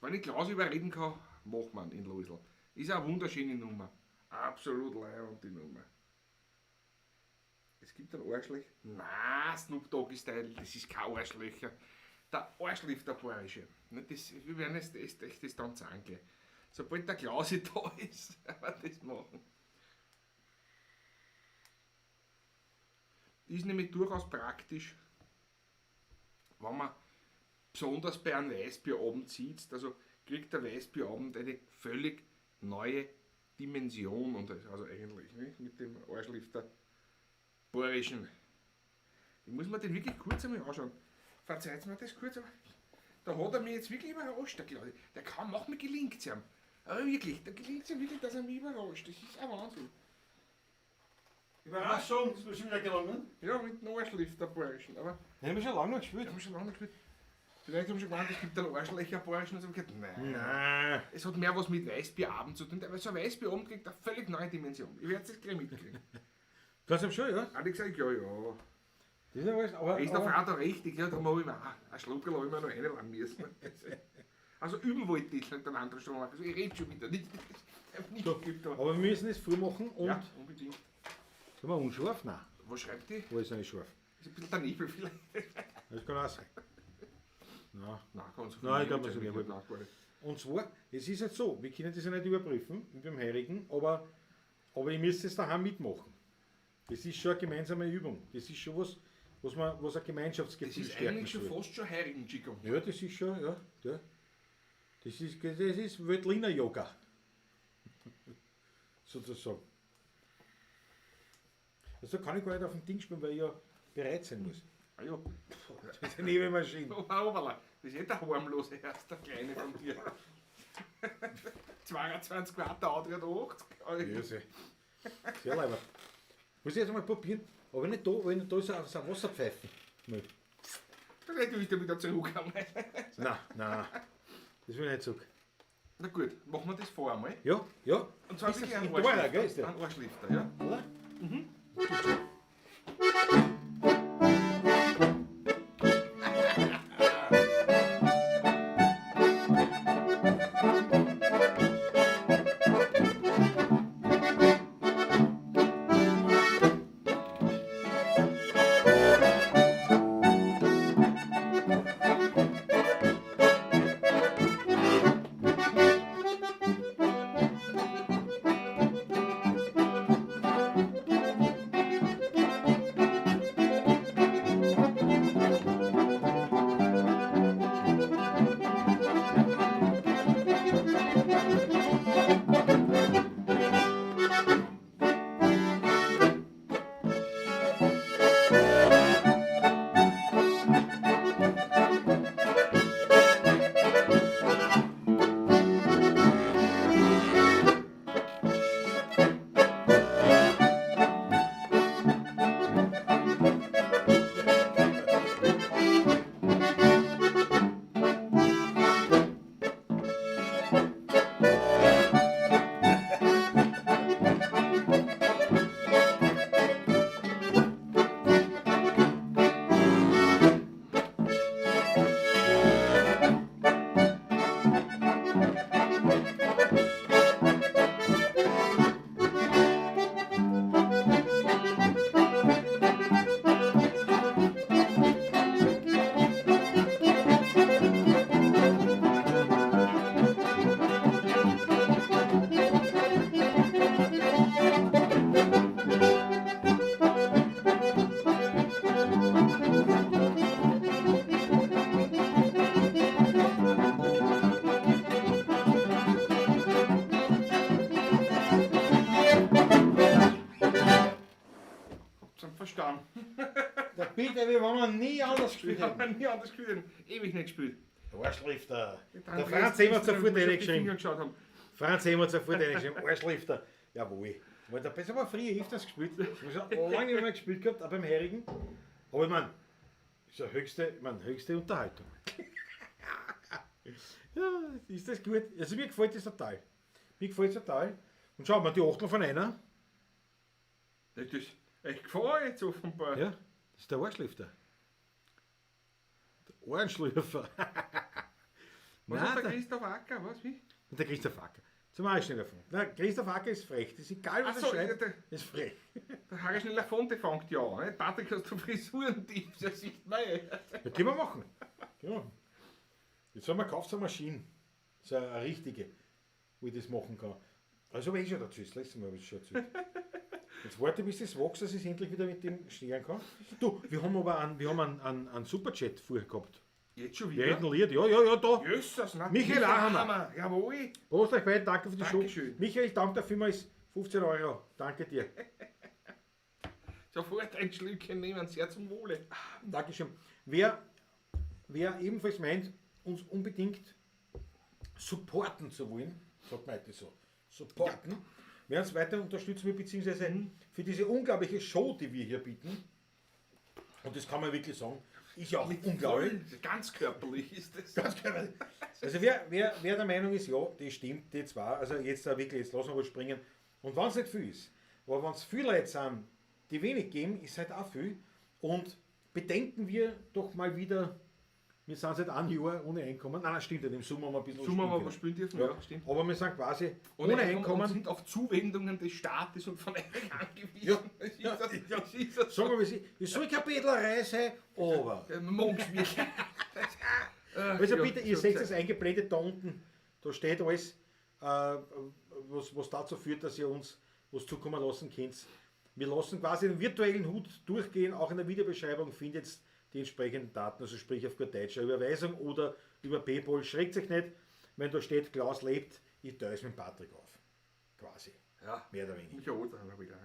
[SPEAKER 2] Wenn ich Klaus überreden kann, machen wir ihn in Läusel. Ist eine wunderschöne Nummer. Absolut leibend die Nummer. Es gibt einen Arschlöch. Nein, Snoop Doggy Style, das ist kein Arschlöcher. Der Arschliff der Bayerische. Wir werden das dann sagen gleich. Sobald der Klausi da ist, werden wir das machen. Ist nämlich durchaus praktisch, wenn man besonders bei einem Weißbierabend sitzt, also kriegt der Weißbierabend eine völlig neue Dimension und also eigentlich nicht, mit dem Arschliff der Bayerischen. Ich muss mir den wirklich kurz einmal anschauen. Verzeiht mir das kurz, aber da hat er mich jetzt wirklich überrascht, der Klausi. Der kann manchmal gelingt es ihm. Aber wirklich, da gelingt es ihm wirklich, dass er mich überrascht. Das ist ein Wahnsinn.
[SPEAKER 3] Überraschung, ist mir schon wieder gelungen.
[SPEAKER 2] Ja, mit dem Arschliff der Bayerischen. Aber
[SPEAKER 3] Den haben wir schon lange noch gespielt.
[SPEAKER 2] wir haben schon lange nicht gespielt. Vielleicht haben sie schon gemeint, es gibt einen Arschlöcher Bayerischen und so. Nein.
[SPEAKER 3] Nein.
[SPEAKER 2] Es hat mehr was mit Weißbierabend zu tun, aber so ein Weißbierabend kriegt eine völlig neue Dimension. Ich werde es gleich mitkriegen.
[SPEAKER 3] Das haben schon, ja?
[SPEAKER 2] Hat ich gesagt, ja, ja.
[SPEAKER 3] Das ist ja alles, aber.
[SPEAKER 2] Er ist der Frau da richtig, ja, da habe ich mir auch einen Schluckerl habe ich mir noch reinladen müssen. Also üben wollte ich, sagt der andere schon mal. Also ich rede schon wieder. Nicht
[SPEAKER 3] So,
[SPEAKER 2] geübt, aber
[SPEAKER 3] aber wir müssen es früh machen und.
[SPEAKER 2] ja, unbedingt.
[SPEAKER 3] Sind wir unscharf? Nein.
[SPEAKER 2] Was schreibt die?
[SPEAKER 3] Wo ist eigentlich scharf?
[SPEAKER 2] Ist ein bisschen der Nebel vielleicht.
[SPEAKER 3] Das kann auch sein. Nein.
[SPEAKER 2] Nein, ganz
[SPEAKER 3] Nein, ich glaube, das ist
[SPEAKER 2] nicht.
[SPEAKER 3] nicht. Und zwar, es ist jetzt so, wir können das ja nicht überprüfen mit dem Heurigen, aber ihr müsst es daheim mitmachen. Das ist schon eine gemeinsame Übung. Das ist schon was ein
[SPEAKER 2] Das
[SPEAKER 3] Gemeinschaftsgefühl
[SPEAKER 2] ist
[SPEAKER 3] stärken
[SPEAKER 2] eigentlich schon
[SPEAKER 3] soll.
[SPEAKER 2] fast schon heiligen Chico.
[SPEAKER 3] Ja, das ist schon, ja. Das ist Veltliner Yoga. Sozusagen. Also da kann ich gar nicht auf dem Ding spielen, weil ich ja bereit sein muss.
[SPEAKER 2] Ah ja.
[SPEAKER 3] Das ist eine Nebelmaschine.
[SPEAKER 2] Oberla. Das ist nicht der harmlose erste Kleine von dir. 22 Grad, der andere 80.
[SPEAKER 3] Ja, sehr leibend. Muss ich jetzt mal probieren, aber nicht da, wenn da ist ein Wasserpfeifen. Nein,
[SPEAKER 2] Dann hätte ich wieder zurückkommen.
[SPEAKER 3] nein. Das will ich nicht sagen.
[SPEAKER 2] Na gut, machen wir das vor einmal.
[SPEAKER 3] Ja.
[SPEAKER 2] Und zwar
[SPEAKER 3] Ist
[SPEAKER 2] wirklich
[SPEAKER 3] das
[SPEAKER 2] einen
[SPEAKER 3] in Dauer, gell, ist der?
[SPEAKER 2] Einen Arschlifter, ja.
[SPEAKER 3] Oder?
[SPEAKER 2] verstanden.
[SPEAKER 3] Da bitte, wir haben nie anders
[SPEAKER 2] Wir
[SPEAKER 3] gespielt.
[SPEAKER 2] haben nie anders gespielt, ewig nicht gespielt.
[SPEAKER 3] Arschlifter.
[SPEAKER 2] Der
[SPEAKER 3] Der Franz sehen wir sofort
[SPEAKER 2] Finger
[SPEAKER 3] reingeschrieben.
[SPEAKER 2] geschaut haben.
[SPEAKER 3] Franz sehen wir sofort reingeschrieben. Arschlifter. Jawohl. Weil der besser war früher öfters gespielt. Ich habe schon lange nicht mehr gespielt gehabt, auch beim Herigen. Aber ich meine, das ist eine höchste Unterhaltung. Ja, ist das gut? Also mir gefällt das total. Mir gefällt es total. Und schau mal, die Achtel von einer.
[SPEAKER 2] Das ist echt gefahren jetzt offenbar.
[SPEAKER 3] Ja, das ist der Arschlifter. Der Ohrenschlürfer.
[SPEAKER 2] Was
[SPEAKER 3] Nein,
[SPEAKER 2] hat der
[SPEAKER 3] der-
[SPEAKER 2] Christoph Acker? Was? Wie?
[SPEAKER 3] Und der Christoph Acker. Zum Beispiel davon. Na, Christoph Acker ist frech. Das ist egal, was er
[SPEAKER 2] Achso,
[SPEAKER 3] schreibt.
[SPEAKER 2] der
[SPEAKER 3] ist frech.
[SPEAKER 2] Harry Schneller Fonte fängt ja an. Ne? Patrick, hast du Frisurentief? Das sieht man ja.
[SPEAKER 3] Ja, können wir machen. Ja. Jetzt haben wir gekauft so eine Maschine. So eine richtige, wo ich das machen kann. Also habe ich schon dazu. Das letzte Mal habe ich schon dazu. Jetzt warte, bis das wächst, dass ich es endlich wieder mit dem stehen kann. Du, wir haben aber einen Superjet vorher gehabt.
[SPEAKER 2] Jetzt schon
[SPEAKER 3] Wir
[SPEAKER 2] wieder?
[SPEAKER 3] hätten Lied. Ja, da.
[SPEAKER 2] Jesus, na,
[SPEAKER 3] Michael Ahammer.
[SPEAKER 2] Jawohl.
[SPEAKER 3] Prost euch beiden, danke für die Show.
[SPEAKER 2] Dankeschön.
[SPEAKER 3] Michael, ich danke dir vielmals. 15 Euro. Danke dir.
[SPEAKER 2] Sofort ein Schlückchen nehmen, sehr zum Wohle.
[SPEAKER 3] Dankeschön. Wer ebenfalls meint, uns unbedingt supporten zu wollen, sagt man heute so, supporten, wer uns weiter unterstützen will, beziehungsweise für diese unglaubliche Show, die wir hier bieten, und das kann man wirklich sagen, ist ja auch unglaublich.
[SPEAKER 2] Ganz körperlich ist das.
[SPEAKER 3] Ganz klar. Also wer der Meinung ist, ja, das stimmt, die zwei, also jetzt da wirklich, jetzt lassen wir was springen. Und wenn es nicht viel ist, aber wenn es viele Leute sind, die wenig geben, ist halt auch viel. Und bedenken wir doch mal wieder, wir sind seit einem Jahr ohne Einkommen. Nein, stimmt nicht, im Sommer haben wir ein bisschen
[SPEAKER 2] Summa
[SPEAKER 3] spielen
[SPEAKER 2] mal
[SPEAKER 3] können.
[SPEAKER 2] was spielen dürfen,
[SPEAKER 3] Ja.
[SPEAKER 2] ja, stimmt.
[SPEAKER 3] Aber wir sind quasi
[SPEAKER 2] Ohne
[SPEAKER 3] ohne
[SPEAKER 2] Einkommen
[SPEAKER 3] Einkommen.
[SPEAKER 2] sind auf Zuwendungen des Staates und von euch angewiesen.
[SPEAKER 3] Ja,
[SPEAKER 2] Das ist das
[SPEAKER 3] Sagen wir, es soll keine Bettlerei sein, aber.
[SPEAKER 2] Monkswirk.
[SPEAKER 3] Also bitte, ihr seht es eingeblendet da unten, da steht alles, was dazu führt, dass ihr uns was zukommen lassen könnt. Wir lassen quasi den virtuellen Hut durchgehen, auch in der Videobeschreibung findet ihr die entsprechenden Daten, also sprich auf gut Deutsch, eine Überweisung oder über PayPal. Schreckt sich nicht, wenn da steht, Klaus lebt, ich teile es mit Patrick auf. Quasi,
[SPEAKER 2] Ja,
[SPEAKER 3] mehr oder weniger.
[SPEAKER 2] mich auch dann wieder.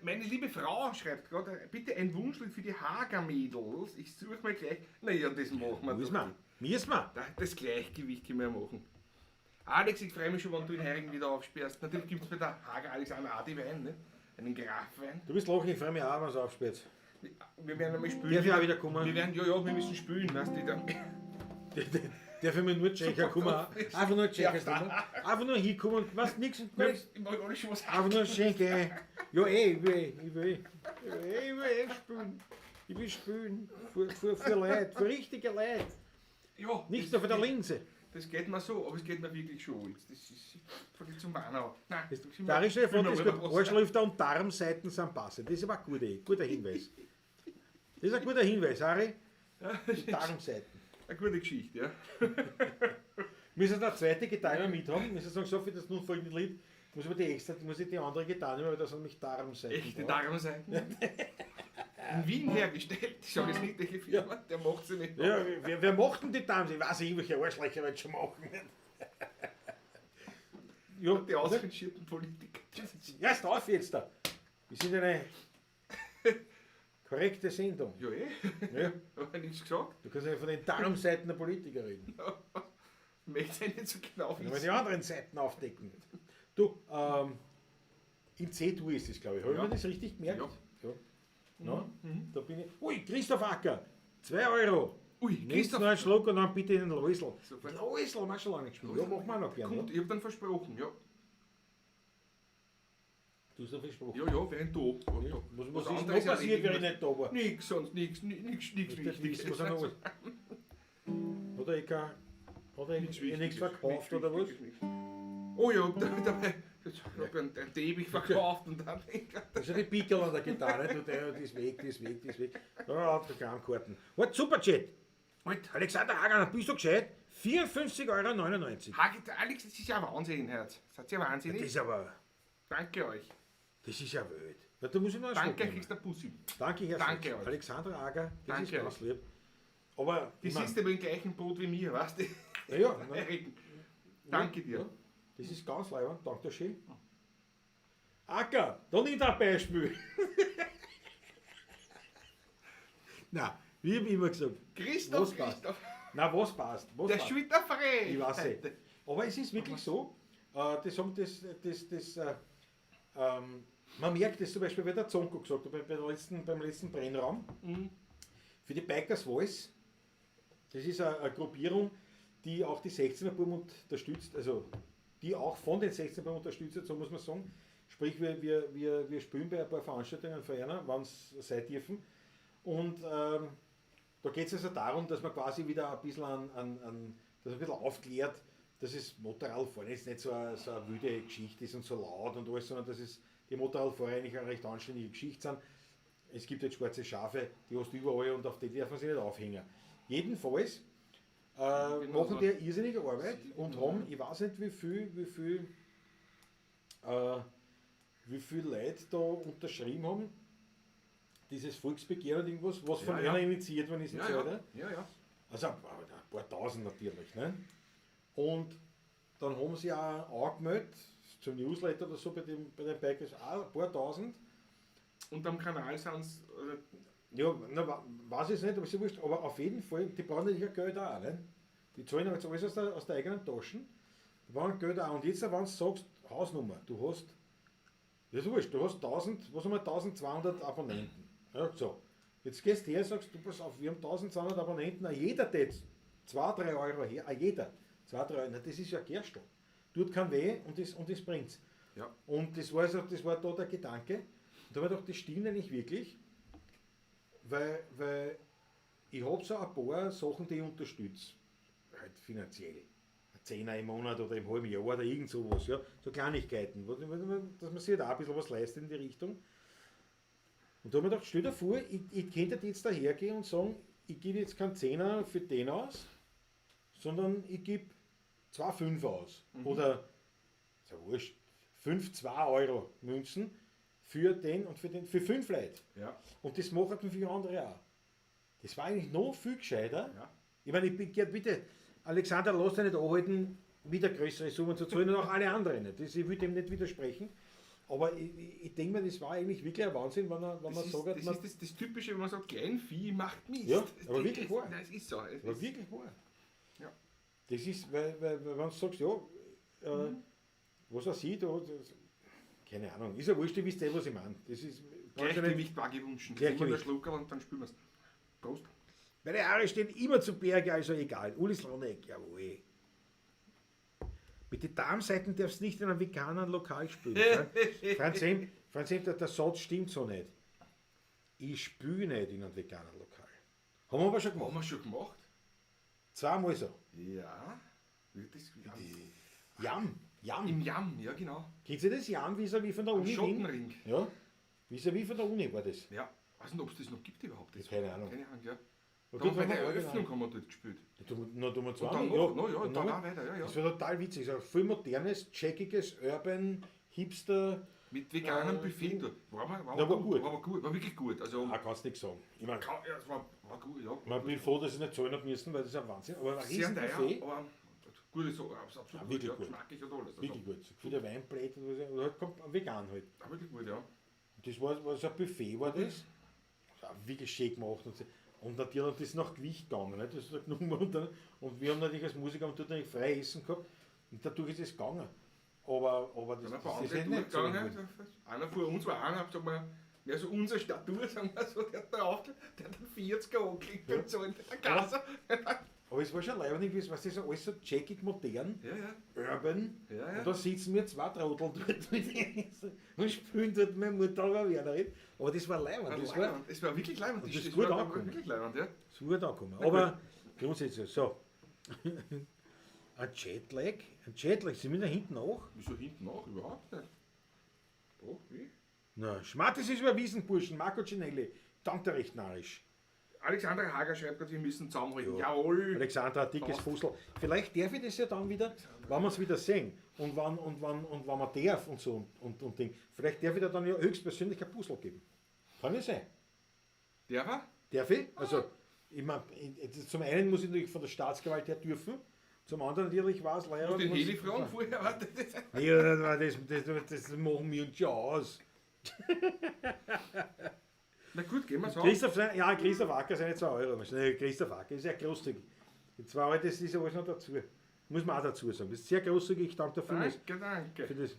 [SPEAKER 2] Meine liebe Frau schreibt gerade, bitte ein Wunschlied für die Hager-Mädels. Ich suche mal gleich. Naja, das machen wir.
[SPEAKER 3] Müssen
[SPEAKER 2] doch.
[SPEAKER 3] wir. Müssen wir.
[SPEAKER 2] Das Gleichgewicht können wir machen. Alex, ich freue mich schon, wenn du in Hering wieder aufsperrst. Natürlich gibt es bei der Hager Alexander auch die Wein, ne? Einen Grafwein.
[SPEAKER 3] Du bist lachen, ich freue mich auch, wenn es aufspielt.
[SPEAKER 2] Wir werden einmal spielen.
[SPEAKER 3] Darf ich auch wieder kommen?
[SPEAKER 2] Wir werden, ja, wir müssen spielen, weißt du, dann.
[SPEAKER 3] Darf ich mir nur checken, kommen? Einfach nur checken. Einfach nur hinkommen und was nix und nichts.
[SPEAKER 2] Ich mag alles schon was
[SPEAKER 3] Einfach nur schenken. Ja, ich will spielen. Ich will spielen. Für Leute, für richtige Leute.
[SPEAKER 2] Ja,
[SPEAKER 3] Nicht
[SPEAKER 2] das-
[SPEAKER 3] nur für der Linse.
[SPEAKER 2] Das geht mir so, aber es geht mir wirklich schon. Jetzt, das ist von zum Warnau. Nein, das sind
[SPEAKER 3] Da ist schon
[SPEAKER 2] wir-
[SPEAKER 3] das
[SPEAKER 2] wir-
[SPEAKER 3] gut. Arschlüfter und Darmseiten sind passend. Das ist aber ein guter Hinweis. Das ist ein guter Hinweis, Harry. Die Darmseiten.
[SPEAKER 2] Eine gute Geschichte, ja.
[SPEAKER 3] Müssen wir eine zweite Gitarre mit haben? Müssen wir sagen, so für das nun folgende Lied muss ich die andere Gitarre nehmen, weil das sind nämlich Darmseiten.
[SPEAKER 2] Echte
[SPEAKER 3] drauf.
[SPEAKER 2] Darmseiten. In Wien hergestellt. Ich sage jetzt nicht, welche Firma, der macht sie nicht.
[SPEAKER 3] Ja, wer macht denn die Darmseiten? Ich weiß nicht, welche Arschlöcher wird schon machen. Ja,
[SPEAKER 2] Die ausrangierten Politiker.
[SPEAKER 3] ja, ist auf jetzt da. Wir sind eine korrekte Sendung.
[SPEAKER 2] Ja,
[SPEAKER 3] Ja,
[SPEAKER 2] habe ich nichts gesagt.
[SPEAKER 3] du kannst ja von den Darmseiten der Politiker reden.
[SPEAKER 2] Ich möchte es nicht so genau
[SPEAKER 3] Wenn wir
[SPEAKER 2] wissen.
[SPEAKER 3] die anderen Seiten aufdecken. Du, in C-Dur ist es, glaube ich. Haben
[SPEAKER 2] Ja.
[SPEAKER 3] wir das richtig gemerkt?
[SPEAKER 2] Ja.
[SPEAKER 3] Ja. No? Da bin ich. Ui, Christoph Acker, 2 Euro.
[SPEAKER 2] Ui,
[SPEAKER 3] Nimmst
[SPEAKER 2] Christoph.
[SPEAKER 3] noch einen Schluck und dann bitte in den Läusel.
[SPEAKER 2] Super.
[SPEAKER 3] Läusel haben wir schon lange gespielt. Ja, machen wir noch gerne.
[SPEAKER 2] Kommt,
[SPEAKER 3] Ja.
[SPEAKER 2] ich habe dann versprochen, ja.
[SPEAKER 3] Du hast ja versprochen.
[SPEAKER 2] Ja, während du.
[SPEAKER 3] Ja. Was ist noch
[SPEAKER 2] anderes
[SPEAKER 3] passiert, wenn ich
[SPEAKER 2] erledigen
[SPEAKER 3] nicht da war?
[SPEAKER 2] Nix, sonst nix
[SPEAKER 3] Das
[SPEAKER 2] Wichtiges.
[SPEAKER 3] wissen, was er noch alles. Oder ich kann. Oder ich nichts verkauft oder was?
[SPEAKER 2] Oh ja, dabei habe ich einen Teppich verkauft und dann.
[SPEAKER 3] Das ist ja die Pickel an der Gitarre. Du, der ist weg. Da hat der Kramkarten. Warte, Superchat. Halt, Alexander Hager, bist du gescheit? 54,99 Euro.
[SPEAKER 2] Alex, das ist ja Wahnsinn, Herz. Das ist ja
[SPEAKER 3] Das
[SPEAKER 2] wahnsinnig.
[SPEAKER 3] ist aber.
[SPEAKER 2] Danke euch.
[SPEAKER 3] Das ist ja wild. Ja, da muss ich noch einen
[SPEAKER 2] Danke,
[SPEAKER 3] Schluck nehmen.
[SPEAKER 2] kriegst du Pussy.
[SPEAKER 3] Danke, Herr
[SPEAKER 2] Danke
[SPEAKER 3] Schulz.
[SPEAKER 2] euch.
[SPEAKER 3] Alexander Ager, das
[SPEAKER 2] Danke
[SPEAKER 3] ist ganz
[SPEAKER 2] euch.
[SPEAKER 3] lieb. Aber,
[SPEAKER 2] Die
[SPEAKER 3] ich mein,
[SPEAKER 2] sitzt aber im gleichen Boot wie mir, weißt du?
[SPEAKER 3] ja, ne?
[SPEAKER 2] Danke dir.
[SPEAKER 3] Ja, das ist ganz leibend, danke schön. Acker, da nicht ein Beispiel. Na, wie hab ich immer gesagt,
[SPEAKER 2] Christoph,
[SPEAKER 3] was passt?
[SPEAKER 2] Christoph.
[SPEAKER 3] Na, was passt? Was
[SPEAKER 2] Der
[SPEAKER 3] passt?
[SPEAKER 2] Schwitter frei.
[SPEAKER 3] Ich weiß nicht. Aber es ist wirklich so, man merkt das zum Beispiel, wie der Zonko gesagt hat, beim letzten Brennraum, für die Bikers Voice, das ist eine Gruppierung, die auch die 16er-Buben unterstützt, also die auch von den 16er-Buben unterstützt, so muss man sagen. Sprich, wir spielen bei ein paar Veranstaltungen für einer, wenn es sein dürfen. Und da geht es also darum, dass man quasi wieder ein bisschen dass man ein bisschen aufklärt, dass das Motorradfahren jetzt nicht so eine wilde Geschichte ist und so laut und alles, sondern dass die Motorradfahrer eigentlich eine recht anständige Geschichte sind. Es gibt jetzt schwarze Schafe, die hast du überall und auf die darf man sich nicht aufhängen. Jedenfalls machen die eine irrsinnige Arbeit und haben, ich weiß nicht wie viel Leute da unterschrieben haben, dieses Volksbegehren und irgendwas, was von einer initiiert worden ist und so weiter.
[SPEAKER 2] Ja.
[SPEAKER 3] Also ein paar tausend natürlich. Ne? Und dann haben sie auch angemeldet, zum Newsletter oder so bei den Bikers, auch ein paar tausend.
[SPEAKER 2] Und am Kanal sind es.
[SPEAKER 3] Ja, weiß ich nicht, aber ist wurscht. Aber auf jeden Fall, die brauchen natürlich Geld auch. Ne? Die zahlen jetzt alles aus der eigenen Taschen. Die brauchen Geld auch. Und jetzt, wenn du sagst, Hausnummer, du hast, das ist wurscht, du hast 1200 Abonnenten. Ja, so. Jetzt gehst du her und sagst, du pass auf, wir haben 1200 Abonnenten, jeder tät 2-3 Euro her, jeder. 2-3 Euro, na, das ist ja Gerstl. Tut kein weh und das bringt's.
[SPEAKER 2] Ja.
[SPEAKER 3] Und das war da der Gedanke. Und da habe ich gedacht, das stimmt eigentlich wirklich, weil ich habe so ein paar Sachen, die ich unterstütze. Halt finanziell. Ein Zehner im Monat oder im halben Jahr oder irgend sowas. Ja? So Kleinigkeiten, dass man sich da ein bisschen was leistet in die Richtung. Und da habe ich gedacht, stell dir vor, ich könnte jetzt dahergehen und sagen, ich gebe jetzt keinen Zehner für den aus, sondern ich gebe 2 Fünfer aus. Oder, ist ja wurscht, 2 Euro Münzen für den und für 5 Leute.
[SPEAKER 2] Ja.
[SPEAKER 3] Und das machen viele andere auch. Das war eigentlich noch viel gescheiter.
[SPEAKER 2] Ja.
[SPEAKER 3] Ich meine, ich bin gern bitte, Alexander, lass dich nicht anhalten, wieder größere Summen zu zahlen und auch alle anderen nicht. Ich will dem nicht widersprechen. Aber ich denke mir, das war eigentlich wirklich ein Wahnsinn, wenn man sagt,
[SPEAKER 2] das ist das Typische, wenn man sagt, Kleinvieh macht Mist.
[SPEAKER 3] Ja, aber wirklich wahr.
[SPEAKER 2] Nein, es ist so.
[SPEAKER 3] aber wirklich wahr.
[SPEAKER 2] Ja.
[SPEAKER 3] Das ist, weil wenn du sagst, ja, was er sieht, keine Ahnung, ist ja wurscht, ihr wisst eh, was ich meine. Das ist
[SPEAKER 2] Gleichgewicht war gewünscht.
[SPEAKER 3] Gleichgewicht.
[SPEAKER 2] Der Schlucker und dann spüren wir es. Prost.
[SPEAKER 3] Meine Haare stehen immer zu Berge, also egal. Ulis Loneck, jawohl. Mit den Darmseiten darfst du nicht in einem veganen Lokal spielen. Franz, der Satz stimmt so nicht. Ich spüle nicht in einem veganen Lokal. Haben wir aber schon gemacht.
[SPEAKER 2] Haben wir schon gemacht?
[SPEAKER 3] 2-mal so.
[SPEAKER 2] Ja.
[SPEAKER 3] Jam.
[SPEAKER 2] Im Jam, ja genau.
[SPEAKER 3] Kennst du das Jam vis-à-vis von der
[SPEAKER 2] Am
[SPEAKER 3] Uni?
[SPEAKER 2] Schottenring.
[SPEAKER 3] Ja. Vis-à-vis von der Uni war das.
[SPEAKER 2] Ja. Weiß nicht, ob es das noch gibt überhaupt. Jetzt.
[SPEAKER 3] Keine Ahnung.
[SPEAKER 2] Keine Ahnung, ja.
[SPEAKER 3] Und
[SPEAKER 2] Dann
[SPEAKER 3] dort
[SPEAKER 2] bei
[SPEAKER 3] waren
[SPEAKER 2] der
[SPEAKER 3] wir
[SPEAKER 2] Eröffnung
[SPEAKER 3] original.
[SPEAKER 2] haben wir dort gespielt.
[SPEAKER 3] Noch tun wir
[SPEAKER 2] Und
[SPEAKER 3] zwei.
[SPEAKER 2] dann
[SPEAKER 3] Ja,
[SPEAKER 2] noch, ja,
[SPEAKER 3] und
[SPEAKER 2] dann
[SPEAKER 3] noch-
[SPEAKER 2] auch weiter, ja.
[SPEAKER 3] Das war total witzig. So viel modernes, checkiges, urban, hipster.
[SPEAKER 2] Mit veganem
[SPEAKER 3] Äh,
[SPEAKER 2] Buffet. Da. War
[SPEAKER 3] war gut.
[SPEAKER 2] War gut, war wirklich gut. Also,
[SPEAKER 3] Ah, kannst du nichts sagen. Ich meine,
[SPEAKER 2] ja, es war gut, ja.
[SPEAKER 3] man bin froh, dass ich nicht zahlen habe müssen, weil das ist ein Wahnsinn. Aber ein
[SPEAKER 2] Sehr
[SPEAKER 3] riesen
[SPEAKER 2] teuer,
[SPEAKER 3] Buffet,
[SPEAKER 2] aber gut, so, absolut
[SPEAKER 3] Ja,
[SPEAKER 2] gut,
[SPEAKER 3] wirklich
[SPEAKER 2] ja,
[SPEAKER 3] gut.
[SPEAKER 2] geschmacklich und alles. Also,
[SPEAKER 3] wirklich gut. So viel der Weinplate oder halt vegan halt.
[SPEAKER 2] ja, wirklich gut, ja.
[SPEAKER 3] Das war so ein Buffet, war das. Ja, wirklich schön gemacht. Und natürlich ist es nach Gewicht gegangen. Nicht? Das ist halt genommen und wir haben natürlich als Musiker dort natürlich frei essen gehabt. Und dadurch ist es gegangen. Aber
[SPEAKER 2] Da
[SPEAKER 3] das,
[SPEAKER 2] waren ein paar
[SPEAKER 3] das ist
[SPEAKER 2] andere
[SPEAKER 3] halt nicht so
[SPEAKER 2] durchgegangen.
[SPEAKER 3] gut.
[SPEAKER 2] Einer vor uns war einer, sag mal, mehr so unsere Statur, sagen wir so, der hat da aufgelegt, der hat einen 40er angeklickt und so in der Kasse.
[SPEAKER 3] Aber es war schon leibend, was das ist alles so checkig, modern,
[SPEAKER 2] Ja, ja.
[SPEAKER 3] urban.
[SPEAKER 2] Ja, ja.
[SPEAKER 3] Und da sitzen wir 2 Trottel dort und spielen dort meine Mutter aber wieder nicht. Aber das war leibend. Das war
[SPEAKER 2] Es war wirklich leibend.
[SPEAKER 3] Und das ist gut
[SPEAKER 2] war
[SPEAKER 3] angekommen.
[SPEAKER 2] wirklich leibend, ja.
[SPEAKER 3] so gut angekommen. Aber grundsätzlich so. Ein Jetlag, sind wir da hinten auch?
[SPEAKER 2] Wieso hinten auch? Überhaupt nicht. Doch, wie?
[SPEAKER 3] Na, Schmattes ist überwiesen, Burschen. Marco Cinelli, danke recht narrisch.
[SPEAKER 2] Alexander Hager schreibt gerade, wir müssen zusammenhalten.
[SPEAKER 3] Ja.
[SPEAKER 2] Jawohl.
[SPEAKER 3] Alexandra, ein dickes Fussel. Vielleicht darf ich das ja dann wieder, wenn wir es wieder sehen und wann man darf und so und Ding. Vielleicht darf ich da dann ja höchstpersönlich ein Puzzle geben. Kann ja sein.
[SPEAKER 2] Der war?
[SPEAKER 3] Darf ich? Also, ich mein, zum einen muss ich natürlich von der Staatsgewalt her dürfen Zum anderen natürlich war es leider...
[SPEAKER 2] Hast du den Heli fragen vorher? Warte,
[SPEAKER 3] Ja, das machen wir uns schon aus.
[SPEAKER 2] Na gut, gehen wir so.
[SPEAKER 3] Christoph Acker seine 2 Euro. Christoph Acker ist sehr großzügig. Die 2 Euro, das ist alles noch dazu. Muss man auch dazu sagen. Das ist sehr großzügig. Ich danke dafür.
[SPEAKER 2] Danke.
[SPEAKER 3] Für das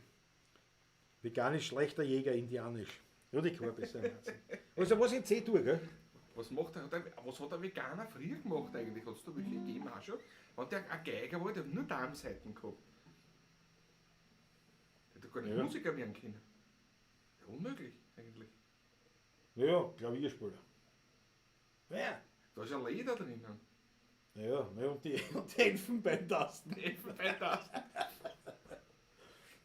[SPEAKER 3] veganisch schlechter Jäger indianisch. Ja, die Korb ist ein Wahnsinn. Also was ich jetzt tue, gell?
[SPEAKER 2] Was hat der Veganer früher gemacht eigentlich? Hat es da welche gegeben auch schon? Hat der ein Geiger war, der hat nur Darmseiten gehabt. Der hat gar nicht
[SPEAKER 3] Ja.
[SPEAKER 2] Musiker werden können. Ja, unmöglich eigentlich.
[SPEAKER 3] Ja, Klavierspieler. Ja.
[SPEAKER 2] Da ist ja Leder drinnen.
[SPEAKER 3] Ja, und die Elfenbeintasten.
[SPEAKER 2] Elfenbeintasten.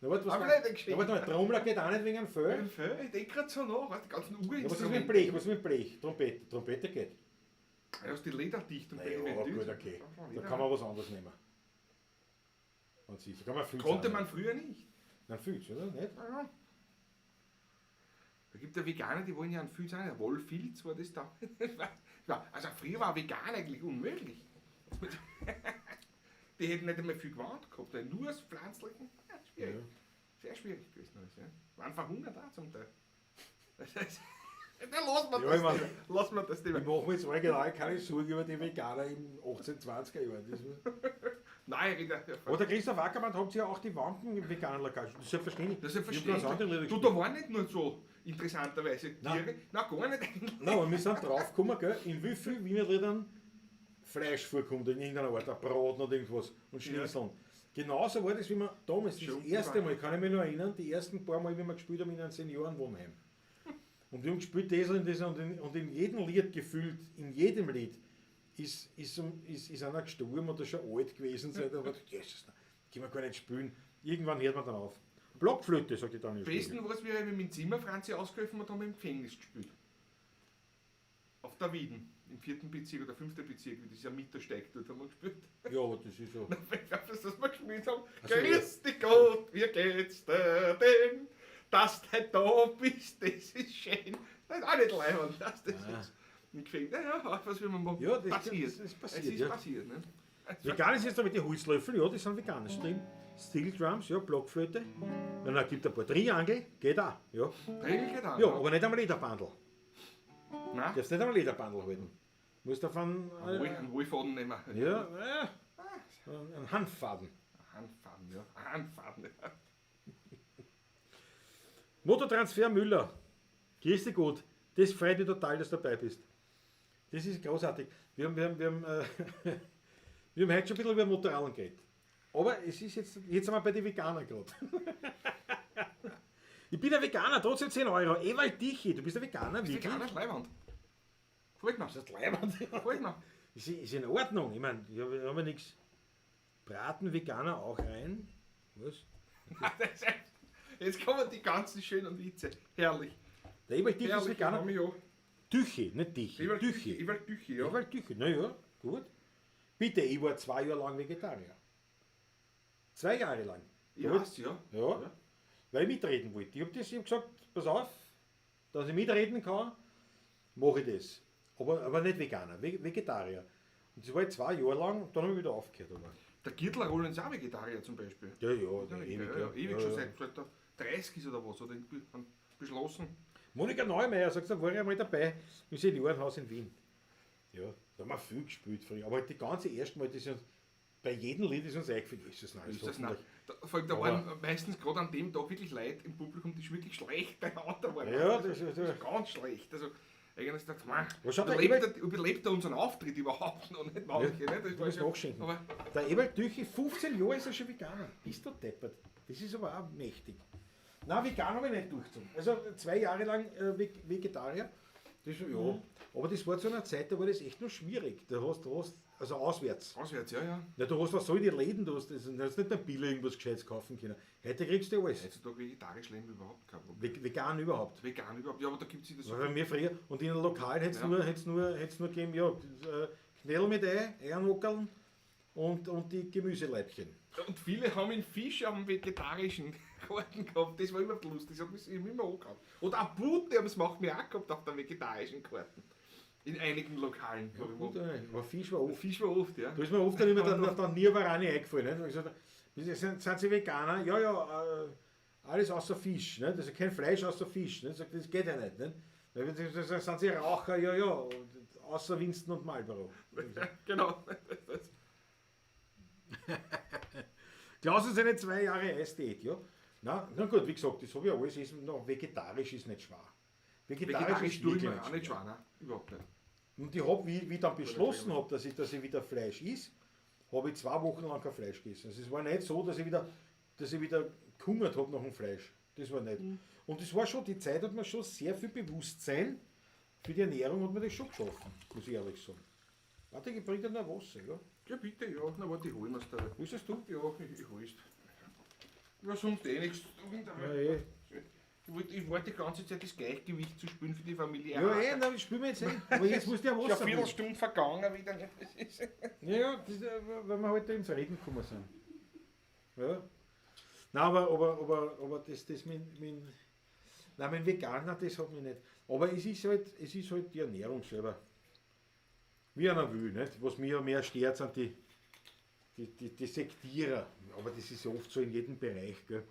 [SPEAKER 3] Na, warte, was
[SPEAKER 2] Aber
[SPEAKER 3] war-
[SPEAKER 2] nicht eine Geschichte.
[SPEAKER 3] Ja, warte mal, Trommler geht auch nicht wegen einem Föhl.
[SPEAKER 2] Ich denke gerade so nach, weißt, die ganzen
[SPEAKER 3] Ja, was ist mit
[SPEAKER 2] Urinstrumente.
[SPEAKER 3] dem Blech? Was ist mit dem Blech? Trompete geht.
[SPEAKER 2] Ja, hast die Lederdichtung bei
[SPEAKER 3] Naja,
[SPEAKER 2] den
[SPEAKER 3] gut,
[SPEAKER 2] Ventil.
[SPEAKER 3] okay. Da kann man was anderes nehmen. Und sie, da kann man viel
[SPEAKER 2] Konnte
[SPEAKER 3] zahlen.
[SPEAKER 2] man früher nicht.
[SPEAKER 3] Dann fühlst du, oder? Nicht?
[SPEAKER 2] Ja. Da gibt es ja Veganer, die wollen ja einen Filz haben. Der Wollfilz war das da. Ja, also früher war vegan eigentlich unmöglich. Die hätten nicht einmal viel gewarnt gehabt. Nur aus pflanzlichen. Ja, schwierig.
[SPEAKER 3] Ja.
[SPEAKER 2] Sehr schwierig gewesen alles. Ja. Waren verhungert auch zum Teil. Das heißt, dann lassen wir
[SPEAKER 3] Ja,
[SPEAKER 2] das
[SPEAKER 3] ich mein-
[SPEAKER 2] Thema. Lassen wir das
[SPEAKER 3] Ich
[SPEAKER 2] Thema.
[SPEAKER 3] mache mir jetzt original keine Sorge über die Veganer in 1820er Jahren.
[SPEAKER 2] Nein, ich rede.
[SPEAKER 3] Oder Christoph Ackermann habt ihr ja auch die Wampen veganen Lokationen. Das ist selbstverständlich.
[SPEAKER 2] Das ist ja
[SPEAKER 3] Ich hab ganz andere
[SPEAKER 2] verständlich.
[SPEAKER 3] Lieder
[SPEAKER 2] Du,
[SPEAKER 3] gespielt.
[SPEAKER 2] da waren nicht nur so interessanterweise
[SPEAKER 3] Nein.
[SPEAKER 2] Tiere. Nein, gar nicht eigentlich.
[SPEAKER 3] Nein, aber wir sind draufgekommen, gell, in wie viel Wiener Liedern Fleisch vorkommt, in irgendeiner Art, ein Braten oder irgendwas und Schnitzeln. Genauso war das, wie wir damals, das
[SPEAKER 2] Schon
[SPEAKER 3] erste
[SPEAKER 2] klar.
[SPEAKER 3] Mal, kann ich mich noch erinnern, die ersten paar Mal, wie wir gespielt haben in einem Seniorenwohnheim. Und wir haben gespielt das und in jedem Lied gefühlt, in jedem Lied ist einer gestorben oder schon alt gewesen sein. Da war Jesus, können wir gar nicht spielen. Irgendwann hört man dann auf. Blockflöte, sagt die Daniel.
[SPEAKER 2] Am besten war es, wie wir mit dem Zimmer Franzi ausgeholfen und haben im Gefängnis gespielt. Auf der Wieden, im 4. Bezirk oder 5. Bezirk, wie dieser Mittersteig dort haben wir gespielt.
[SPEAKER 3] Ja, aber das ist so.
[SPEAKER 2] Ich glaube, dass wir gespielt haben.
[SPEAKER 3] Also,
[SPEAKER 2] Grüß dich Gott, wie geht's dir denn? Dass du da bist, das ist schön. Das ist auch nicht leibend, das ist im Gefängnis. Ja, was will man machen?
[SPEAKER 3] Ja, das
[SPEAKER 2] passiert.
[SPEAKER 3] ist passiert,
[SPEAKER 2] Es ist
[SPEAKER 3] ja.
[SPEAKER 2] passiert, ne?
[SPEAKER 3] Vegan ist jetzt aber die Holzlöffel, ja, die sind vegan drin. Steel Drums, ja, Blockflöte. Dann gibt es ein paar Triangel, geht auch. Ja,
[SPEAKER 2] Regel geht auch.
[SPEAKER 3] ja aber nicht am Lederbandel.
[SPEAKER 2] Nein,
[SPEAKER 3] Darfst nicht am Lederbandel halten. Musst davon.
[SPEAKER 2] einen Wohlfaden nehmen.
[SPEAKER 3] Ja, einen Hanffaden.
[SPEAKER 2] Handfaden, ja. Handfaden, ja.
[SPEAKER 3] Motortransfer Müller. Grüß dich gut. Das freut mich total, dass du dabei bist. Das ist großartig. Wir haben wir haben heute schon ein bisschen über Motorradl geredet. Aber es ist jetzt sind wir bei den Veganern gerade. Ich bin ein Veganer, trotzdem 10 Euro. Ewald Tichy, du bist ein Veganer,
[SPEAKER 2] Ist die
[SPEAKER 3] wirklich?
[SPEAKER 2] kleine Leibwand. Folgt mir.
[SPEAKER 3] Das ist leibend.
[SPEAKER 2] Folgt mir.
[SPEAKER 3] Ist in Ordnung. Ich meine, wir haben ja nichts. Braten Veganer auch rein? Was?
[SPEAKER 2] Jetzt kommen die ganzen schönen Witze. Herrlich.
[SPEAKER 3] Der Ewald Tichy ist
[SPEAKER 2] Herrlich,
[SPEAKER 3] Veganer.
[SPEAKER 2] haben wir ja.
[SPEAKER 3] Tüchi, nicht Tichy. Tüchi.
[SPEAKER 2] Ewald Tüchi, ja.
[SPEAKER 3] Ewald Tüchi, naja, gut. Bitte, ich war 2 Jahre lang Vegetarier. 2 Jahre lang.
[SPEAKER 2] Ja,
[SPEAKER 3] Gut.
[SPEAKER 2] ja.
[SPEAKER 3] Ja. Weil ich mitreden wollte. Ich hab gesagt, pass auf, dass ich mitreden kann, mache ich das. Aber nicht Veganer, Vegetarier. Und das war jetzt 2 Jahre lang, dann habe ich wieder aufgehört. Aber.
[SPEAKER 2] Der Gürtler Rollens ist auch Vegetarier zum Beispiel.
[SPEAKER 3] Ja,
[SPEAKER 2] Ja,
[SPEAKER 3] ewig.
[SPEAKER 2] ewig schon seit der 30 ist oder was, oder beschlossen.
[SPEAKER 3] Monika Neumeier, sagst du, da war ich einmal dabei im Seniorenhaus in Wien. Ja, da haben wir viel gespielt früher. Aber die ganze erste Mal, das ist uns, bei jedem Lied ist uns eingefallen, ist das nice.
[SPEAKER 2] Ist das nicht? Vor allem, da
[SPEAKER 3] Aber-
[SPEAKER 2] waren meistens gerade an dem Tag wirklich Leute im Publikum, die wirklich schlecht beieinander waren.
[SPEAKER 3] Ja,
[SPEAKER 2] Also,
[SPEAKER 3] das ist-
[SPEAKER 2] ist ganz schlecht. Also, eigentlich dachte ich, man,
[SPEAKER 3] Was schaut der
[SPEAKER 2] überlebt er unseren Auftritt überhaupt noch nicht manche, ne? Das
[SPEAKER 3] Du
[SPEAKER 2] war
[SPEAKER 3] musst
[SPEAKER 2] schon-
[SPEAKER 3] nachschenken.
[SPEAKER 2] Aber
[SPEAKER 3] Der Ewald Tüchi, 15 Jahre ist er schon Veganer. Bist du deppert. Das ist aber auch mächtig. Nein, vegan habe ich nicht durchgezogen. Also 2 Jahre lang Vegetarier. Das, ja. Aber das war zu einer Zeit, da war das echt noch schwierig. Du hast also auswärts.
[SPEAKER 2] auswärts, ja, ja.
[SPEAKER 3] Ja, du hast was soll die Läden, du hast nicht beim Billa irgendwas Gescheites kaufen können. Heute kriegst du alles.
[SPEAKER 2] Heutzutage vegetarisch leben überhaupt kein Problem.
[SPEAKER 3] Vegan überhaupt.
[SPEAKER 2] Vegan überhaupt, ja, aber da gibt es wieder so.
[SPEAKER 3] Weil bei mir früher, und in den Lokalen hätte es
[SPEAKER 2] Ja.
[SPEAKER 3] nur gegeben, ja, Knädel mit Eiernockerln und die Gemüseleibchen.
[SPEAKER 2] Und viele haben einen Fisch am vegetarischen Karten gehabt, das war immer lustig, das hat mich immer angehabt. Oder ein Pute, aber das macht mir auch gehabt auf der vegetarischen Karten. In einigen Lokalen.
[SPEAKER 3] Ja, gut, aber Fisch war oft.
[SPEAKER 2] Fisch war oft, ja.
[SPEAKER 3] Da ist mir oft dann immer dann Nierwarani eingefallen. Nicht? Und ich gesagt, sind Sie Veganer? Ja, ja, alles außer Fisch. Nicht? Also kein Fleisch außer Fisch. Nicht? Sagt, das geht ja nicht. Nicht? Weil wenn Sie sagen, sind Sie Raucher? Ja, ja, und außer Winston und Marlboro.
[SPEAKER 2] Ja, genau.
[SPEAKER 3] Klausen seine 2 Jahre Eisdiät, ja. Na gut, wie gesagt, das habe ich alles essen. No, vegetarisch ist nicht schwer.
[SPEAKER 2] Vegetarisch tue ich
[SPEAKER 3] wirklich
[SPEAKER 2] mir auch nicht schwer, nein. Überhaupt nicht.
[SPEAKER 3] Und ich habe, wie ich dann beschlossen habe, dass ich wieder Fleisch esse, habe ich 2 Wochen lang kein Fleisch gegessen. Also es war nicht so, dass ich wieder gehungert habe nach dem Fleisch. Das war nicht. Und es war schon, die Zeit hat mir schon sehr viel Bewusstsein für die Ernährung hat mir das schon geschaffen, muss ich ehrlich sagen. Warte, ich bringe dir noch Wasser, ja?
[SPEAKER 2] Ja, bitte, ja. Na, warte, ich hol mir's da.
[SPEAKER 3] Willst das du?
[SPEAKER 2] Ja, ich hol's. Ja, sonst eh nichts.
[SPEAKER 3] Ja, eh.
[SPEAKER 2] Ich wollte die ganze Zeit das Gleichgewicht zu spielen für die Familie.
[SPEAKER 3] Ja, dann spielen wir jetzt eh. Aber jetzt musst du ja
[SPEAKER 2] Schon
[SPEAKER 3] Wasser
[SPEAKER 2] eine
[SPEAKER 3] bringen.
[SPEAKER 2] Viertelstunde vergangen wieder.
[SPEAKER 3] Ja, das, weil wir heute ins Reden gekommen sind. Ja. Nein, aber das mein Veganer, das hat mich nicht. Aber es ist halt die Ernährung selber. Wie einer will, nicht? Was mir mehr stört, sind die Sektierer. Aber das ist ja oft so in jedem Bereich, gell?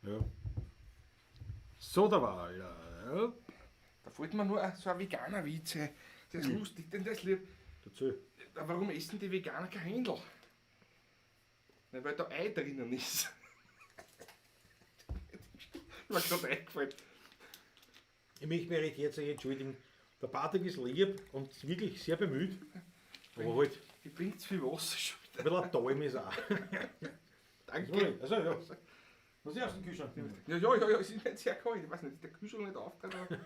[SPEAKER 3] Ja. So, da war er, ja.
[SPEAKER 2] Da fällt mir nur so ein veganer Witz ein. Das ist lustig, denn das lieb.
[SPEAKER 3] Dazu.
[SPEAKER 2] Warum essen die Veganer kein Händel? Nein, weil da Ei drinnen ist. Mir gerade eingefallen.
[SPEAKER 3] Ich möchte mich recht herzlich entschuldigen. Der Patrick ist lieb und wirklich sehr bemüht. Aber halt,
[SPEAKER 2] Ich bringe zu viel Wasser schon
[SPEAKER 3] ein
[SPEAKER 2] wieder.
[SPEAKER 3] bisschen ein Talm ist auch.
[SPEAKER 2] Danke.
[SPEAKER 3] Also, ja. Was ist aus dem Kühlschrank nehmen?
[SPEAKER 2] Ja, es ist nicht sehr kalt. Ich weiß nicht, ist der Kühlschrank nicht aufgetragen?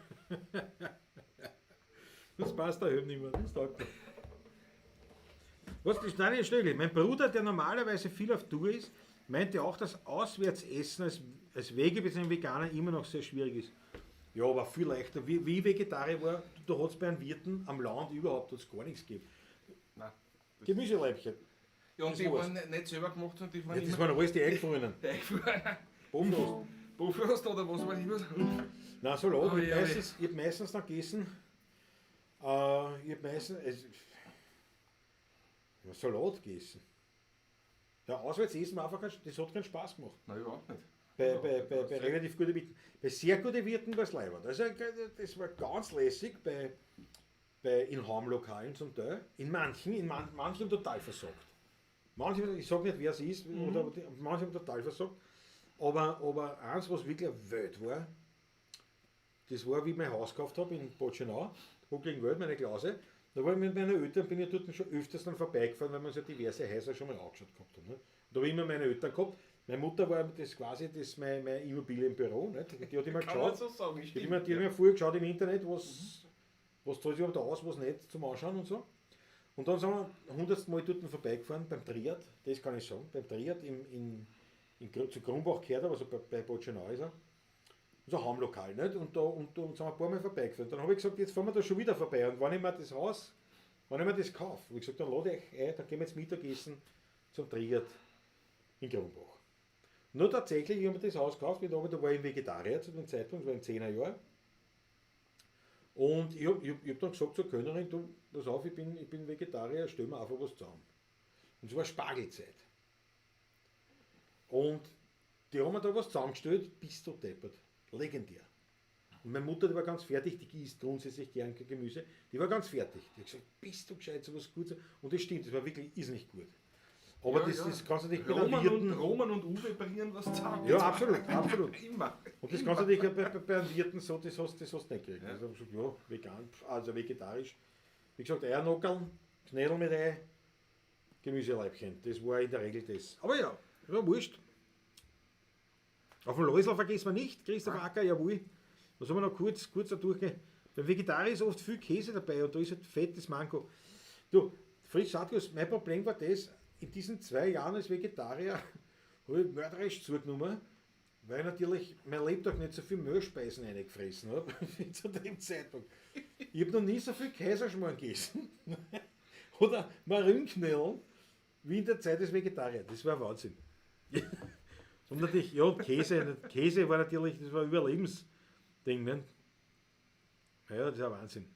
[SPEAKER 3] Das passt da eben nicht mehr. Das taugt mir. Was ist Daniel Stögel? Mein Bruder, der normalerweise viel auf Tour ist, meinte auch, dass Auswärtsessen als Wege bzw. Veganer immer noch sehr schwierig ist. Ja, aber viel leichter. Wie ich Vegetarier war, da hat es bei einem Wirten am Land überhaupt gar nichts gegeben.
[SPEAKER 2] Nein.
[SPEAKER 3] Gemüseleibchen.
[SPEAKER 2] Ja, und
[SPEAKER 3] Das
[SPEAKER 2] die
[SPEAKER 3] war's.
[SPEAKER 2] waren nicht selber gemacht, sondern die waren
[SPEAKER 3] Ja, das
[SPEAKER 2] immer
[SPEAKER 3] waren alles die Eingefrorenen.
[SPEAKER 2] eingefroren.
[SPEAKER 3] Bodenlos.
[SPEAKER 2] Bofrost oder was weiß ich was.
[SPEAKER 3] Nein, Salat.
[SPEAKER 2] Oh,
[SPEAKER 3] Ich
[SPEAKER 2] ja,
[SPEAKER 3] habe meistens dann gegessen. Ich habe meistens Salat gegessen. Ja, Auswärtsessen war einfach das hat keinen Spaß gemacht.
[SPEAKER 2] Nein, überhaupt nicht.
[SPEAKER 3] Bei relativ guten Wirten. Bei sehr guten Wirten war es leibend. Also das war ganz lässig in Heimlokalen zum Teil. In manchen total versagt. Manche, ich sage nicht wer es ist, oder manche haben total versagt. Aber eins, was wirklich eine Welt war, das war, wie ich mein Haus gekauft habe in Botschenau, Huckling Welt, meine Klause. Da war ich mit meinen Eltern, bin ich dort schon öfters dann vorbeigefahren, weil wir so diverse Häuser schon mal angeschaut gehabt haben. Ne? Da habe ich immer meine Eltern gehabt. Meine Mutter war das quasi mein Immobilienbüro. Nicht? Die hat immer
[SPEAKER 2] Kann man
[SPEAKER 3] geschaut.
[SPEAKER 2] so sagen,
[SPEAKER 3] Die hat immer vorher geschaut im Internet, was zahlt sich überhaupt aus, was nicht zum Anschauen und so. Und dann sind wir 100 Mal dort vorbeigefahren beim Triad, das kann ich sagen, beim Triad zu Grumbach gehört, also bei Botschenau ist er. So ein Heimlokal, nicht? Und da sind wir ein paar Mal vorbeigefahren. Dann habe ich gesagt, jetzt fahren wir da schon wieder vorbei. Und wenn ich mir das kaufe, habe ich gesagt, dann lade ich euch ein, dann gehen wir jetzt Mittagessen zum Triad in Grumbach. Nur tatsächlich, ich habe mir das Haus gekauft, da war ich Vegetarier zu dem Zeitpunkt, das war in 10er Jahren. Und ich hab dann gesagt zur Könnerin, du, pass auf, ich bin Vegetarier, stell mir einfach was zusammen. Und es war Spargelzeit. Und die haben mir da was zusammengestellt, bist du deppert. Legendär. Und meine Mutter, die war ganz fertig, die isst grundsätzlich gern Gemüse, die war ganz fertig. Die hat gesagt, bist du gescheit, so was Gutes. Und das stimmt, das war wirklich irrsinnig gut. Aber das kannst du nicht bei der Wirten...
[SPEAKER 2] Roman und Uwe bringen was zusammen.
[SPEAKER 3] Ja, absolut.
[SPEAKER 2] Immer.
[SPEAKER 3] Und das kannst du nicht bei einem Wirten so, das hast du nicht gekriegt. Also ich gesagt, ja, vegan, also vegetarisch. Wie gesagt, Eiernockeln, Knädel mit Ei, Gemüseleibchen. Das war in der Regel das. Aber ja, war wurscht. Auf dem Läusel vergessen wir nicht, Christoph Acker, jawohl. Da sollen wir noch kurz durchgehen. Beim Vegetarier ist oft viel Käse dabei und da ist halt fettes Manko. Du, Fritz Sadkus, mein Problem war das, in diesen 2 Jahren als Vegetarier habe ich mörderisch zugenommen, weil natürlich mein Lebtag nicht so viel Mehlspeisen eingefressen habe, wie zu dem Zeitpunkt. Ich habe noch nie so viel Kaiserschmarrn gegessen oder Marienknödeln wie in der Zeit des Vegetariers. Das war Wahnsinn. Und natürlich, ja, Käse war natürlich, das war Überlebensding. Ne? Ja, das ist ein Wahnsinn.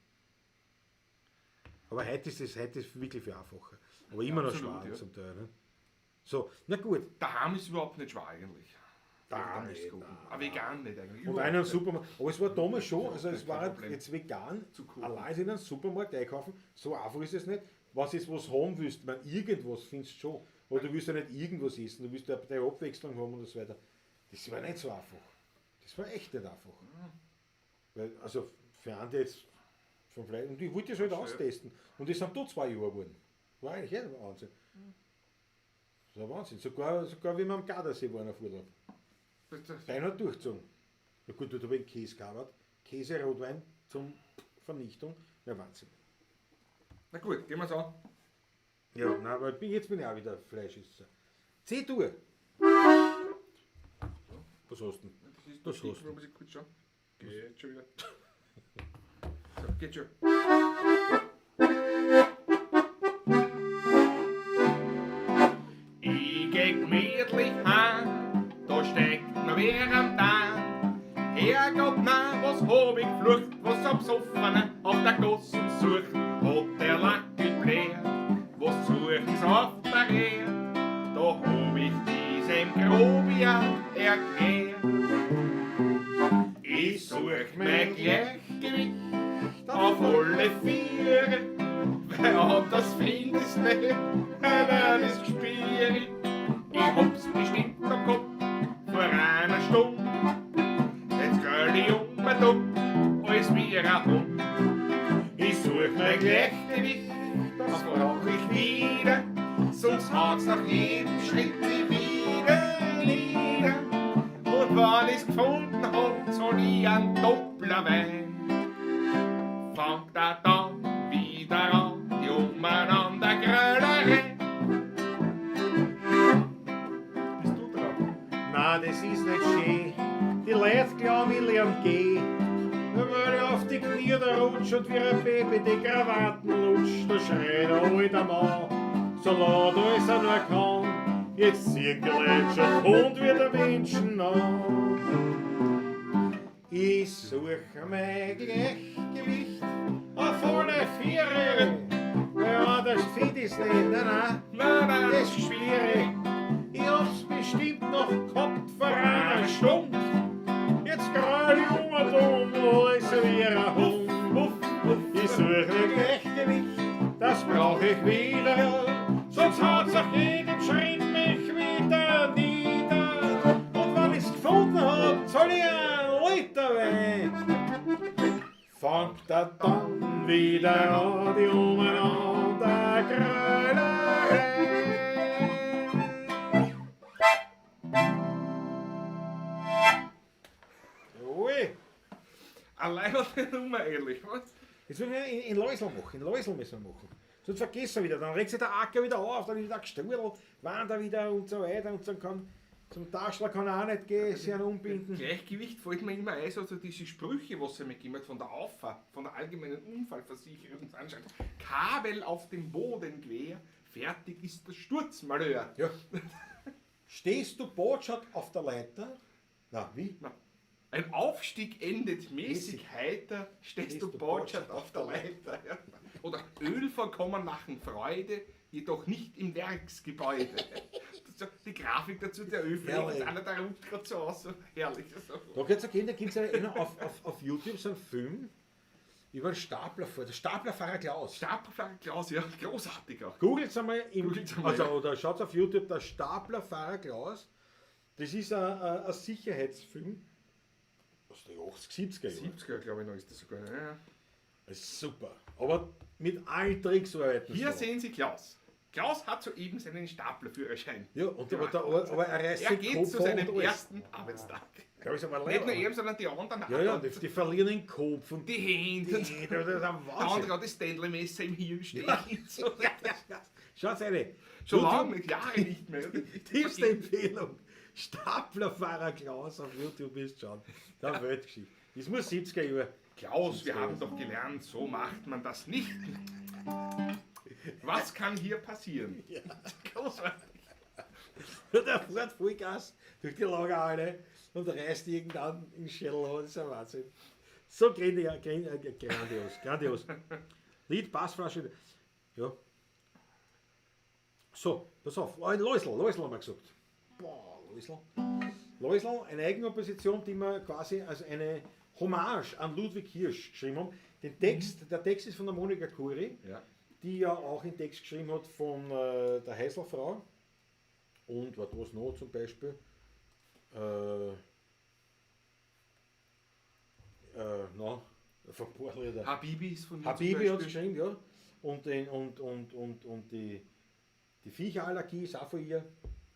[SPEAKER 3] Aber heute ist es wirklich viel einfacher. Aber immer noch
[SPEAKER 2] Absolut,
[SPEAKER 3] schwer
[SPEAKER 2] ja.
[SPEAKER 3] zum Teil. Ne? So, na gut.
[SPEAKER 2] Daheim ist überhaupt nicht schwer eigentlich.
[SPEAKER 3] Daheim
[SPEAKER 2] ist
[SPEAKER 3] nicht,
[SPEAKER 2] gut.
[SPEAKER 3] nein.
[SPEAKER 2] Aber vegan nicht eigentlich.
[SPEAKER 3] Und
[SPEAKER 2] Überhaupt
[SPEAKER 3] einen
[SPEAKER 2] nicht.
[SPEAKER 3] Supermarkt. Aber es war damals schon, also es
[SPEAKER 2] Kein
[SPEAKER 3] war
[SPEAKER 2] Problem.
[SPEAKER 3] jetzt vegan,
[SPEAKER 2] Zu cool.
[SPEAKER 3] allein in einem Supermarkt einkaufen, so einfach ist es nicht. Was ist, was haben willst, man irgendwas findest du schon. Oder du willst ja nicht irgendwas essen, du willst ja eine Abwechslung haben und so weiter. Das war nicht so einfach. Das war echt nicht einfach. Weil, also für andere jetzt vom Fleisch, und ich wollte das halt
[SPEAKER 2] Schön.
[SPEAKER 3] austesten. Und das sind da 2 Jahre geworden. War eigentlich echt ein Wahnsinn. Das ist ein Wahnsinn. Sogar wie wir am Gardasee waren auf Urlaub. Reinhard durchgezogen. Na gut, da habe ich Käse gehabt. Käse, Rotwein zum Vernichtung. Ja, Wahnsinn.
[SPEAKER 2] Na gut, gehen wir so.
[SPEAKER 3] Ja, nein, aber jetzt bin ich auch wieder Fleischesser. C-Tour. Was hast du denn?
[SPEAKER 2] Das
[SPEAKER 3] Das
[SPEAKER 2] ist
[SPEAKER 3] hast du.
[SPEAKER 2] muss ich kurz schauen. Geht schon wieder. So, geht schon. Ich geh gemütlich heim, da steckt noch wer am Tag. Herrgott, nein, was hab ich geflucht, was am Soffene auf der Gosse sucht. Hat der Lackel bläht, was suchen sie auf der Rehe? Da hab ich diesem Grobian erklärt. Ich such mein Gleichgewicht auf alle Viere, weil anders find ich's nicht, weil das schwierig. Ich hab's bestimmt noch gehabt, vor einer Stunde. Jetzt gröll ich und als wie ein Hund. Ich such mein Gleichgewicht, das brauch ich wieder, sonst haut's nach jedem Schritt wieder nieder. Und wenn ich's gefunden hab, soll ich ein Dopplerwein. Fangt er dann wieder an, die umeinander Grölerei. Bist du dran?
[SPEAKER 3] Nein, das ist nicht schön. Die Leute glauben, ich lerne gehen. Da würde ich auf die Knie da rutscht und wie ein Baby die Krawatten lutscht. Da schreit der alte Mann, so laut als er nur kann. Jetzt sieht die Leute schon Hund wie der Menschen an. Ich suche mein Gleichgewicht auf alle Viere. Ja, das finde ich's nicht, nein,
[SPEAKER 2] Nein,
[SPEAKER 3] das ist schwierig. Ich hab's bestimmt noch gehabt vor einer Stunde. Jetzt gerade alles wie ein Hund. Ich suche ein Gleichgewicht, das brauch ich wieder. Sonst haut's auf jedem Schritt mich wieder nieder. Und wenn ich's gefunden hab, soll ich ein Liter Wein. Fangt er dann wieder an, die umeinander Grölerei. Ui,
[SPEAKER 2] Allein hat die Nummer eigentlich, was?
[SPEAKER 3] jetzt müssen wir in Läusel machen, in Läusel müssen wir machen. Sonst vergessen wir wieder, dann regt sich der Acker wieder auf, dann ist wieder gestürmelt, wandert wieder und so weiter und dann kann zum Taschler kann er auch nicht gehen, sich umbinden.
[SPEAKER 2] Gleichgewicht fällt mir immer ein, also diese Sprüche, was sie mir gegeben hat von der AUFA, von der Allgemeinen Unfallversicherung anscheinend. Kabel auf dem Boden quer, fertig ist das Sturzmalheur.
[SPEAKER 3] Ja. Stehst du botschert auf der Leiter? Na, wie?
[SPEAKER 2] Ein Aufstieg endet mäßig heiter, stehst du botschert auf der Leiter. Ja. Oder Ölverkommen machen Freude, jedoch nicht im Werksgebäude. Das ist die Grafik dazu, der Ölfleck
[SPEAKER 3] Herrlich.
[SPEAKER 2] ist einer, der ruft gerade so aus, so herrlich. So.
[SPEAKER 3] Da geht's okay, da gibt es auf YouTube so einen Film über einen Staplerfahrer, der Staplerfahrer Klaus.
[SPEAKER 2] Staplerfahrer Klaus, ja, großartig auch.
[SPEAKER 3] Googelt einmal,
[SPEAKER 2] Googelt's einmal,
[SPEAKER 3] also,
[SPEAKER 2] ja.
[SPEAKER 3] oder schaut auf YouTube, der Staplerfahrer Klaus. Das ist ein Sicherheitsfilm aus den 80er, 70er Jahren.
[SPEAKER 2] 70er, glaube ich, noch ist das sogar. Ja.
[SPEAKER 3] Das ist super. Aber mit allen Tricks arbeiten
[SPEAKER 2] Hier
[SPEAKER 3] sie.
[SPEAKER 2] sehen Sie Klaus. Klaus hat soeben seinen Staplerführerschein.
[SPEAKER 3] Ja, und
[SPEAKER 2] gemacht.
[SPEAKER 3] aber er reißt
[SPEAKER 2] Er
[SPEAKER 3] den
[SPEAKER 2] geht
[SPEAKER 3] Kopf
[SPEAKER 2] zu
[SPEAKER 3] ab
[SPEAKER 2] seinem
[SPEAKER 3] und alles.
[SPEAKER 2] ersten Arbeitstag.
[SPEAKER 3] Ja, ist aber
[SPEAKER 2] Nicht nur
[SPEAKER 3] leid.
[SPEAKER 2] er, sondern die anderen auch.
[SPEAKER 3] Ja, ja, die verlieren den Kopf und
[SPEAKER 2] Die Hände.
[SPEAKER 3] das ist ein
[SPEAKER 2] Der
[SPEAKER 3] Wahnsinn.
[SPEAKER 2] andere hat das Stanley-Messer im Hirn stehen. So.
[SPEAKER 3] Schaut eine.
[SPEAKER 2] Schon lange, Jahre nicht mehr.
[SPEAKER 3] Tiefste Empfehlung. Staplerfahrer Klaus auf YouTube ist schauen. Der Weltgeschichte. Das muss 70er Jahre.
[SPEAKER 2] Klaus, wir haben doch gelernt, so macht man das nicht. Was kann hier passieren? Großartig.
[SPEAKER 3] Der fährt Vollgas durch die Lagerhalle und reißt irgendwann in Schädel. Das ist ein Wahnsinn. So grandios. Lied, Passflasche. Ja. So, pass auf. Läusl haben wir gesagt. Boah, Läusl. Läusl, eine eigene Position, die wir quasi als eine Hommage an Ludwig Hirsch geschrieben haben. Der Text ist von der Monika Kuri,
[SPEAKER 2] Ja.
[SPEAKER 3] die ja auch einen Text geschrieben hat von der Heißlerfrau. Und was noch zum Beispiel? Von ein paar Lieder.
[SPEAKER 2] Habibi ist von mir
[SPEAKER 3] Habibi
[SPEAKER 2] zum
[SPEAKER 3] hat es
[SPEAKER 2] Beispiel.
[SPEAKER 3] geschrieben, ja. Und die Viechallergie ist auch von ihr.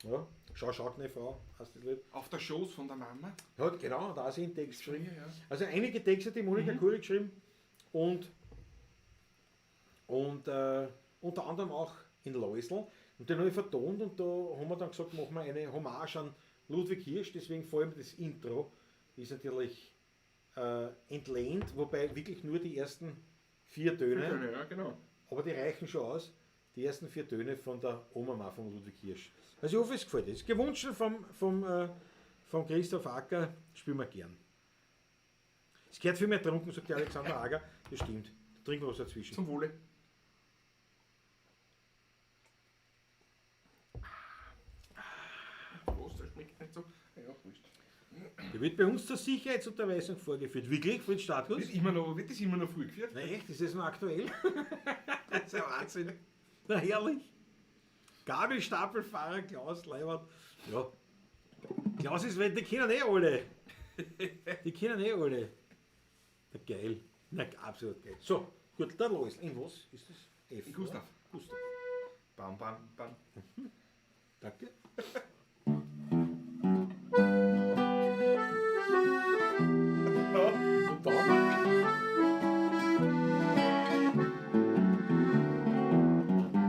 [SPEAKER 3] Ja. Schau, eine Frau, heißt das Lied.
[SPEAKER 2] Auf der Schoß von der Mama.
[SPEAKER 3] Ja, genau, da hat sie einen Text geschrieben.
[SPEAKER 2] Ja.
[SPEAKER 3] Also einige Texte hat die Monika Kuri geschrieben und unter anderem auch in Läusl. Und den habe ich vertont und da haben wir dann gesagt, machen wir eine Hommage an Ludwig Hirsch, deswegen vor allem das Intro ist natürlich entlehnt, wobei wirklich nur die ersten 4 Töne,
[SPEAKER 2] Ja, genau.
[SPEAKER 3] aber die reichen schon aus, die ersten 4 Töne von der Oma von Ludwig Hirsch. Also ich hoffe, es gefällt. Das gewünscht vom Christoph Acker, spielen wir gern. Es gehört viel mehr trunken, sagt der Alexander Ager. Das stimmt. Trinken wir was dazwischen.
[SPEAKER 2] Zum Wohle. Was, das schmeckt nicht so. Ja, wurscht.
[SPEAKER 3] Der wird bei uns zur Sicherheitsunterweisung vorgeführt. Wirklich, für den Status?
[SPEAKER 2] Wird das immer noch vorgeführt?
[SPEAKER 3] Na echt, ist das noch aktuell?
[SPEAKER 2] Das ist ja Wahnsinn.
[SPEAKER 3] Na herrlich. Gabelstapelfahrer Klaus Leiwert. Ja. Klaus ist, die kennen eh alle. Die kennen eh alle. Na geil. Na absolut geil. So, gut, der Läusl. In was ist das? F.
[SPEAKER 2] Gustav.
[SPEAKER 3] Oder? Gustav.
[SPEAKER 2] Bam, bam, bam.
[SPEAKER 3] Danke. Und dann?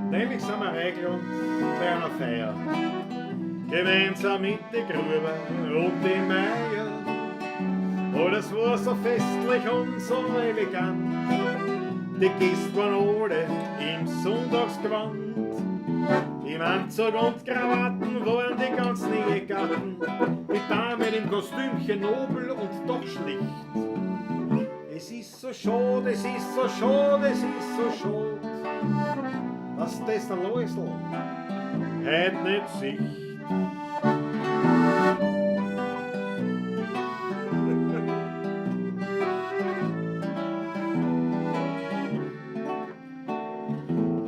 [SPEAKER 3] Nämlich sind wir regeln bei einer Feier. Gemeinsam mit der Grube und die Meier. Oh, das war so festlich und so elegant. Die Gäste waren alle im Sonntagsgewand. Im Anzug und Krawatten waren die ganzen Ehegatten. Die Damen im Kostümchen nobel und doch schlicht. Es ist so schade, es ist so schade, es ist so schade, dass das der Läusl heut nicht sieht.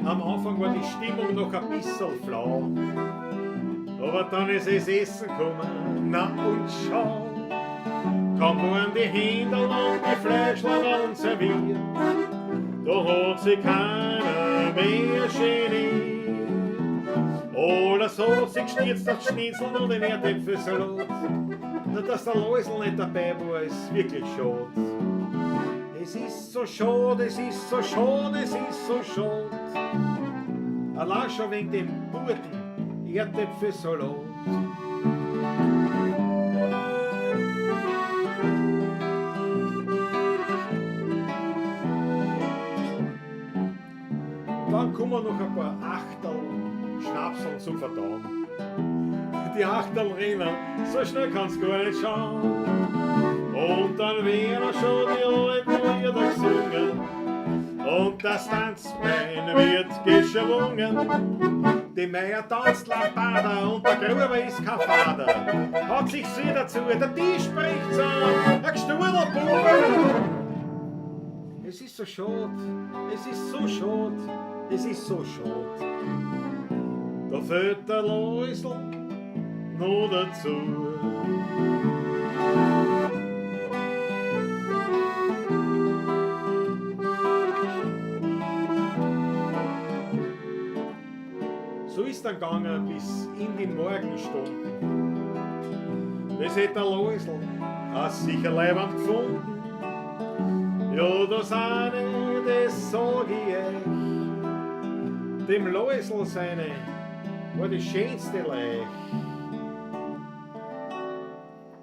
[SPEAKER 3] Am Anfang war die Stimmung noch ein bisschen flau, aber dann ist es Essen gekommen, na und schau. Kaum waren die Händel und die Fleischler waren serviert, da hat sich keiner mehr geniert. Alles hat sich gestürzt auf Schnitzel und den Erdäpfelsalat. Nur dass der Läusl nicht dabei war, ist wirklich schade. Es ist so schade, es ist so schade, es ist so schade. Allein schon wegen dem guten Erdäpfelsalat. Dann kommen noch ein paar Achtel Schnapsel zum Verdauen. Die Achtel rennen, so schnell kann's gar nicht schauen. Und dann werden schon die alten Lieder gesungen. Und das Tanzbein wird geschwungen. Die Meier tanzt Lambada und der Gruber ist kein Vater. Hat sich sie dazu, der Tisch spricht so, ein gesturner Bube. Es ist so schade, es ist so schade, es ist so schade. Da fällt der Läusl noch dazu. So ist dann gegangen bis in die Morgenstunden. Das hätte der Läusl als sicher leibend gefunden. Ja, das eine, das sag ich euch. Dem Läusl seine war die schönste Leich.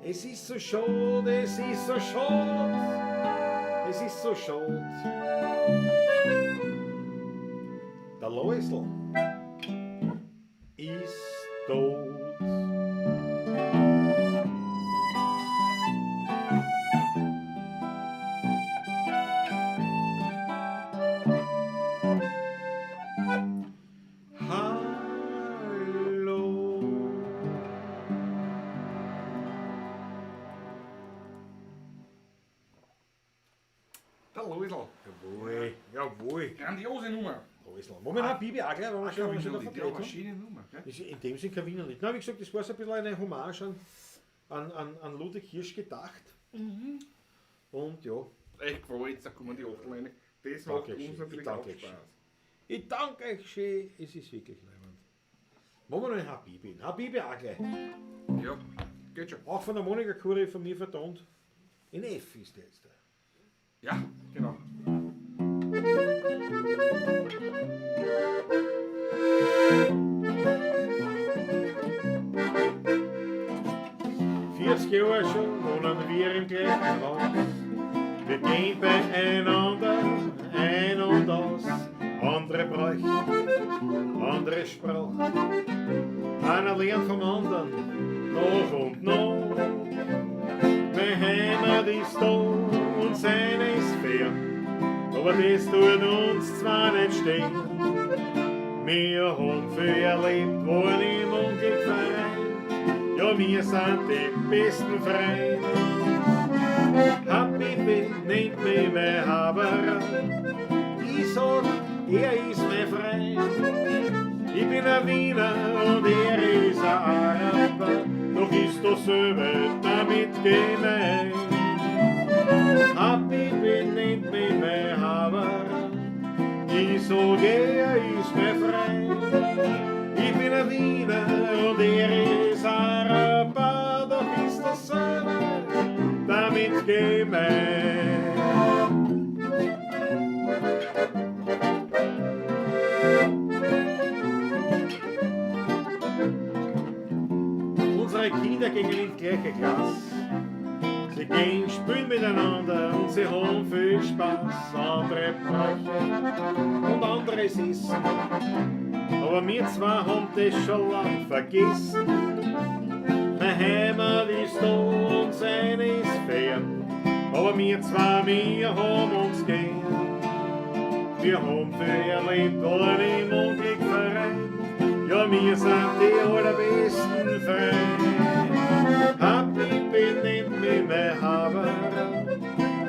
[SPEAKER 3] Es ist so schade, es ist so schade, es ist so schade. Der Läusl ist tot.
[SPEAKER 2] bisschen.
[SPEAKER 3] Jawohl, jawohl.
[SPEAKER 2] Grandiose Nummer.
[SPEAKER 3] Alles lang. Moment, ein Bibi auch gleich, weil wir schon
[SPEAKER 2] Keine
[SPEAKER 3] wieder
[SPEAKER 2] Wienerlied, ja,
[SPEAKER 3] vertreten
[SPEAKER 2] eine
[SPEAKER 3] haben.
[SPEAKER 2] schöne Nummer. Gell?
[SPEAKER 3] Ist in dem Sinne kein Wienerlied. Na, wie gesagt, das war so ein bisschen eine Hommage an Ludwig Hirsch gedacht. Und ja,
[SPEAKER 2] Echt gefreut, da kommen die Achtel rein. Das
[SPEAKER 3] Danke
[SPEAKER 2] macht uns
[SPEAKER 3] schön.
[SPEAKER 2] natürlich
[SPEAKER 3] Ich danke
[SPEAKER 2] auch
[SPEAKER 3] schön.
[SPEAKER 2] Spaß.
[SPEAKER 3] ich danke euch schön, es ist wirklich leibend. Machen wir noch ein Habibi. Ein Habibi auch gleich.
[SPEAKER 2] Ja, geht schon.
[SPEAKER 3] Auch von der Monika Kuri von mir vertont. In F ist der jetzt.
[SPEAKER 2] Ja, genau.
[SPEAKER 3] Jahre schon wohnen wir im gleichen Haus. Wir gehen beieinander ein und aus. Andere Bräuche, andere Sprache. Einer lernt vom anderen, noch und noch. Meine Heimat ist da und seine ist fern. Aber das tut uns zwar nicht stehen. Wir haben viel erlebt, waren im Unglücksverein. Ja, wir sind die besten Freunde. Habibi nennt mich mein Haberer. Ich sag, er ist mein Freund. Ich bin ein Wiener und er ist ein Araber. Doch ist dasselbe damit gemeint. Habibi nennt mich mein Haberer. Ich sag, er ist mein Freund. Ich bin ein Wiener und er ist Araber, doch ist dasselbe damit gemeint. Unsere Kinder gehen ins gleiche Glas. Sie gehen spielen miteinander und sie haben viel Spaß. Andere Bräuche und anderes Essen. Aber wir zwei haben das schon lang vergessen. Meine Heimat ist da und seine ist fern. Aber wir zwei, wir haben uns gern. Wir haben viel erlebt, alle im Unglücksverein. Ja, wir sind die allerbesten Freunde. Habibi nennt mich mein Haberer.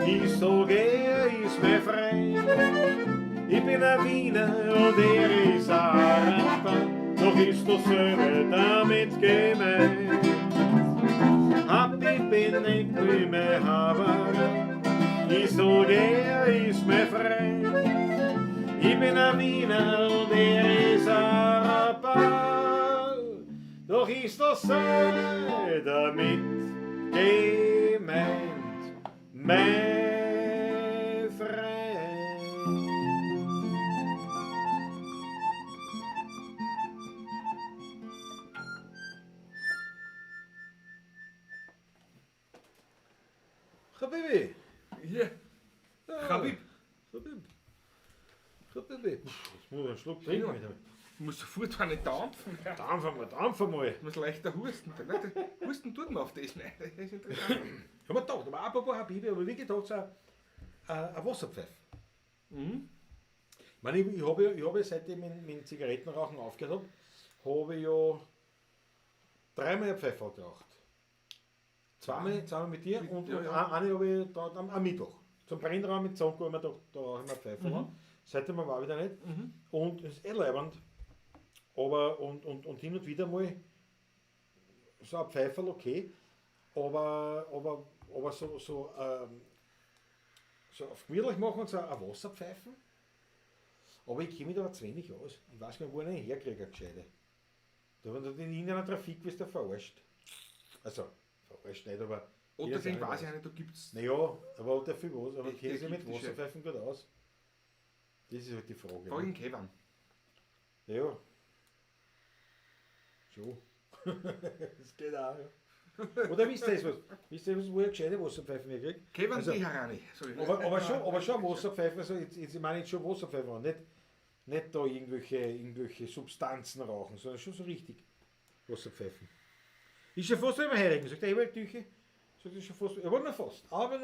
[SPEAKER 3] Ich sag, er ist mein Freund. Ich bin ein Wiener und er ist ein Araber, doch ist dasselbe damit gemeint. Habibi nennt mich mein Haberer, ich sag, er ist mein Freund. Ich bin ein Wiener und er ist ein Araber, doch ist dasselbe damit gemeint. Mein Freund. Habibi.
[SPEAKER 2] Ja, Habib.
[SPEAKER 3] Habib. Habibi. Jetzt muss ich einen Schluck trinken. Wieder.
[SPEAKER 2] Du musst sofort eine dampfen. Ja.
[SPEAKER 3] Dampfen mal.
[SPEAKER 2] Du musst leichter husten. Husten tut man auf das nicht. Das ist interessant.
[SPEAKER 3] Ich hab mir gedacht, aber apropos Habibi, aber wie gedacht, so ein Wasserpfeif.
[SPEAKER 2] Mhm.
[SPEAKER 3] Ich meine, ich hab ja seitdem ich mit Zigarettenrauchen aufgehört habe ich ja dreimal Pfeffer geraucht. Zweimal mit dir und eine habe ich da am Mittwoch. Zum Brennraum mit Zonko haben wir da rauchen wir Pfeffer. Seitdem war wieder nicht. Und es ist leibend. Aber und hin und wieder mal so ein Pfeiferl okay. Aber so auf gemütlich machen und so ein Wasserpfeifen. Aber ich kenne mich da aber zu wenig aus. Ich weiß gar nicht, wo ich einen herkriege, gescheite. Da wenn du in einer Trafik bist, du verarscht. Also, verarscht nicht, aber.
[SPEAKER 2] Oder den weiß ich nicht, da gibt es.
[SPEAKER 3] Naja, aber dafür was. Aber
[SPEAKER 2] Die-
[SPEAKER 3] kennen Sie
[SPEAKER 2] die
[SPEAKER 3] mit
[SPEAKER 2] gibt es
[SPEAKER 3] Wasserpfeifen gut aus? Das ist halt die Frage.
[SPEAKER 2] Frag
[SPEAKER 3] Ne?
[SPEAKER 2] ihn Kevin.
[SPEAKER 3] Ja. Schon. Das geht auch, ja. Oder wisst ihr was? Wisst ihr, wo ihr gescheite Wasserpfeifen herkriegt?
[SPEAKER 2] Kevin
[SPEAKER 3] Also-
[SPEAKER 2] Beharani.
[SPEAKER 3] Aber schon Wasserpfeifen, also ich meine jetzt schon Wasserpfeifen, nicht da irgendwelche Substanzen rauchen, sondern schon so richtig Wasserpfeifen. Ist ja fast wie beim Heirigen, sagt der Ewaldtüche. Sagt er schon fast, aber nur fast.
[SPEAKER 2] Aber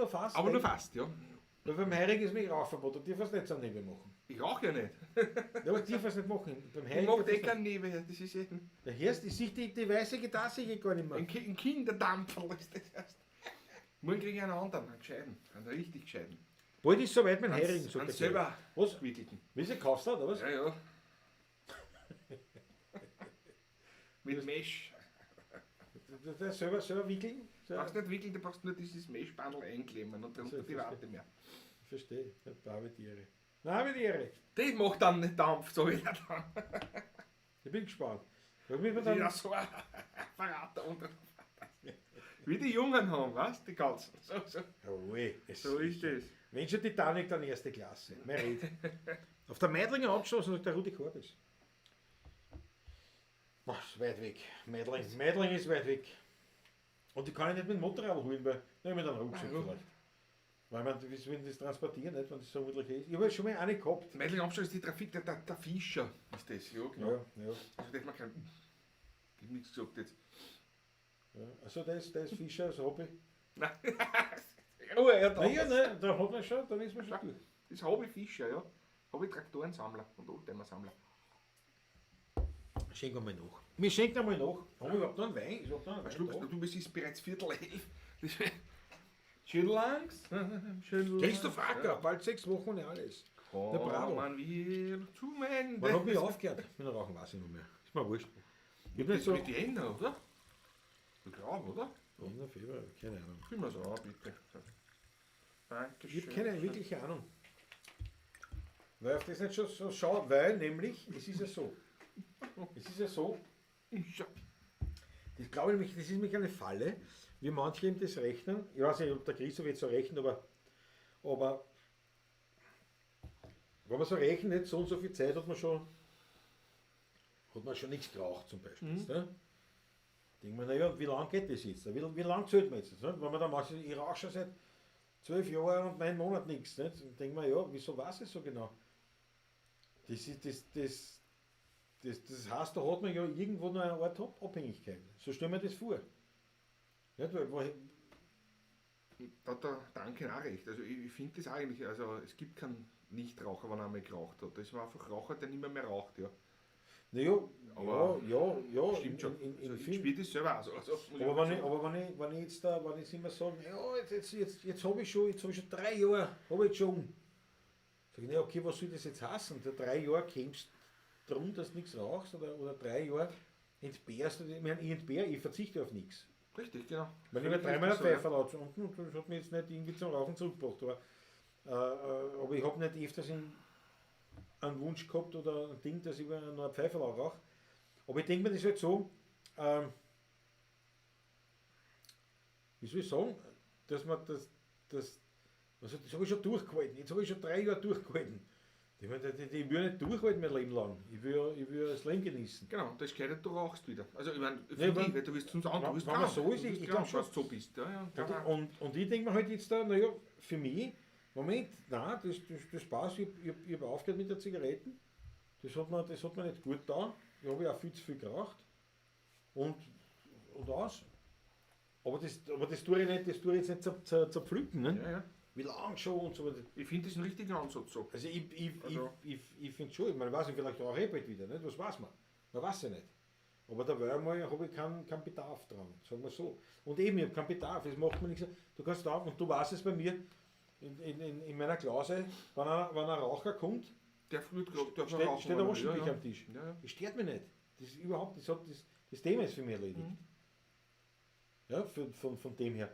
[SPEAKER 2] nur fast, ja.
[SPEAKER 3] Weil beim Heirigen ist mich Rauchverbot, und die es nicht zum Nebel machen.
[SPEAKER 2] Ich rauche ja nicht.
[SPEAKER 3] Ja, aber die es nicht machen. Beim
[SPEAKER 2] Ich
[SPEAKER 3] Heirigen.
[SPEAKER 2] mag eh keinen Nebel. Das ist eben
[SPEAKER 3] Der Herst, ich sehe die weiße Gitarre ich gar nicht mehr.
[SPEAKER 2] ein Kinderdampfer ist das erst. Morgen kriege ich einen anderen, einen gescheiten. Einen richtig gescheiten.
[SPEAKER 3] Bald ist soweit mein Hering, sagt
[SPEAKER 2] Ganz
[SPEAKER 3] der
[SPEAKER 2] selber
[SPEAKER 3] Kleine. Was?
[SPEAKER 2] gewickelten.
[SPEAKER 3] Wie sie kaufst oder was?
[SPEAKER 2] Ja, ja. Mit Mesh.
[SPEAKER 3] Das selber wickeln?
[SPEAKER 2] Du brauchst nicht wickeln, du brauchst nur dieses Meshbandel einkleben und drunter die Warte mehr.
[SPEAKER 3] Ich verstehe. Brave Tiere. Brave Tiere.
[SPEAKER 2] Das macht dann nicht Dampf, sag ich dann.
[SPEAKER 3] Ich bin gespannt. Da müssen wir
[SPEAKER 2] Das ist ja
[SPEAKER 3] dann,
[SPEAKER 2] so ein Verrater unter. Wie die Jungen haben, weißt du, die ganzen. So ist das.
[SPEAKER 3] Wenn schon Titanic, dann erste Klasse. Mehr Rede. Auf der Meidlinger abgeschlossen sagt der Rudi Korbis. Ach, ist weit weg. Meidling ist weit weg. Und die kann ich nicht mit dem Motorrad holen, weil dann mit einem Rucksack vielleicht. Weil man, wie wenn das transportieren, nicht, wenn das so unmöglich ist. Ich habe schon mal eine gehabt.
[SPEAKER 2] Meidling Abschluss ist die Trafik, der Fischer ist das, ja, genau.
[SPEAKER 3] Ja.
[SPEAKER 2] Also, das man kann. Ich hab nichts gesagt jetzt.
[SPEAKER 3] Ja. Also das Fischer, das Hobby.
[SPEAKER 2] Nein, Ruhe, ja,
[SPEAKER 3] Naja, ne, da hat man schon, dann ist man schon durch.
[SPEAKER 2] Das habe ich Fischer, ja. Habe ich Traktorensammler und Oldtimer-Sammler.
[SPEAKER 3] Schenken wir mal nach. Wir schenken einmal nach. Haben wir überhaupt noch einen Wein? Ist überhaupt noch einen
[SPEAKER 2] Was
[SPEAKER 3] Wein
[SPEAKER 2] schluckst
[SPEAKER 3] da?
[SPEAKER 2] du? Es ist bereits 10:45. Schön langsam, schön
[SPEAKER 3] Christoph Acker, bald 6 Wochen und alles. Der Bravo.
[SPEAKER 2] Man will zum Ende.
[SPEAKER 3] Wann hab ich aufgehört? Mit dem Rauchen weiß ich nicht mehr. Ist mir wurscht. Ich hab nicht so.
[SPEAKER 2] Mit Jänner, oder? Ich glaube, oder?
[SPEAKER 3] Jänner, Februar, keine Ahnung.
[SPEAKER 2] Fühl mal so an, bitte.
[SPEAKER 3] Ich
[SPEAKER 2] Dankeschön.
[SPEAKER 3] habe keine wirkliche Ahnung. Weil auf das nicht schon so schaut, weil nämlich, es ist ja so.
[SPEAKER 2] Ja.
[SPEAKER 3] Das glaube ich, das ist nämlich eine Falle, wie manche eben das rechnen. Ich weiß nicht, ob der Christoph jetzt so rechnet, aber wenn man so rechnet, so und so viel Zeit hat man schon nichts geraucht zum Beispiel. Ne? Denkt man, naja, wie lange geht das jetzt? Wie lange zählt man jetzt? Nicht? Wenn man dann macht, ich rauche schon seit 12 Jahren und 9 Monaten nichts. Nicht? Dann denkt man, ja, wieso weiß ich so genau? Das heißt, da hat man ja irgendwo noch eine Art Abhängigkeit. So stellen wir das vor. Nicht?
[SPEAKER 2] Da hat der Duncan auch recht. Also ich finde das eigentlich, also es gibt keinen Nichtraucher, wenn er einmal geraucht hat. Das war einfach Raucher, der nicht mehr raucht, ja.
[SPEAKER 3] Naja,
[SPEAKER 2] Aber
[SPEAKER 3] ja,
[SPEAKER 2] stimmt schon.
[SPEAKER 3] In
[SPEAKER 2] Also ich
[SPEAKER 3] vielen-
[SPEAKER 2] spiele das selber auch so. Also,
[SPEAKER 3] aber wenn ich jetzt immer sage, ja, jetzt habe ich schon 3 Jahre, habe ich schon. Sag ich, ja, okay, was soll das jetzt heißen? Der 3 Jahre kämpfst darum, dass du nichts rauchst oder 3 Jahre entbehrst du, ich verzichte auf nichts.
[SPEAKER 2] Richtig, genau.
[SPEAKER 3] Wenn ich mir dreimal einen Pfeifer laut unten und das hat mich jetzt nicht irgendwie zum Rauchen zurückgebracht, aber ich habe nicht öfters einen Wunsch gehabt oder ein Ding, dass ich noch einen Pfeifer rauche. Aber ich denke mir das halt so, wie soll ich sagen, dass man das habe ich schon durchgehalten. Jetzt habe ich schon 3 Jahre durchgehalten. Ich will nicht durchhalten mein Leben lang. Ich will das Leben genießen.
[SPEAKER 2] Genau, das geht nicht, du rauchst wieder. Also ich meine,
[SPEAKER 3] Nee,
[SPEAKER 2] weil du bist sonst an, du bist
[SPEAKER 3] wenn man
[SPEAKER 2] krank.
[SPEAKER 3] so ist,
[SPEAKER 2] Du bist
[SPEAKER 3] ich
[SPEAKER 2] krank,
[SPEAKER 3] glaub
[SPEAKER 2] wenn du so bist. Ja, ja.
[SPEAKER 3] Und ich denke mir halt jetzt da, naja, für mich, Moment, nein, das passt, ich habe aufgehört mit der Zigaretten. Das hat mir nicht gut getan. Ich habe auch viel zu viel geraucht. Und aus. Aber das tue ich jetzt nicht zerpflücken. Ne?
[SPEAKER 2] Ja, ja.
[SPEAKER 3] Wie lange schon und so weiter.
[SPEAKER 2] Ich finde das einen richtigen Ansatz so.
[SPEAKER 3] Also
[SPEAKER 2] Also-
[SPEAKER 3] ich finde schon, ich meine, weiß ich vielleicht auch bald wieder, nicht? Was weiß man? Man weiß ja nicht. Aber da habe ich keinen Bedarf dran, sagen wir so. Und eben, ich habe keinen Bedarf, das macht mir nichts. Du kannst da, und du weißt es bei mir, in meiner Klause, wenn ein Raucher kommt,
[SPEAKER 2] Der früht gerade, der
[SPEAKER 3] steht der Waschbecher
[SPEAKER 2] ja.
[SPEAKER 3] am Tisch.
[SPEAKER 2] Ja, ja.
[SPEAKER 3] Das stört mich nicht. Das ist überhaupt, das Thema ist für mich erledigt. Ja, von dem her.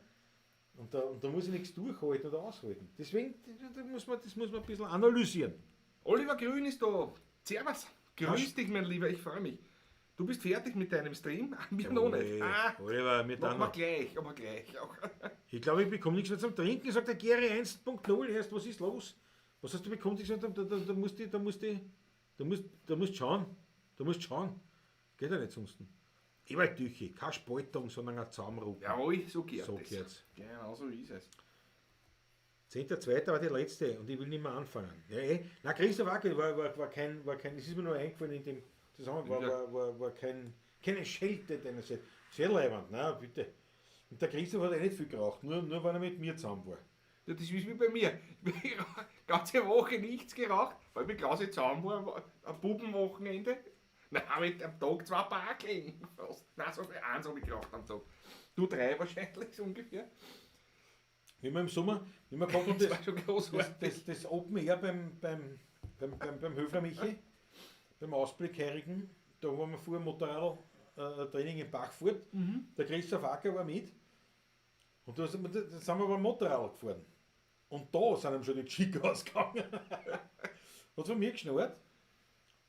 [SPEAKER 3] Und da muss ich nichts durchhalten oder aushalten. Deswegen, das muss man ein bisschen analysieren.
[SPEAKER 2] Oliver Grün ist da. Servus. Grüß dich, mein Lieber, ich freue mich. Du bist fertig mit deinem Stream? Wir noch nicht.
[SPEAKER 3] Oliver, wir
[SPEAKER 2] Machen
[SPEAKER 3] dann
[SPEAKER 2] wir
[SPEAKER 3] noch.
[SPEAKER 2] gleich, aber gleich auch.
[SPEAKER 3] Ich glaube, ich bekomme nichts mehr zum Trinken. Sagt der Gary 1.0 erst, was ist los? Was hast du bekommen? Ich gesagt, da musst du schauen. Da musst du schauen. Geht ja nicht sonst. Ebertüche, keine Spaltung, sondern ein Zaumruck.
[SPEAKER 2] Jawohl, so geht
[SPEAKER 3] So
[SPEAKER 2] es.
[SPEAKER 3] geht's.
[SPEAKER 2] Genau, so ist es.
[SPEAKER 3] 10.2. war die letzte und ich will nicht mehr anfangen. Ja, Na, Christoph Wackel war kein, es ist mir nur eingefallen in dem Zusammenhang, war keine Schelte, den er sagt. Sehr leibend, na bitte. Und der Christoph hat nicht viel geraucht, nur wenn er mit mir zusammen war.
[SPEAKER 2] Ja, das ist wie bei mir. Ich habe ganze Woche nichts geraucht, weil wir Klasse zusammen war, ein Bubenwochenende. Nein, mit am Tag 2 Packen. Nein, so viel eins habe ich geraucht am Tag. Du 3 wahrscheinlich so ungefähr.
[SPEAKER 3] Wie wir im Sommer, wie wir gehabt haben,
[SPEAKER 2] Das war schon großartig.
[SPEAKER 3] das Open Air beim Höfler Michi, beim Ausblickheirigen, da waren wir vor dem Motorradtraining in Bachfurt, der Christoph Acker war mit und da sind wir aber Motorrad gefahren. Und da sind ihm schon die Schick ausgegangen. Hat von mir geschnarrt.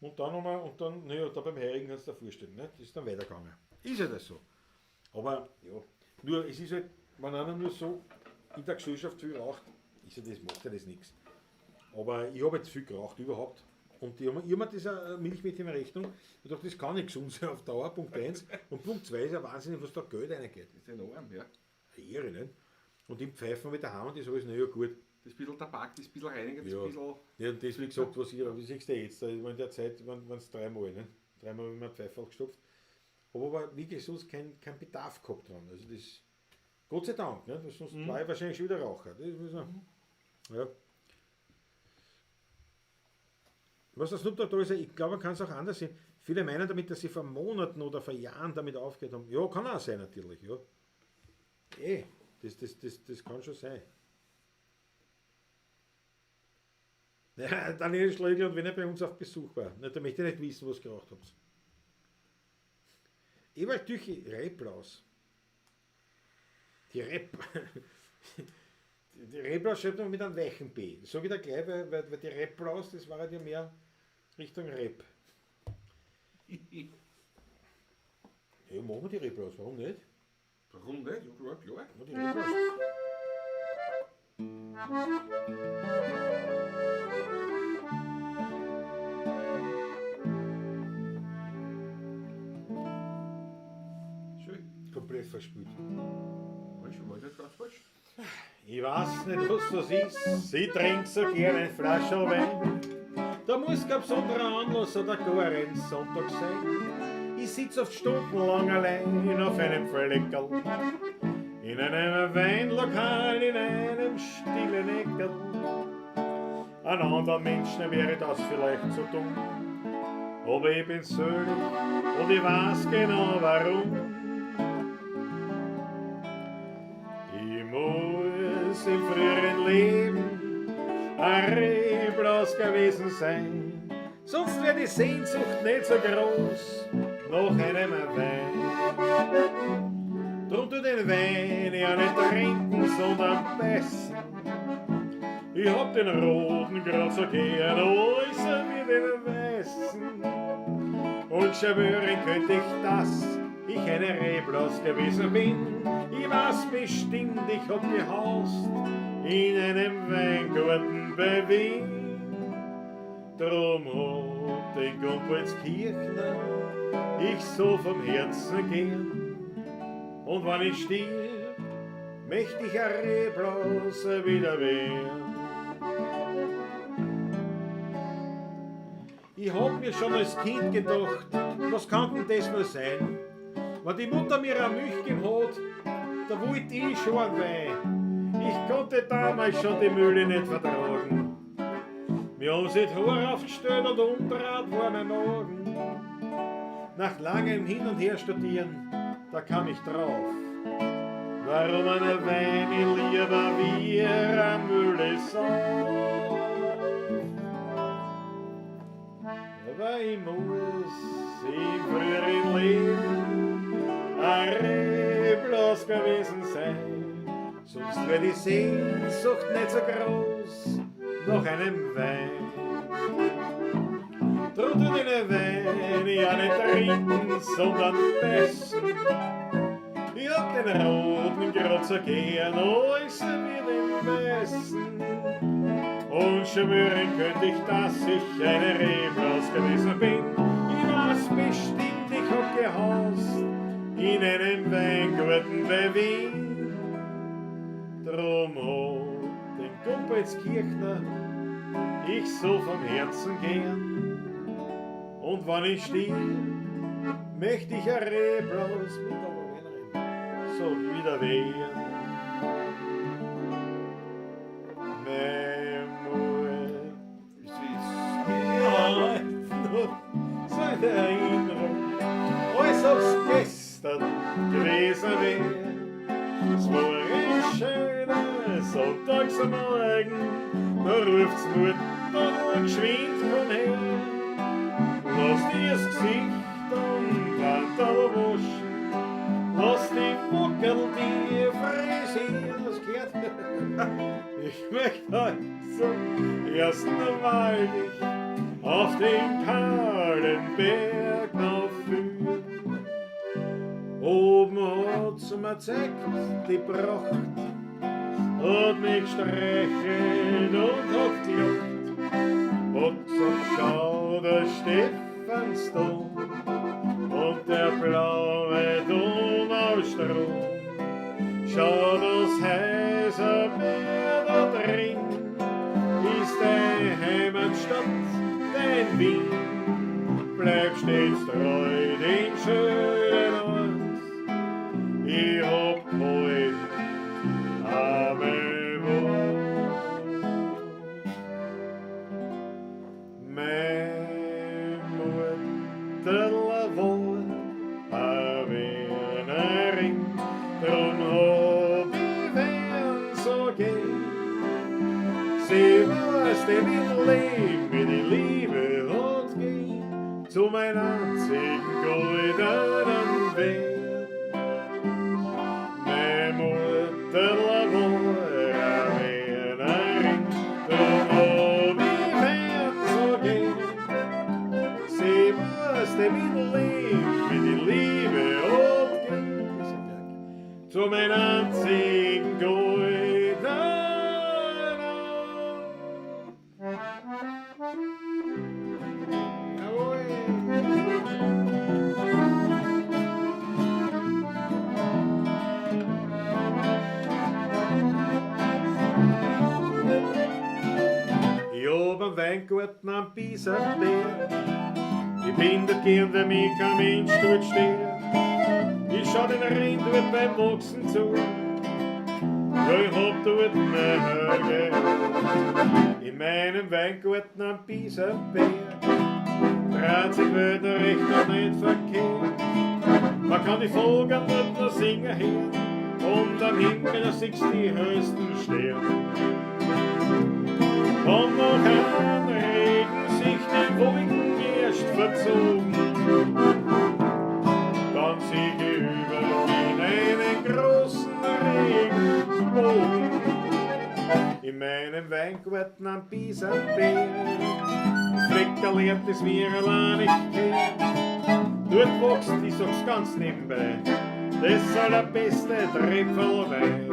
[SPEAKER 3] Und dann, naja, da beim Heirigen kannst du dir vorstellen, ne? Das ist dann weitergegangen. Ist ja das so. Aber, ja, nur, es ist halt, wenn einer nur so in der Gesellschaft viel raucht, ist ja das, macht ja das nichts. Aber ich habe jetzt viel geraucht überhaupt. Und ich habe mir das eine Milchmädchen in Rechnung. Ich dachte, das kann nicht gesund sein auf Dauer, Punkt 1. Und Punkt 2 ist ja wahnsinnig, was da Geld reingeht.
[SPEAKER 2] Das ist enorm, ja.
[SPEAKER 3] Ehre, nicht? Und im Pfeifen wieder heim und das alles, naja, gut.
[SPEAKER 2] Das bisschen Tabak, das bisschen reinigen, das
[SPEAKER 3] Ja.
[SPEAKER 2] bisschen...
[SPEAKER 3] Ja, und das wie gesagt, was ich, wie siehst du jetzt, in der Zeit waren es dreimal, ne? Dreimal habe ich mir Pfeife gestopft. Aber wie gesagt, kein Bedarf gehabt dran. Also das, Gott sei Dank, ne? Sonst war ich wahrscheinlich schon wieder Raucher. Das muss man, ja. Was das Snoop Dogg da ist, ich glaube, man kann es auch anders sehen. Viele meinen damit, dass sie vor Monaten oder vor Jahren damit aufgehört haben. Ja, kann auch sein natürlich, ja. Das kann schon sein. Ja, Daniel Schlegel, und wenn er bei uns auf Besuch war, na, da möchte ich nicht wissen, was ihr geraucht habt. Ewald Tüchi, Reblaus. Die Reblaus schreibt man mit einem weichen B. Das sage ich da gleich, weil die Reblaus, das war ja mehr Richtung Reb. Ja, machen wir die Reblaus, warum nicht?
[SPEAKER 2] Warum nicht? Ja, klar.
[SPEAKER 3] Machen wir die Reblaus.
[SPEAKER 2] Schön.
[SPEAKER 3] Komplett verspült.
[SPEAKER 2] Manchmal war nicht ganz falsch.
[SPEAKER 3] Ich weiß nicht, was das ist, sie trinkt so gerne eine Flasche Wein. Da muss kein besonderer Anlass oder gar ein Sonntag sein. Ich sitz oft stundenlang allein auf einem Fleckerl. In einem Weinlokal, in einem stillen Eckerl. An anderen Menschen wäre das vielleicht so dumm. Aber ich bin selig und ich weiß genau warum. Ich muss im früheren Leben ein Reblaus gewesen sein, sonst wäre die Sehnsucht nicht so groß nach einem Wein. Drum tu den Wein ja nicht trinken, sondern beißen. Ich hab den roten grad so gern, als wie den weißen. Und schwören könnte ich, dass ich eine Reblaus gewesen bin. Ich weiß bestimmt, ich hab gehaust in einem Weingarten bei Wien. Drum hat den Gumpelskirchner ich so vom Herzen gern. Und wenn ich stirb, möchte ich ein Reblaus wieder werden. Ich hab mir schon als Kind gedacht, was kann denn das nur sein? Wenn die Mutter mir eine Milch gegeben hat, da wollte ich schon einen Wein. Ich konnte damals schon die Mühle nicht vertragen. Wir haben sich die Haare aufgestellt und umdraht war mein Magen. Nach langem Hin und Her studieren, da kam ich drauf, warum eine Wein lieber wie eine Mühle sauf. Aber ich muss im früheren Leben ein Reblaus gewesen sein, sonst wäre die Sehnsucht nicht so groß nach einem Wein. Drum tu den Wein ja nicht trinken, sondern beißen. Ich hab den roten grad so gern, als wie den weißen. Und schwören könnte ich, dass ich eine Reblaus gewesen bin. Ich weiß bestimmt, ich hab gehaust in einem Weingarten bei Wien. Drum hat den Gumpelskirchner ich so vom Herzen gern. Und wenn ich stirb, möchte ich ein Reblaus mit der Weinrin so wieder werden. Seine Erinnerung, als ob's gestern gewesen wäre. Es war ein schönes Sonntagsmorgen, da ruft's Mutter und geschwind komm her. Lass dir das Gesicht und Wanderl waschen, lass die Buckel dir frisieren, das gehört. Ich möchte heute zum ersten Mal dich auf den kahlen Berg aufführen. Oben hat's mir gezeigt, die Pracht, hat mich gestreichelt und hat gelacht. Und gesagt, schau, der Stephansdom und der blaue Donaustrom. Schau, das Häusermeer da drin ist deine Heimatstadt, dein Wien. Bleib stets treu den schönen Ort. Ich hab kalt arme Wort. Meine Mutter war ein Wienerin, drum hab ich wern so gern. Sie weiß, dem ich leb, wie die Liebe hat gehen, zu meinem einzigen goldenen Weg. Meine Mutter war ein Wienerin, drum hab ich wern so gern. Sie weiß, dem ich leb, wie die Liebe hat gehen, zu meinem einzigen goldenen Ich hab am Weingarten am Piesenberg. Ich bin dort gern, der mich kein Mensch dort steht. Ich schau den Rhein dort beim Wachsen zu. Ja, ich hab dort mehr Geld. In meinem Weingarten am Piesenberg dreht sich weder recht noch nicht verkehrt. Man kann die Vogel dort noch singen hören und am Himmel da siehst die höchsten Sterne. Und noch ein Regen sich die Wolken erst verzogen. Dann sieh ich über in einen großen Regenbogen. In meinem Weingarten am Piesenberg, das Fleckerl lernt es mir allein nicht kennen. Dort wächst, ich sag's ganz nebenbei, das allerbeste Trepfelwein.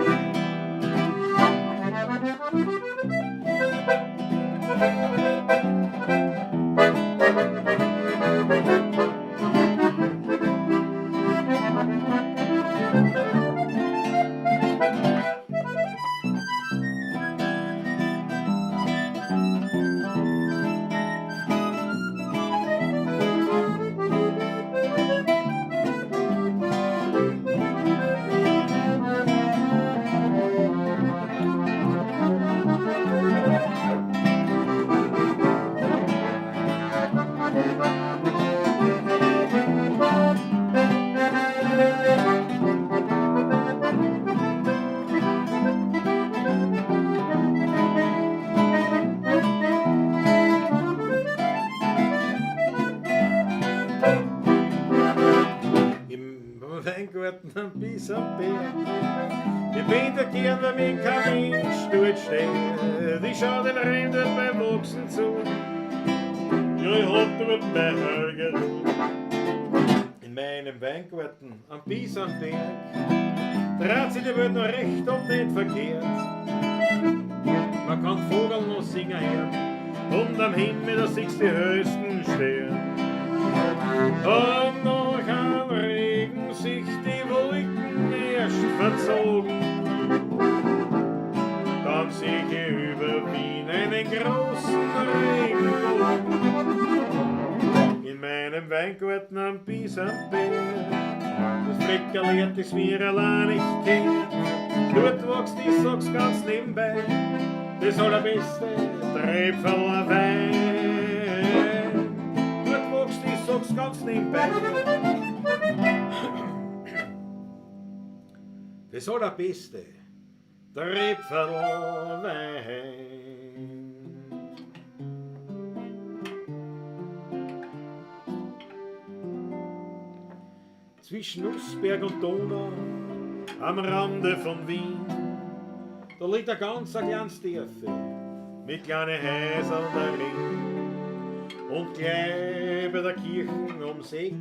[SPEAKER 3] Weingarten am Piesenberg. Ich bin da gern, wenn mich kein Mensch dort steht. Ich schau den Rhein dort beim Wachsen zu. Ja, ich hab dort mehr Geduld. In meinem Weingarten am Piesenberg dreht sich die Welt noch recht und nicht verkehrt. Man kann Vogel noch singen hören und am Himmel da siehst die höchsten Sterne. Und noch ein Regen sich die Wolken erst verzogen. Dann sieh ich über Wien einen großen Regenbogen. In meinem Weingarten am Piesenberg, das Fleckerl lernt es mir allein nicht kennen. Dort wächst, ich sag's ganz nebenbei, das allerbeste Trepfelwein. Dort wächst, ich sag's ganz nebenbei, das allerbeste der Äpfelwein. Zwischen Nussberg und Donau, am Rande von Wien, da liegt ein ganz kleines Dörfli mit kleinen Häusern darin und gleich bei der Kirche ums Eck.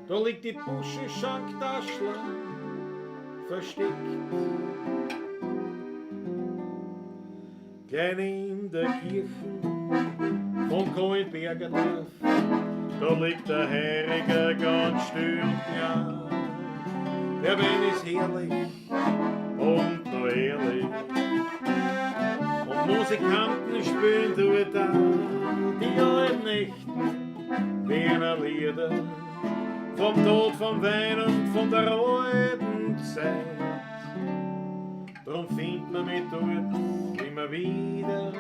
[SPEAKER 3] Da liegt die Busche Schanktaschler versteckt. Gleich in der Kirche von Kohlbergerdorf, da liegt der Herriger ganz still, ja. Der Wein ist herrlich und noch ehrlich. Und Musikanten spielen dort da die alten Nächten, Wiener Lieder, vom Tod, vom Wein und von der alten Zeit. Drum findet man mich dort immer wieder.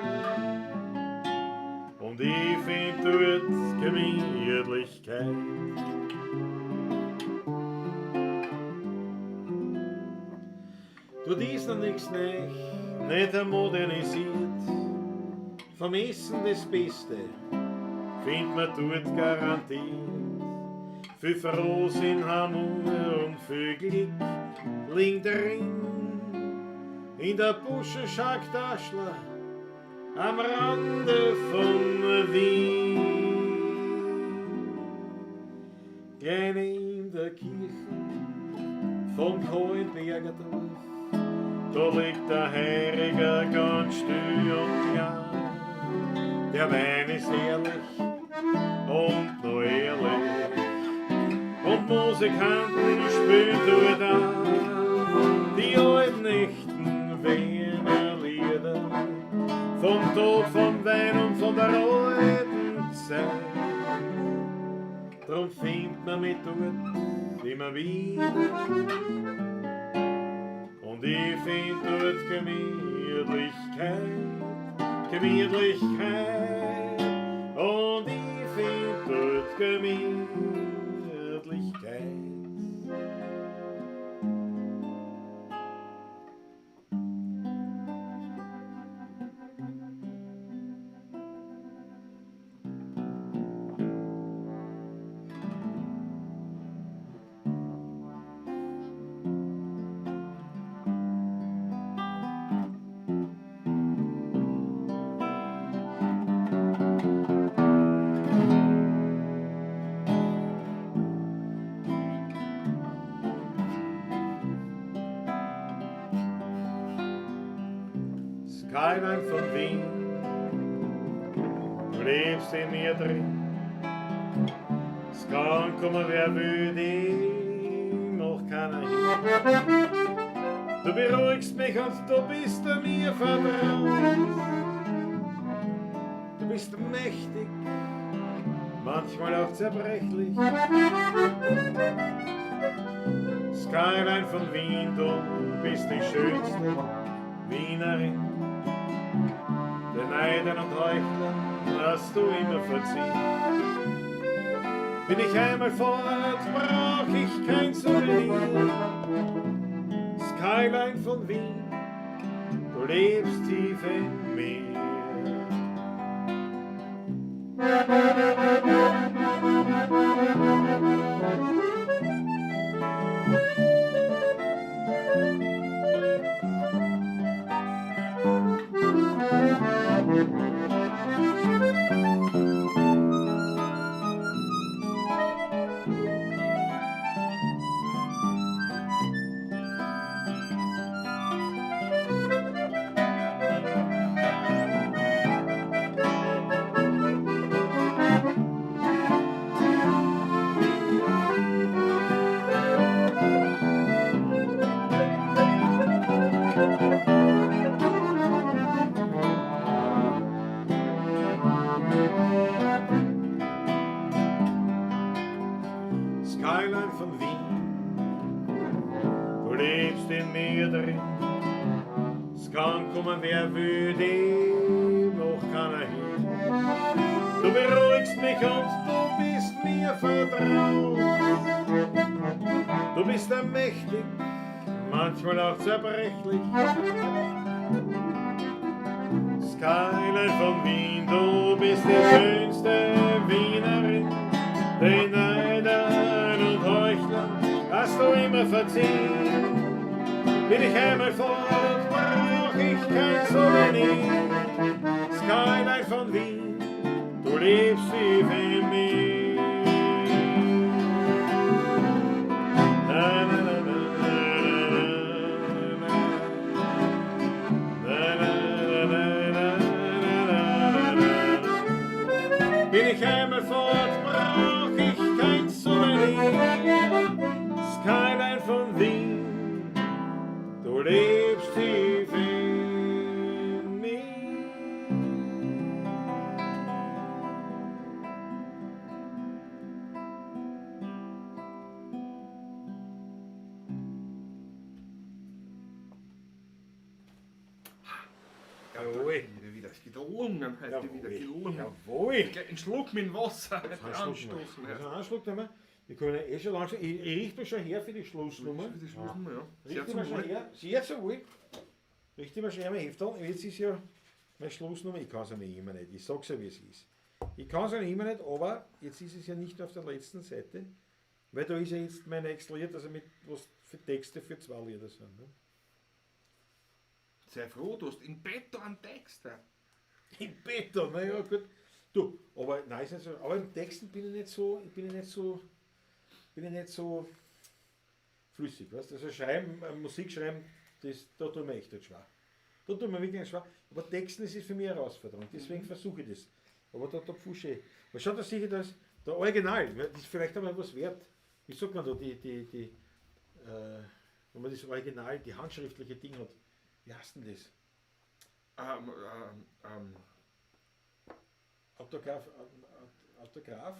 [SPEAKER 3] Und ich find dort Gemütlichkeit. Dort ist noch nichts nicht modernisiert. Vom Essen das Beste findet man dort garantiert. Für Frohsinn, Hamur und für Glück liegt drin. In der Busche Schanktaschler am Rande von Wien. Gleich in der Kirche vom Kohlbergerdorf, da liegt der Herriger ganz still und klar. Der Wein ist herrlich und noch ehrlich. Und Musikanten spielen dort an die alten echten Wiener Lieder, vom Tod, vom Wein und von der alten Zeit. Drum findet man mich dort immer wieder. Und ich find dort Gemütlichkeit, Gemütlichkeit. Und ich find dort Gemütlichkeit. Skyline von Wien, du lebst in mir drin. Es kann kommen, wer will, dem noch keiner hin. Du beruhigst mich und du bist mir vertraut. Du bist mächtig, manchmal auch zerbrechlich. Skyline von Wien, du bist die schönste Wienerin. Den Neidern und Heuchlern hast du immer verziehen. Bin ich einmal fort, brauch ich kein Souvenir. Skyline von Wien, du lebst tief in mir. Skyline von Wien, du lebst in mir drin. Es kann kommen, wer will, dem noch keiner hin. Du beruhigst mich und du bist mir vertraut. Du bist mächtig, manchmal auch zerbrechlich.
[SPEAKER 1] Skyline von Wien, du bist die schönste Wienerin. Den Neidern und Heuchlern hast du immer verziehen. Bin ich einmal fort, brauch ich kein Souvenir. Skyline von Wien, du lebst tief in mir. Na, na, na, na, na, na, na, na, na. Bin ich einmal fort, brauch ich kein Souvenir. Skyline von Wien, du lebst tief in mir.
[SPEAKER 3] Jawohl.
[SPEAKER 2] Wieder gelungen, heute wieder gelungen.
[SPEAKER 3] Jawohl.
[SPEAKER 2] Gleich einen Schluck mit dem Wasser anstoßen.
[SPEAKER 3] Also einen Schluck nehmen. Wir können eh schon langsam. Ich richte mir schon her für die Schlussnummer.
[SPEAKER 2] Für die Schlussnummer, ja.
[SPEAKER 3] Richte mir schon her. Sehr zu wohl. Richte mir schon her, mein Heftel. Jetzt ist ja meine Schlussnummer. Ich kann es ja nicht immer nicht. Ich sag's ja, wie es ist. Ich kann es ja immer nicht, aber jetzt ist es ja nicht auf der letzten Seite. Weil da ist ja jetzt mein nächstes Lied, also mit was für Texte für 2 Lieder sind. Ne?
[SPEAKER 2] Sei froh, du hast im Bett da einen Text.
[SPEAKER 3] Im Bett, naja gut. Du, aber nein, ist nicht so. Aber im Texten bin ich nicht so flüssig, weißt du? Also schreiben, Musik schreiben, da tut mir echt nicht schwer. Da tut mir wirklich nicht schwer. Aber Texten ist für mich eine Herausforderung, deswegen versuche ich das. Aber da pfusche ich. Aber schau, dass ich das, der Original, das ist vielleicht einmal was wert. Wie sagt man da, wenn man das Original, die handschriftliche Ding hat, wie heißt denn das? Autograph,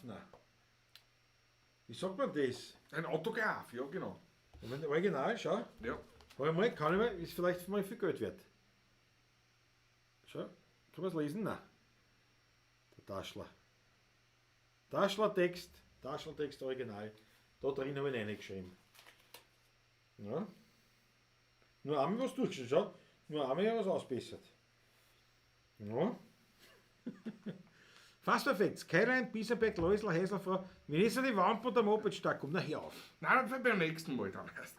[SPEAKER 3] nein. Wie sagt man das?
[SPEAKER 2] Ein Autograph, ja genau.
[SPEAKER 3] Und wenn der Original, schau,
[SPEAKER 2] Ja.
[SPEAKER 3] kann ich mal, ist vielleicht mal viel Geld wert. Schau, kann man es lesen? Nein. Der Taschler. Taschlertext Original. Da drin habe ich ihn reingeschrieben. Ja. Nur einmal was durchgeschrieben, schau. Nur einmal was ausbessert. Ja. Fast perfekt. Skyline, Biesenberg, Läusler, Häslerfrau. Wenn jetzt die Wampe oder Moped stark kommt, na hör auf.
[SPEAKER 2] Nein, dann beim nächsten Mal dann erst.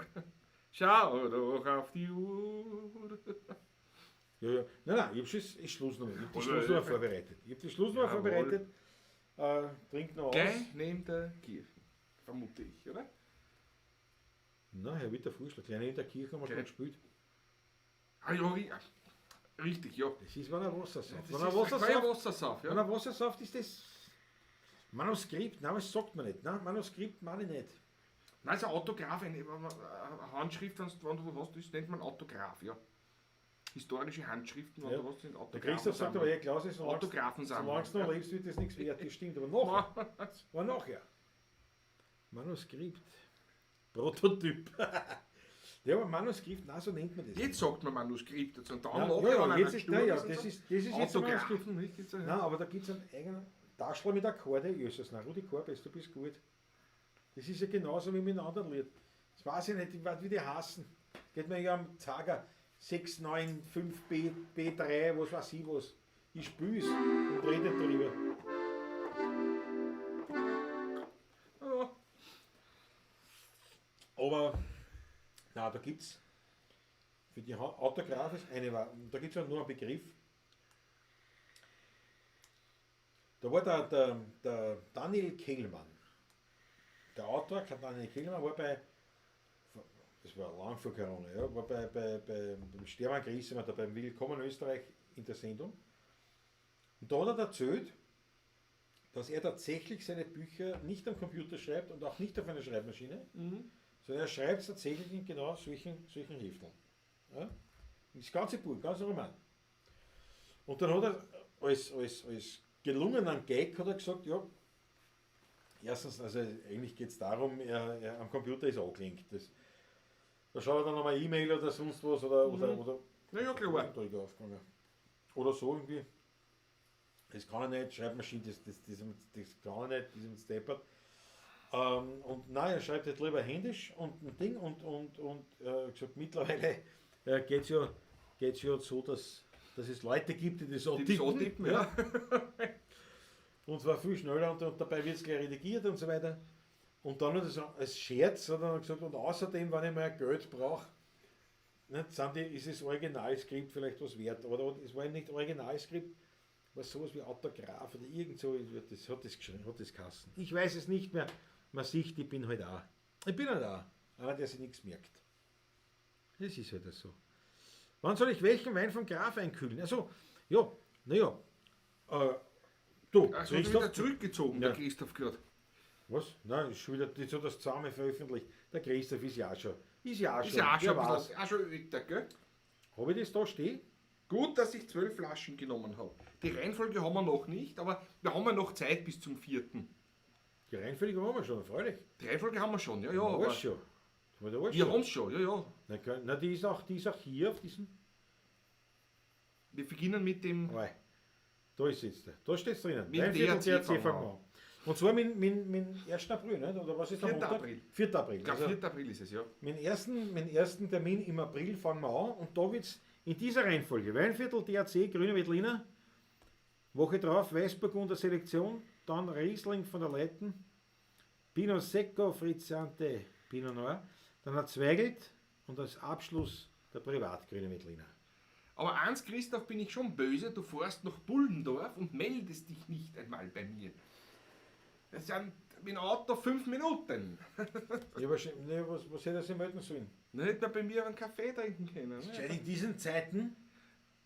[SPEAKER 2] Schau doch auf die Uhr.
[SPEAKER 3] Ja. Nein, ich habe schon die Schlussnummer. Ich habe die
[SPEAKER 2] Oder-
[SPEAKER 3] Schlussnummer vorbereitet.
[SPEAKER 2] Jawohl.
[SPEAKER 3] vorbereitet. Trink noch aus.
[SPEAKER 2] Gleich neben der Kirche. Vermute ich, oder?
[SPEAKER 3] Na, Herr Witter Vorschlag. Kleine in der Kirche haben wir schon
[SPEAKER 2] Gleich.
[SPEAKER 3] gespielt.
[SPEAKER 2] Ah ja, richtig, ja.
[SPEAKER 3] Das ist, wenn er Wasser sauft.
[SPEAKER 2] Das
[SPEAKER 3] Wenn er
[SPEAKER 2] ist
[SPEAKER 3] Wasser
[SPEAKER 2] kein
[SPEAKER 3] sauft,
[SPEAKER 2] Wassersaft,
[SPEAKER 3] wenn
[SPEAKER 2] ja.
[SPEAKER 3] er Wasser sauft, ist das Manuskript. Nein, das sagt man nicht. Nein, Manuskript meine ich nicht.
[SPEAKER 2] Nein, also Autograph, eine Handschrift, wenn du was hast, das nennt man Autograph, ja. Historische Handschriften, wenn
[SPEAKER 3] Ja.
[SPEAKER 2] du was sind
[SPEAKER 3] Der
[SPEAKER 2] Autographen.
[SPEAKER 3] Christoph sagt aber, ja, Klaus,
[SPEAKER 2] Autographen sind.
[SPEAKER 3] solange du noch lebst, wird das nichts wert. Das stimmt, aber nachher. War nachher. Manuskript. Prototyp. Ja, aber Manuskript, nein, so nennt man das.
[SPEAKER 2] Jetzt sagt man Manuskript dazu. Und dann
[SPEAKER 3] Ja,
[SPEAKER 2] nachher,
[SPEAKER 3] ja,
[SPEAKER 2] wenn
[SPEAKER 3] jetzt
[SPEAKER 2] einer
[SPEAKER 3] ist,
[SPEAKER 2] gestorben
[SPEAKER 3] ja,
[SPEAKER 2] und
[SPEAKER 3] das
[SPEAKER 2] so.
[SPEAKER 3] ist jetzt ein Manuskript.
[SPEAKER 2] Autographen, richtig?
[SPEAKER 3] Nein, aber da gibt es einen eigenen Taschler mit Akkorde. Jesus, nein, Rudi Korbes, du bist gut. Das ist ja genauso wie mit einem anderen Lied. Das weiß ich nicht, ich weiß, wie die hassen. Geht mir ja am Zager 695 B3, was weiß ich was. Ich spül's und rede drüber.
[SPEAKER 2] Ja.
[SPEAKER 3] Aber, na, da gibt's für die Autograph ist da gibt's ja nur einen Begriff. Da war der Daniel Kehlmann. Der Autor, Daniel Kehlmann, war das war lang vor Corona, ja, war beim Stermann Griesemann, da beim Willkommen Österreich in der Sendung. Und da hat er erzählt, dass er tatsächlich seine Bücher nicht am Computer schreibt und auch nicht auf einer Schreibmaschine, sondern er schreibt es tatsächlich in genau solchen Hefteln. Ja? Das ganze Buch, ganzer Roman. Und dann hat er als gelungenen Gag hat er gesagt, ja, erstens, also eigentlich geht es darum, er am Computer ist angelinkt. Da schaut er dann nochmal E-Mail oder sonst was oder
[SPEAKER 2] Na ja, klar.
[SPEAKER 3] aufgegangen. Oder so irgendwie. Das kann er nicht, Schreibmaschine, das kann er nicht, das ist steppert. Und nein, er schreibt jetzt lieber händisch und ein Ding und gesagt, mittlerweile geht es ja so, dass es Leute gibt, die das so
[SPEAKER 2] Die so tippen, ja.
[SPEAKER 3] Und zwar viel schneller und dabei wird es gleich redigiert und so weiter. Und dann hat er so als Scherz hat er gesagt, und außerdem, wenn ich mal Geld brauche, ist das Originalskript vielleicht was wert. Oder es war nicht Originalskript, war sowas wie Autograph oder irgend so, das hat das geschrieben, hat das geheißen. Ich weiß es nicht mehr. Man sieht, ich bin halt auch. Ich bin halt auch. Einer, der sich nichts merkt. Das ist halt so. Wann soll ich welchen Wein vom Graf einkühlen? Also, ja, naja. Du,
[SPEAKER 2] Also hat er wieder zurückgezogen, der Christoph gerade.
[SPEAKER 3] Was? Nein, ist schon wieder so das Zahme veröffentlicht. Der Christoph ist ja auch schon.
[SPEAKER 2] Ist ja auch schon älter, gell?
[SPEAKER 3] Habe ich das da stehen?
[SPEAKER 2] Gut, dass ich 12 Flaschen genommen habe. Die Reihenfolge haben wir noch nicht, aber wir haben ja noch Zeit bis zum 4.
[SPEAKER 3] Die Reihenfolge haben wir schon, freilich.
[SPEAKER 2] Die Reihenfolge haben wir schon, ja,
[SPEAKER 3] Aber
[SPEAKER 2] aber
[SPEAKER 3] schon.
[SPEAKER 2] wir haben es schon, ja.
[SPEAKER 3] Na, die ist auch hier auf diesem.
[SPEAKER 2] Wir beginnen mit dem
[SPEAKER 3] Nein. Da ist jetzt. Da steht es drinnen.
[SPEAKER 2] Mit
[SPEAKER 3] DRC
[SPEAKER 2] DRC
[SPEAKER 3] fangen wir an. Und zwar mit 1. April, nicht? Oder was ist der
[SPEAKER 2] 4.
[SPEAKER 3] Montag?
[SPEAKER 2] April.
[SPEAKER 3] 4. April.
[SPEAKER 2] Ich glaube, 4. April ist es, ja.
[SPEAKER 3] Mit dem ersten Termin im April fangen wir an und da wird es in dieser Reihenfolge Weinviertel, DRC, Grüne Veltliner, Woche drauf Weißburgunder Selektion, dann Riesling von der Leiten, Pinot Secco, Frizzante, Pinot Noir, dann ein Zweigelt und als Abschluss der Privatgrüne Veltliner.
[SPEAKER 2] Aber eins, Christoph, bin ich schon böse, du fährst nach Bullendorf und meldest dich nicht einmal bei mir. Das sind mit dem Auto 5 Minuten.
[SPEAKER 3] Ja, was hätte er sich melden sollen?
[SPEAKER 2] Dann hätte man bei mir einen Kaffee trinken können. Ne?
[SPEAKER 3] In diesen Zeiten?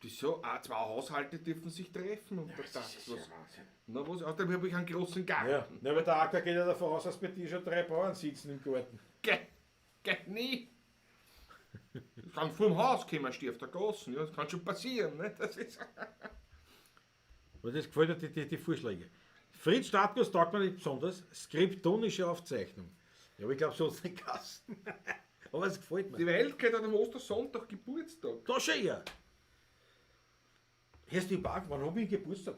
[SPEAKER 2] Das ist so, auch 2 Haushalte dürfen sich treffen und der Tag.
[SPEAKER 3] Wahnsinn.
[SPEAKER 2] Na was, außerdem habe ich einen großen Garten.
[SPEAKER 3] Ja, aber der Acker geht ja davon aus, dass bei dir schon 3 Bauern sitzen im Garten.
[SPEAKER 2] Geht nie. Das kann vor dem Haus kommen, stief der Gassen. Ja, das kann schon passieren. Ne? Das ist
[SPEAKER 3] Aber das gefällt dir die Vorschläge. Fritz Stadtguss taugt mir nicht besonders. Skriptonische Aufzeichnung. Ja, aber ich glaube, so ist nicht Kasten. Aber es gefällt mir.
[SPEAKER 2] die Welt geht an am Ostersonntag Geburtstag.
[SPEAKER 3] Da schon ja. Hörst du die Bank, wann habe ich Geburtstag?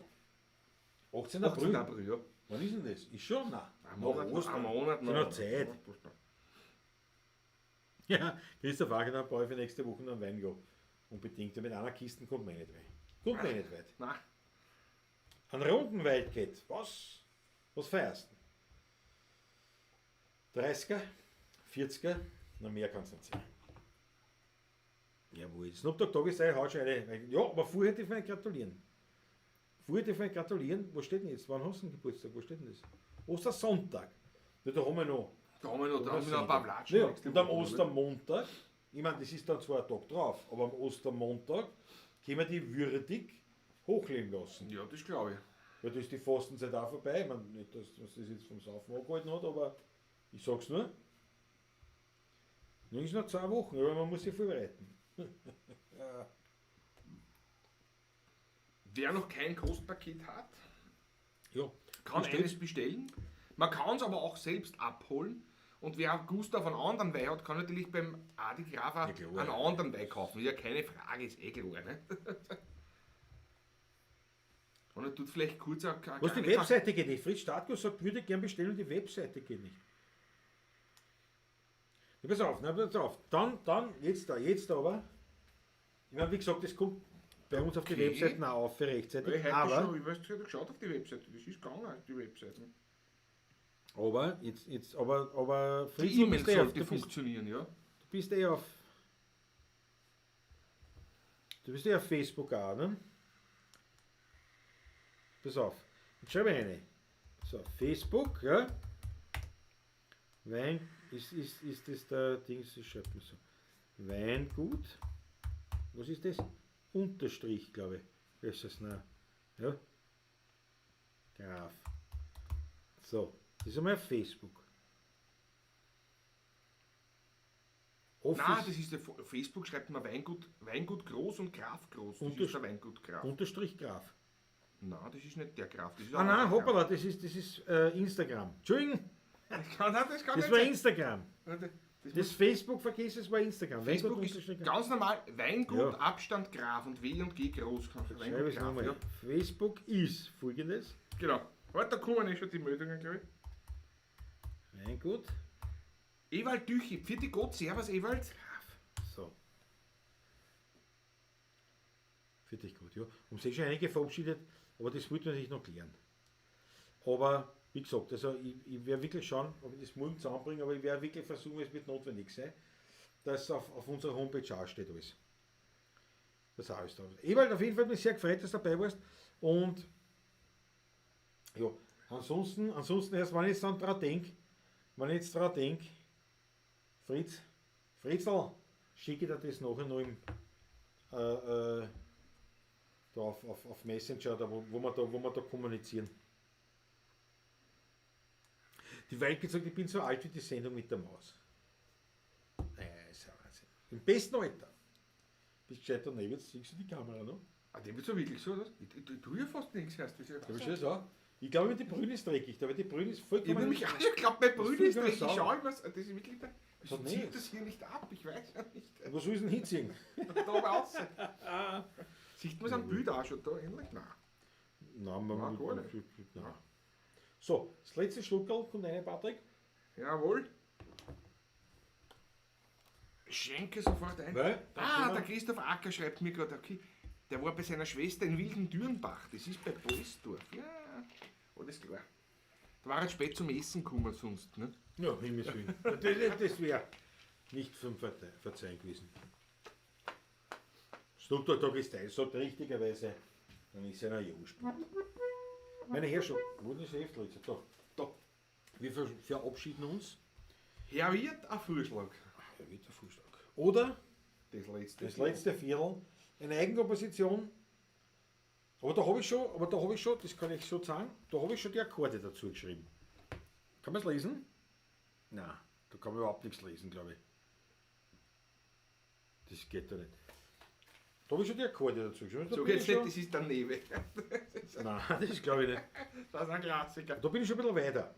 [SPEAKER 3] 18.
[SPEAKER 2] 18.
[SPEAKER 3] April.
[SPEAKER 2] April, ja.
[SPEAKER 3] Wann ist denn das? Ist schon? Nein.
[SPEAKER 2] Ein Monat
[SPEAKER 3] Ist noch Zeit. Ja, Christoph Wagner brauche ich für nächste Woche noch einen Wein gehen. Unbedingt. Ja, mit einer Kiste kommt mir nicht weit. Kommt mir nicht weit.
[SPEAKER 2] Nein.
[SPEAKER 3] Ein runden Wildcat. Was feierst du? 30er? 40er? Na, mehr kann es nicht sein. Jawohl. Snoop Dogg Tageszeit haut schon eine. Ja, aber vorher darf ich gratulieren. Wo steht denn jetzt? Wann hast du den Geburtstag? Wo steht denn das? Ostersonntag. Ja, da haben wir noch.
[SPEAKER 2] Da haben wir noch ein paar Flatschen.
[SPEAKER 3] Ja, und am Ostermontag, ich meine, das ist dann zwar ein Tag drauf, aber am Ostermontag können wir die würdig hochleben lassen.
[SPEAKER 2] Ja, das glaube ich.
[SPEAKER 3] Ja, da ist die Fastenzeit auch vorbei. Ich meine, nicht, dass das jetzt vom Saufen angehalten hat, aber ich sag's nur. Nun ist noch 2 Wochen, aber man muss sich vorbereiten. Ja.
[SPEAKER 2] Wer noch kein Kostpaket hat,
[SPEAKER 3] Ja,
[SPEAKER 2] kann
[SPEAKER 3] bestimmt.
[SPEAKER 2] eines bestellen. Man kann es aber auch selbst abholen. Und wer Gustav einen anderen Wein hat, kann natürlich beim Adi Grafer
[SPEAKER 3] Ja, klar.
[SPEAKER 2] einen anderen Wein kaufen. Ja, keine Frage, ist eh klar. Ne? Und er tut vielleicht kurz eine
[SPEAKER 3] Was die Webseite geht nicht. Fritz Stadtguss sagt, würde gern bestellen und die Webseite geht nicht. Ja, pass auf. Dann, jetzt aber. Ich meine, wie gesagt, das kommt bei uns auf die
[SPEAKER 2] Okay.
[SPEAKER 3] Webseiten auch auf für rechtzeitig.
[SPEAKER 2] Ich
[SPEAKER 3] Aber
[SPEAKER 2] habe geschaut auf die Webseite, das ist gegangen, die Webseite.
[SPEAKER 3] aber Fritz,
[SPEAKER 2] Die E-Mail
[SPEAKER 3] du bist
[SPEAKER 2] sollte funktionieren, ja.
[SPEAKER 3] du bist eh auf. Du bist eh auf Facebook auch, ne? Pass auf. Jetzt schreibe ich eine. So, Facebook, ja. Wein, ist das der Dings, ich schreibe so. Weingut. Was ist das? Unterstrich, glaube ich. Ist das nah? Ja. Graf. So, das ist einmal auf Facebook.
[SPEAKER 2] Nein, das ist der Facebook, schreibt man Weingut groß und Graf groß. Das ist der Weingut Graf.
[SPEAKER 3] Unterstrich Graf.
[SPEAKER 2] Nein, das ist nicht der Graf. Das ist
[SPEAKER 3] Ah
[SPEAKER 2] ein
[SPEAKER 3] nein,
[SPEAKER 2] anderer
[SPEAKER 3] hoppala, das ist Instagram. Entschuldigung,
[SPEAKER 2] Graf. Das kann
[SPEAKER 3] das
[SPEAKER 2] nicht
[SPEAKER 3] war
[SPEAKER 2] sein.
[SPEAKER 3] Instagram. Das Facebook vergiss es war Instagram.
[SPEAKER 2] Facebook
[SPEAKER 3] Weingut
[SPEAKER 2] ist
[SPEAKER 3] unterstrich Graf.
[SPEAKER 2] ganz normal Weingut,
[SPEAKER 3] Ja.
[SPEAKER 2] Abstand Graf und W und G groß.
[SPEAKER 3] Schreibe es nochmal.
[SPEAKER 2] ja.
[SPEAKER 3] Facebook ist folgendes.
[SPEAKER 2] Genau. Heute kommen schon die Meldungen, glaube ich.
[SPEAKER 3] Nein, gut.
[SPEAKER 2] Ewald Tüchi, vierte Gott, servus Ewald.
[SPEAKER 3] So. Für dich gut, ja. Und sie schon einige verabschiedet, aber das wollte man sich noch klären. Aber wie gesagt, also ich werde wirklich schauen, ob ich das morgen zusammenbringe, aber ich werde wirklich versuchen, es wird notwendig sein, dass auf unserer Homepage auch steht alles. Das auch ist da. Ewald, auf jeden Fall bin ich sehr gefreut, dass du dabei warst. Und ja, ansonsten erst, wenn ich jetzt dann dran denke, Fritzl, schicke dir das nachher noch im, da auf Messenger, da, wo wir da kommunizieren. Die Welt gesagt, ich bin so alt wie die Sendung mit der Maus. Ist ja Wahnsinn. Im besten Alter. Bist gescheit daneben, jetzt siehst du die Kamera noch.
[SPEAKER 2] Ah, dem ist so wirklich so, oder? Ich tue ja fast nichts, heißt das ja.
[SPEAKER 3] Da schon so. Ich glaube, die Brühe ist dreckig, aber die Brühe ist
[SPEAKER 2] Ich
[SPEAKER 3] vollkommen.
[SPEAKER 2] habe mich auch schon geglaubt, mein Brüder ist
[SPEAKER 3] vollkommen
[SPEAKER 2] dreckig.
[SPEAKER 3] sauber.
[SPEAKER 2] Schau, was, das ist wirklich da. Wieso
[SPEAKER 3] Hat
[SPEAKER 2] zieht
[SPEAKER 3] nichts.
[SPEAKER 2] das hier nicht ab? Ich weiß ja nicht.
[SPEAKER 3] Wo soll ich denn hinziehen?
[SPEAKER 2] Da oben raus. Sieht man es am Bild auch schon da ähnlich? Nein.
[SPEAKER 3] Nein,
[SPEAKER 2] Nein, gar nicht.
[SPEAKER 3] Nein. So, das letzte Schluckerl kommt rein, Patrick.
[SPEAKER 2] Jawohl. Schenke sofort ein.
[SPEAKER 3] Weil,
[SPEAKER 2] Der Christoph Acker schreibt mir gerade, okay, der war bei seiner Schwester in Wilden-Dürnbach. Das ist bei Polsdorf. Ja, alles klar. Da war er spät zum Essen gekommen sonst. Ne?
[SPEAKER 3] Ja, Himmels Willen. Das wäre nicht zum Verzeihen gewesen. Stuttgart ist Teil, sagt richtigerweise, dann ist einer Jungspiel. Meine Herrschaft, wo ist das Heft jetzt? Da. Wir verabschieden uns.
[SPEAKER 2] Herr Wirt, ein Vorschlag.
[SPEAKER 3] Ja, wieder Vorschlag. Oder
[SPEAKER 2] Das
[SPEAKER 3] das letzte Viertel, eine Eigenkomposition. Aber da habe ich schon, das kann ich so sagen, da habe ich schon die Akkorde dazu geschrieben. Kann man es lesen? Nein, da kann man überhaupt nichts lesen, glaube ich. Das geht da nicht. Da habe ich schon die Akkorde dazu geschrieben. Da
[SPEAKER 2] So
[SPEAKER 3] bin
[SPEAKER 2] geht's
[SPEAKER 3] ich
[SPEAKER 2] nicht, das ist der Neve.
[SPEAKER 3] Nein, das ist glaube ich nicht.
[SPEAKER 2] Das ist ein Klassiker.
[SPEAKER 3] Da bin ich schon ein bisschen weiter.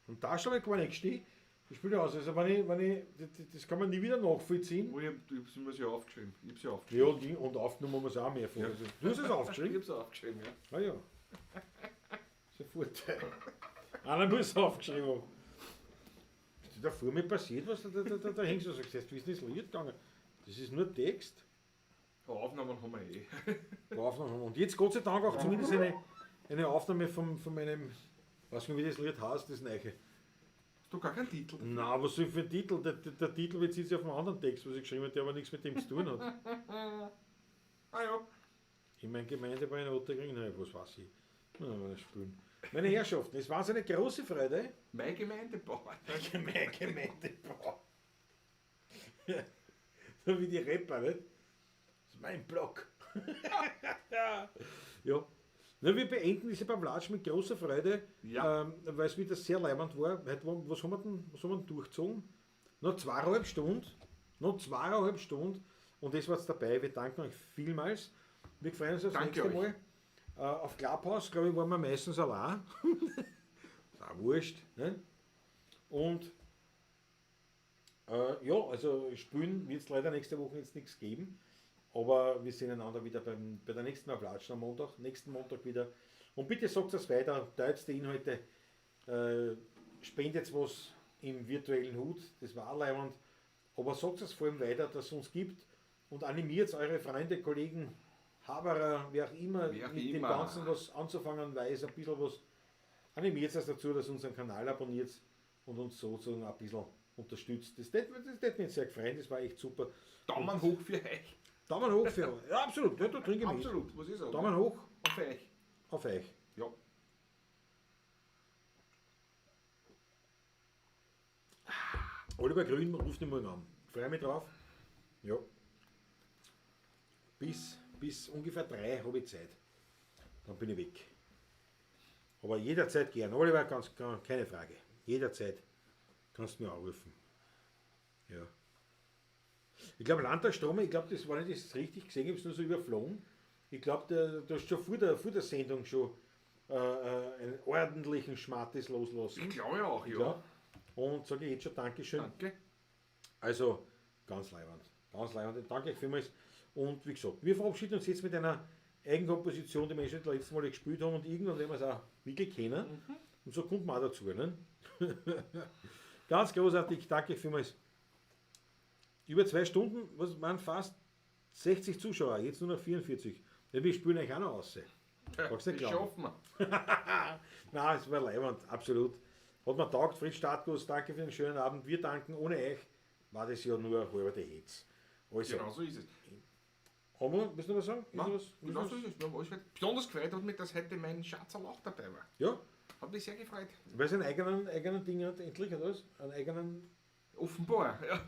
[SPEAKER 3] Und da schon gar nicht stehen. Das spielt aus. Also das kann man nie wieder nachvollziehen.
[SPEAKER 2] Oh, ich hab's mir ja aufgeschrieben. Ich hab's ja aufgeschrieben.
[SPEAKER 3] Ja, und aufgenommen haben wir es auch mehr von.
[SPEAKER 2] Ja.
[SPEAKER 3] Also, du hast es
[SPEAKER 2] Ich
[SPEAKER 3] aufgeschrieben?
[SPEAKER 2] hab's aufgeschrieben, ja.
[SPEAKER 3] Ah ja. Das ist ein Vorteil. Einer muss es aufgeschrieben haben. Ist da vor mir passiert was? Da hängst du so gesagt, wie ist das Lied gegangen? Das ist nur Text.
[SPEAKER 2] Aufnahmen haben wir eh.
[SPEAKER 3] Aufnahmen. Und jetzt Gott sei Dank auch zumindest eine Aufnahme von meinem, weiß nicht wie das Lied heißt, das Neue.
[SPEAKER 2] Hast du gar keinen Titel?
[SPEAKER 3] Na, was soll für ein Titel? Der Titel wird jetzt auf einem anderen Text, was ich geschrieben habe, der aber nichts mit dem zu tun hat.
[SPEAKER 2] Ah ja.
[SPEAKER 3] In meiner Gemeinde war eine Ottergring, was weiß ich. Na, mal spielen. Meine Herrschaften, es war so eine große Freude.
[SPEAKER 2] Mein Gemeindebauer.
[SPEAKER 3] Mein Gemeindebau. So wie die Rapper, nicht? Das ist mein Blog. Ja. Na, wir beenden diese Pavlatsch mit großer Freude,
[SPEAKER 2] Ja.
[SPEAKER 3] weil es wieder sehr leibend war. Heute, was haben wir denn durchgezogen? Noch 2,5 Stunden. Und das war jetzt dabei. Wir danken euch vielmals. Wir freuen uns aufs
[SPEAKER 2] Danke
[SPEAKER 3] nächste
[SPEAKER 2] euch.
[SPEAKER 3] Mal. Auf Clubhouse, glaube ich, waren wir meistens allein. Ist auch wurscht. Ne? Und ja, also spielen wird es leider nächste Woche jetzt nichts geben. Aber wir sehen einander wieder bei der nächsten Pavlatsch am Montag, nächsten Montag wieder. Und bitte sagt es weiter, teilt die Inhalte, spendet was im virtuellen Hut, das war leibend. Aber sagt es vor allem weiter, dass es uns gibt und animiert eure Freunde, Kollegen, Haberer, wer auch immer, mit dem Ganzen was anzufangen weiß, ein bisschen was. Animiert es dazu, dass ihr unseren Kanal abonniert und uns sozusagen ein bisschen unterstützt. Das hat mich sehr gefreut, das war echt super.
[SPEAKER 2] Daumen hoch für euch.
[SPEAKER 3] Daumen hoch für euch. Ja, absolut, ja, da trinke ich mit.
[SPEAKER 2] Absolut, was ist er?
[SPEAKER 3] Daumen hoch
[SPEAKER 2] Auf euch.
[SPEAKER 3] auf euch.
[SPEAKER 2] Ja.
[SPEAKER 3] Oliver Grün ruft ihn morgen an. Freue mich drauf. Ja. Bis ungefähr 3 habe ich Zeit. Dann bin ich weg. Aber jederzeit gern. Oliver, keine Frage. Jederzeit kannst du mir anrufen. Ja. Ich glaube, Landtagsstrom, das war nicht das richtig gesehen, ich habe es nur so überflogen. Ich glaube, du hast schon vor der Sendung schon einen ordentlichen Schmattes loslassen.
[SPEAKER 2] Ich glaube auch, ja.
[SPEAKER 3] Ja. Und sage ich jetzt schon Dankeschön.
[SPEAKER 2] Danke.
[SPEAKER 3] Also, ganz leibend. Ganz leibend. Danke euch vielmals. Und wie gesagt, wir verabschieden uns jetzt mit einer Eigenkomposition, die wir schon das letzte Mal gespielt haben und irgendwann werden wir es auch wirklich kennen. Und so kommt man auch dazu. Ne? Ganz großartig, danke vielmals. Über 2 Stunden, was waren fast 60 Zuschauer, jetzt nur noch 44. Ja, wir spielen euch auch noch aus. Magst du
[SPEAKER 2] Das
[SPEAKER 3] nicht glauben?
[SPEAKER 2] schaffen wir.
[SPEAKER 3] Nein, es war leibend, absolut. Hat mir taugt, Fritz Startguss, danke für den schönen Abend. Wir danken, ohne euch war das ja nur ein halber Hetz. Also,
[SPEAKER 2] Genau so ist es.
[SPEAKER 3] haben wir, willst du noch was sagen?
[SPEAKER 2] Nein,
[SPEAKER 3] Ist noch
[SPEAKER 2] genau
[SPEAKER 3] was?
[SPEAKER 2] so ist es. Wir haben alles fertig. Besonders gefreut hat mich, dass heute mein Schatzer auch dabei war.
[SPEAKER 3] Ja,
[SPEAKER 2] Hat mich sehr gefreut.
[SPEAKER 3] weil es einen eigenen Ding hat, endlich hat alles. Einen eigenen,
[SPEAKER 2] Offenbar, ja.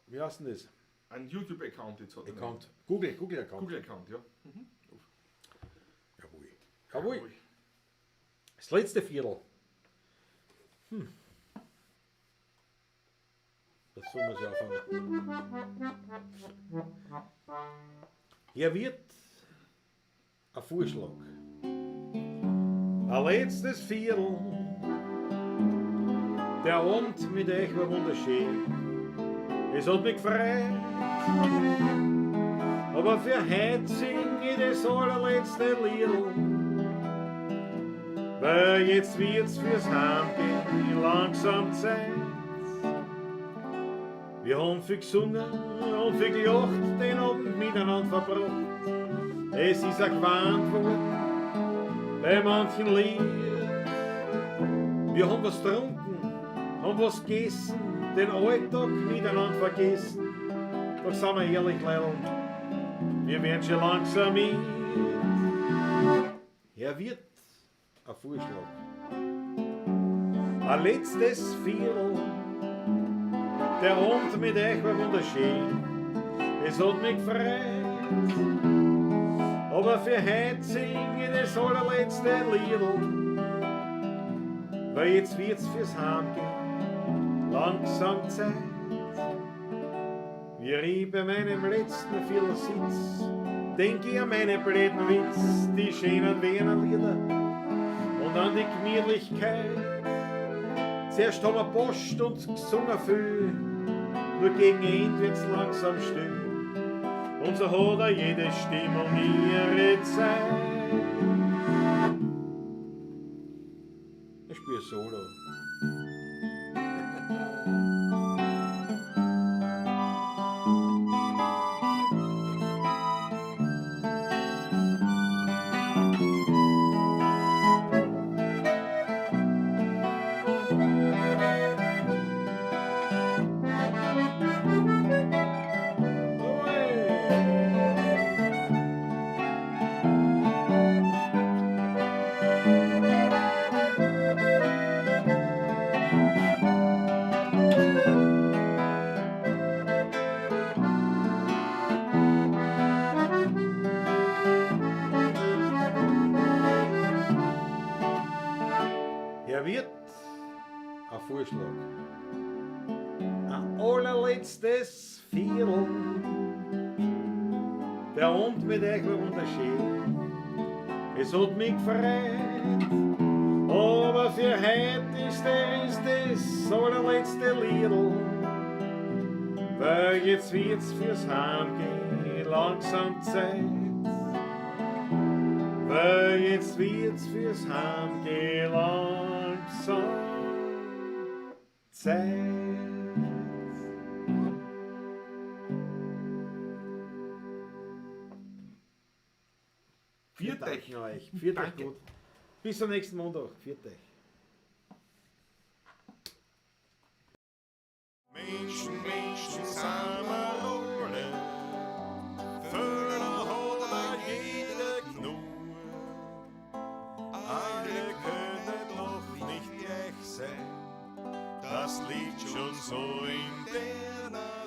[SPEAKER 3] wie heißt denn das?
[SPEAKER 2] Ein YouTube-Account jetzt hat er.
[SPEAKER 3] Account. Google-Account.
[SPEAKER 2] Google-Account, ja.
[SPEAKER 3] Jawohl. Jawohl. Das letzte Viertel. Das soll man sich aufhören. Hier wird ein Vorschlag. Ein letztes Viertel. Der Abend mit euch war wunderschön. Es hat mich gefreut. Aber für heute sing ich das allerletzte Lied. Weil jetzt wird's fürs Heimgehen langsam Zeit. Wir haben viel gesungen und viel gelacht, den Abend miteinander verbracht. Es ist ein gewarnt worden bei manchen Lied. Wir haben was getrunken, haben was gegessen, den Alltag miteinander vergessen. Doch sind wir ehrlich, Leute, wir werden schon langsam mit. Er wird ein Vorschlag. Ein letztes Viertel. Der Abend mit euch war wunderschön. Es hat mich gefreut. Aber für heute sing ich das allerletzte Lied. Weil jetzt wird's fürs Heimgehen langsam Zeit. Wie ich bei meinem letzten Viertel sitz, denk ich an meine blöden Witz, die schönen Wienerlieder und an die Gemütlichkeit. Zuerst haben wir Post und gesungen viel, nur gegen Ende wird's langsam still. Und so hat auch jede Stimmung ihre Zeit. Ich spiele Solo. Er wird ein Vorschlag. Ein allerletztes Viertel. Der Abend mit euch war wunderschön. Es hat mich gefreut. Aber für heute ist das allerletzte Liedl. Weil jetzt wird's fürs Heimgehen langsam Zeit. Weil jetzt wird's fürs Heimgehen langsam Zeit.
[SPEAKER 2] Viert euch.
[SPEAKER 3] Euch. Viert euch
[SPEAKER 2] Danke.
[SPEAKER 3] gut. Bis zum nächsten Montag. Viert euch.
[SPEAKER 1] Menschen sammenrollen, Vögel hat jeder genug. Alle können doch nicht gleich sein, das liegt schon so in der Natur.